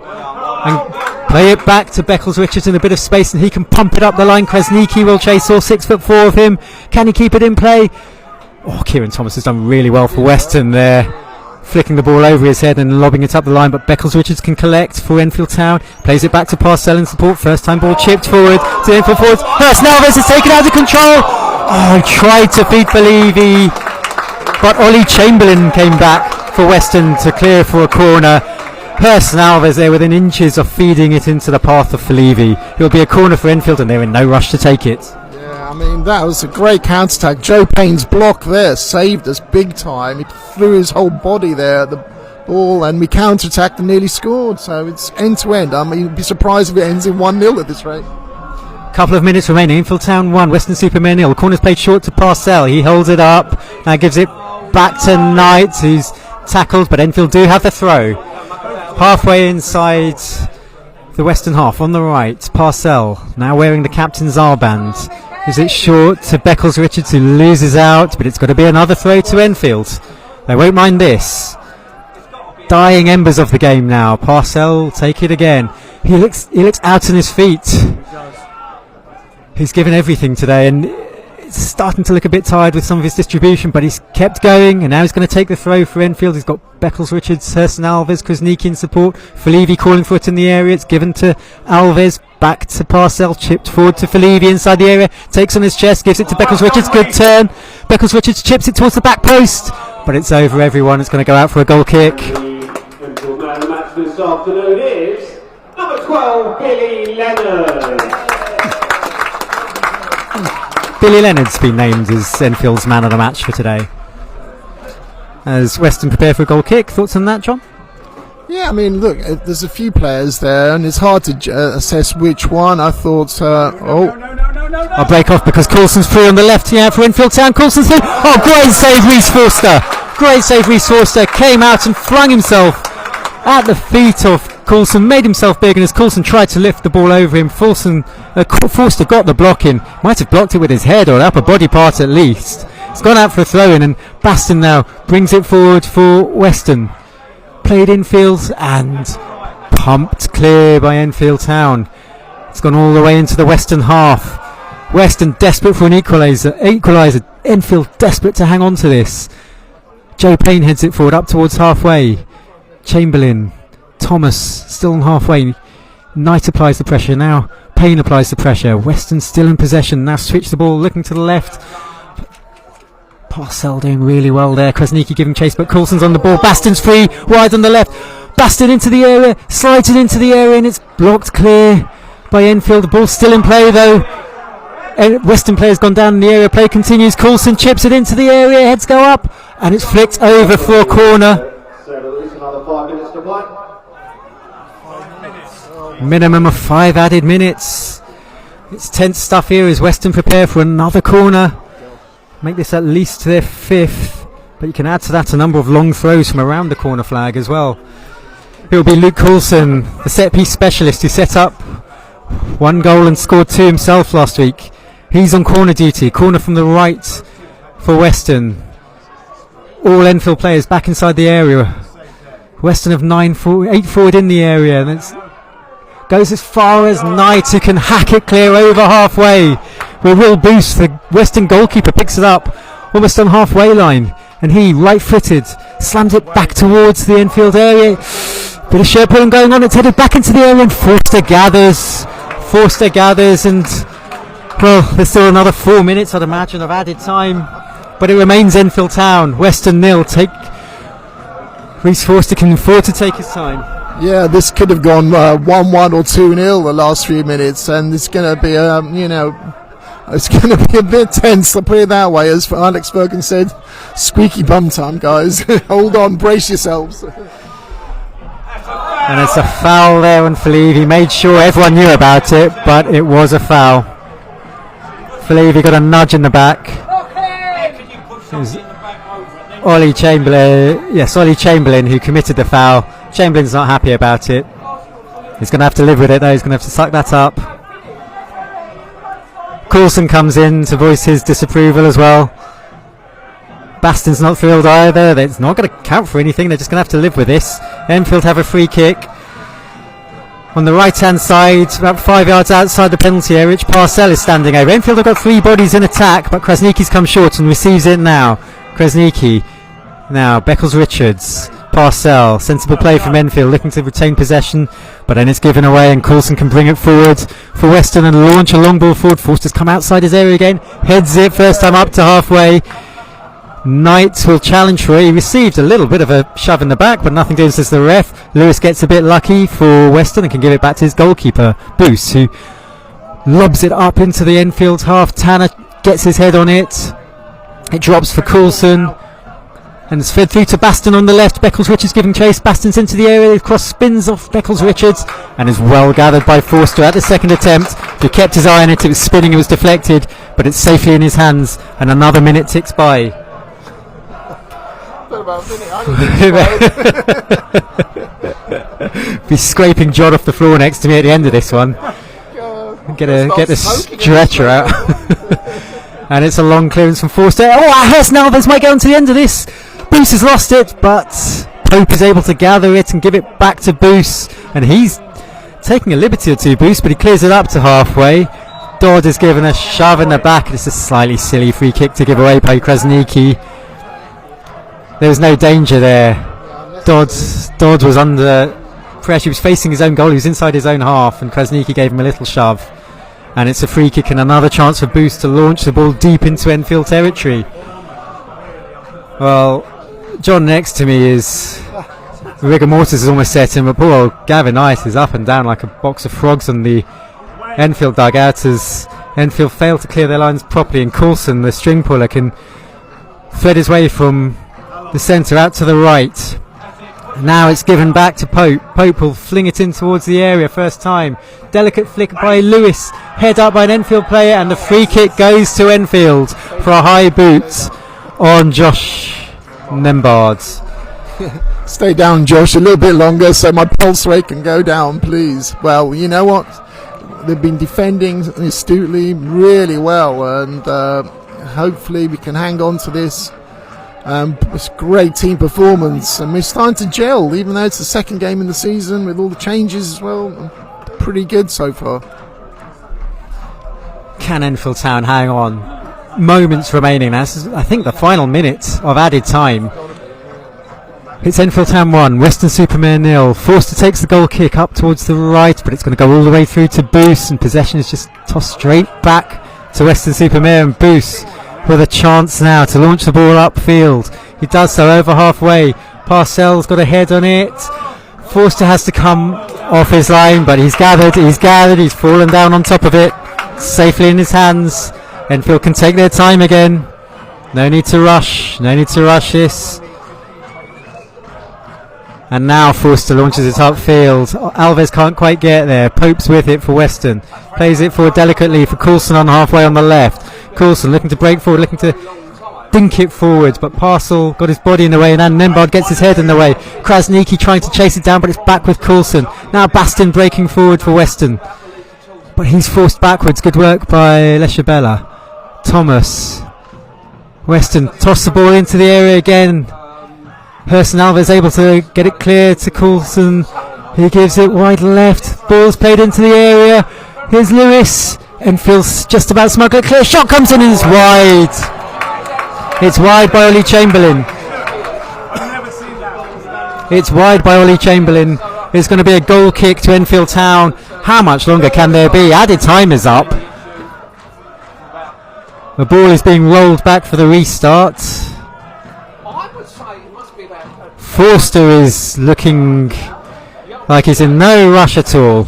and play it back to Beckles-Richards in a bit of space, and he can pump it up the line. Krasniqi will chase all 6'4" of him. Can he keep it in play? Oh, Kieran Thomas has done really well for Weston there, flicking the ball over his head and lobbing it up the line, but Beckles-Richards can collect for Enfield Town. Plays it back to Parcell in support. First time ball chipped forward to Enfield forwards. Hurst Alves has taken out of control. Oh, he tried to beat Falevi, but Ollie Chamberlain came back for Weston to clear for a corner. Hurst Alves there within inches of feeding it into the path of Falevi. It will be a corner for Enfield, and they're in no rush to take it. Yeah, I mean, that was a great counter-attack. Joe Payne's block there saved us big time. He threw his whole body there at the ball, and we counter-attacked and nearly scored. So it's end-to-end. I mean, you'd be surprised if it ends in 1-0 at this rate. Couple of minutes remaining. Enfield Town 1, Weston-Super-Mare 0. Corner's played short to Parcell. He holds it up. Now gives it back to Knight, who's tackled, but Enfield do have the throw. Halfway inside the Western half on the right, Parcell now wearing the captain's armband. Is it short to Beckles-Richards, who loses out, but it's got to be another throw to Enfield. They won't mind this. Dying embers of the game now. Parcell take it again. He looks out on his feet. He's given everything today, and it's starting to look a bit tired with some of his distribution, but he's kept going, and now he's going to take the throw for Enfield. He's got Beckles-Richards, Hurst Alves, Krasniqi in support. Falevi calling for it in the area. It's given to Alves, back to Parcell, chipped forward to Falevi inside the area, takes on his chest, gives it to Beckles-Richards. Good turn. Beckles-Richards chips it towards the back post, but it's over everyone. It's going to go out for a goal kick. The Enfield man of the match this afternoon is number 12, Billy Leonard. Billy Leonard's been named as Enfield's man of the match for today. As Weston prepare for a goal kick, thoughts on that, John? Yeah, I mean, look, there's a few players there, and it's hard to assess which one. I thought, I'll break off because Coulson's free on the left here for Enfield Town. Coulson's through. Oh, great save, Reece Forster. Great save, Reece Forster. Came out and flung himself at the feet of Coulson, made himself big, and as Coulson tried to lift the ball over him, Forster got the block in. Might have blocked it with his head or an upper body part at least. It's gone out for a throw-in, and Baston now brings it forward for Weston. Played infield and pumped clear by Enfield Town. It's gone all the way into the Western half. Weston desperate for an equaliser. Enfield desperate to hang on to this. Joe Payne heads it forward up towards halfway. Chamberlain, Thomas still on halfway. Knight applies the pressure now. Payne applies the pressure. Weston still in possession. Now switch the ball, looking to the left. Parcell doing really well there. Krasniqi giving chase, but Coulson's on the ball. Baston's free, wide on the left. Baston into the area, slides it into the area, and it's blocked clear by Enfield. The ball's still in play though. Western player's gone down in the area. Play continues. Coulson chips it into the area. Heads go up, and it's flicked over for a corner. Another 5 minutes to play. Minimum of 5 added minutes. It's tense stuff here as Western prepare for another corner. Make this at least their 5th, but you can add to that a number of long throws from around the corner flag as well. It will be Luke Coulson, the set piece specialist, who set up 1 goal and scored 2 himself last week. He's on corner duty. Corner from the right for Western. All Enfield players back inside the area. Western have 8 forward in the area, and it goes as far as Knight, who can hack it clear over halfway. With a real boost, the Western goalkeeper picks it up almost on halfway line, and he, right-footed, slams it back towards the Enfield area. Bit of shirt pulling going on. It's headed back into the area, and Forster gathers, and Well, there's still another 4 minutes, I'd imagine, of added time, but it remains Enfield Town. Weston nil. Reece Forster can afford to take his time. Yeah, this could have gone 1-1 or 2-0 the last few minutes, and it's going to be, it's going to be a bit tense, I'll put it that way. As Alex Ferguson said, squeaky bum time, guys. Hold on, brace yourselves. And it's a foul there on Felive. He made sure everyone knew about it, but it was a foul. Felive got a nudge in the back. It was Ollie Chamberlain who committed the foul. Chamberlain's not happy about it. He's going to have to live with it though. He's going to have to suck that up. Coulson comes in to voice his disapproval as well. Baston's not thrilled either. It's not going to count for anything. They're just going to have to live with this. Enfield have a free kick on the right hand side, about 5 yards outside the penalty area, which Parcell is standing over. Enfield have got 3 bodies in attack, but Krasniqi's come short and receives it now. Krasniqi now, Beckles-Richards, Parcell, sensible play from Enfield, looking to retain possession, but then it's given away and Coulson can bring it forward for Weston and launch a long ball forward. Forster's come outside his area again, heads it first time up to halfway. Knight will challenge for it. He received a little bit of a shove in the back, but nothing doing, says the ref. Lewis gets a bit lucky for Weston and can give it back to his goalkeeper, Boos, who lobs it up into the Enfield half. Tanner gets his head on it. It drops for Coulson and it's fed through to Baston on the left. Beckles-Richards giving chase. Baston's into the area. The cross spins off Beckles-Richards and is well gathered by Forster at the second attempt. He kept his eye on it. It was spinning. It was deflected, but it's safely in his hands. And another minute ticks by. Be scraping John off the floor next to me at the end of this one. Get the stretcher out. And it's a long clearance from Forster. Hurst Alves might get on to the end of this. Boos has lost it, but Pope is able to gather it and give it back to Boos, and he's taking a liberty or two, Boos, but he clears it up to halfway. Dodd is given a shove in the back. It's a slightly silly free kick to give away by Krasniqi. There was no danger there. Dodd was under pressure. He was facing his own goal. He was inside his own half, and Krasniqi gave him a little shove. And it's a free kick and another chance for Boos to launch the ball deep into Enfield territory. Well, John next to me is rigor mortis is almost set in, but poor old Gavin Knight is up and down like a box of frogs on the Enfield dugout as Enfield fail to clear their lines properly, and Coulson, the string puller, can thread his way from the centre out to the right. Now it's given back to Pope. Pope will fling it in towards the area first time. Delicate flick by Lewis, head up by an Enfield player, and the free kick goes to Enfield for a high boot on Josh Nembard. Stay down, Josh, a little bit longer so my pulse rate can go down, please. Well, you know what? They've been defending astutely really well, and hopefully we can hang on to this. It's a great team performance, and we're starting to gel, even though it's the second game in the season with all the changes as well. Pretty good so far. Can Enfield Town hang on? Moments remaining. That's, I think, the final minute of added time. It's Enfield Town 1, Weston-Super-Mare 0. Forster takes the goal kick up towards the right, but it's going to go all the way through to Boos, and possession is just tossed straight back to Weston-Super-Mare, and Boos with a chance now to launch the ball upfield. He does so over halfway. Parcell's got a head on it. Forster has to come off his line, but he's gathered, he's fallen down on top of it. Safely in his hands. Enfield can take their time again. No need to rush this. And now Forster launches it upfield. Alves can't quite get there. Pope's with it for Weston. Plays it forward delicately for Coulson on halfway on the left. Coulson looking to break forward, looking to dink it forward, but Parcell got his body in the way, and Nembard gets his head in the way. Krasniqi trying to chase it down, but it's back with Coulson. Now Baston breaking forward for Weston, but he's forced backwards. Good work by Leshabella. Thomas. Weston toss the ball into the area again. Hurst Alves able to get it clear to Coulson. He gives it wide left. Ball's played into the area. Here's Lewis. Enfield's just about smuggle it clear. Shot comes in and it's wide. It's wide by Ollie Chamberlain. It's wide by Ollie Chamberlain. It's going to be a goal kick to Enfield Town. How much longer can there be? Added time is up. The ball is being rolled back for the restart. I would say it must be about Forster is looking like he's in no rush at all.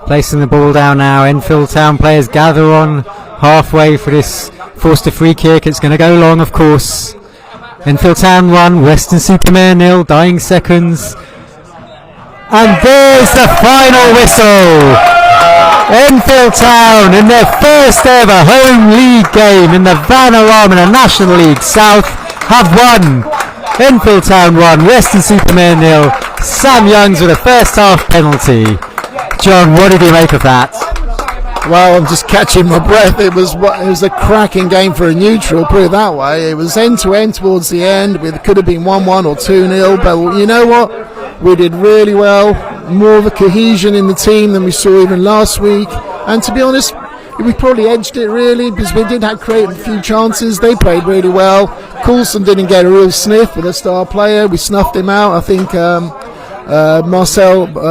Placing the ball down now. Enfield Town players gather on halfway for this Forster free kick. It's going to go long, of course. Enfield Town 1, Weston-Super-Mare 0, dying seconds. And there's the final whistle! Enfield Town, in their first ever home league game in the Vanarama National League South, have won. Enfield Town 1, Weston-Super-Mare 0. Sam Youngs with a first half penalty. John, what did you make of that? Well, I'm just catching my breath. It was a cracking game for a neutral, put it that way. It was end to end towards the end. It could have been 1-1 or 2-0, but you know what? We did really well. More of a cohesion in the team than we saw even last week. And to be honest, we probably edged it really because we did have create a few chances. They played really well. Coulson didn't get a real sniff with a star player. We snuffed him out. I think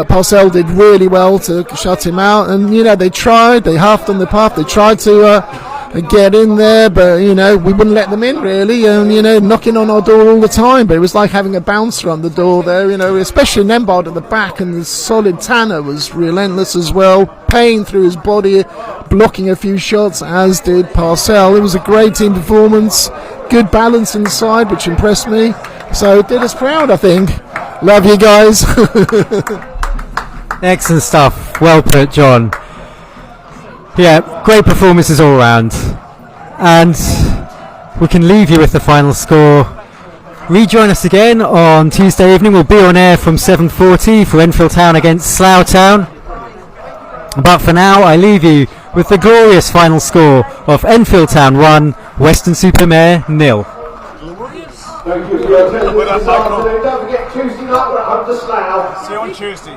Parcell did really well to shut him out, and you know they tried, they halved on the path, they tried to get in there, but you know we wouldn't let them in really, and you know knocking on our door all the time, but it was like having a bouncer on the door there, you know, especially Nembard at the back, and the solid Tanner was relentless as well, paying through his body, blocking a few shots, as did Parcell. It was a great team performance, good balance inside, which impressed me, so it did us proud, I think. Love you guys. Excellent stuff. Well put, John. Yeah, great performances all round. And we can leave you with the final score. Rejoin us again on Tuesday evening. We'll be on air from 7:40 for Enfield Town against Slough Town. But for now, I leave you with the glorious final score of Enfield Town 1, Weston-Super-Mare 0. Thank you for your attendance this afternoon. Don't forget Tuesday night we're at home to Slough. See you on Tuesday.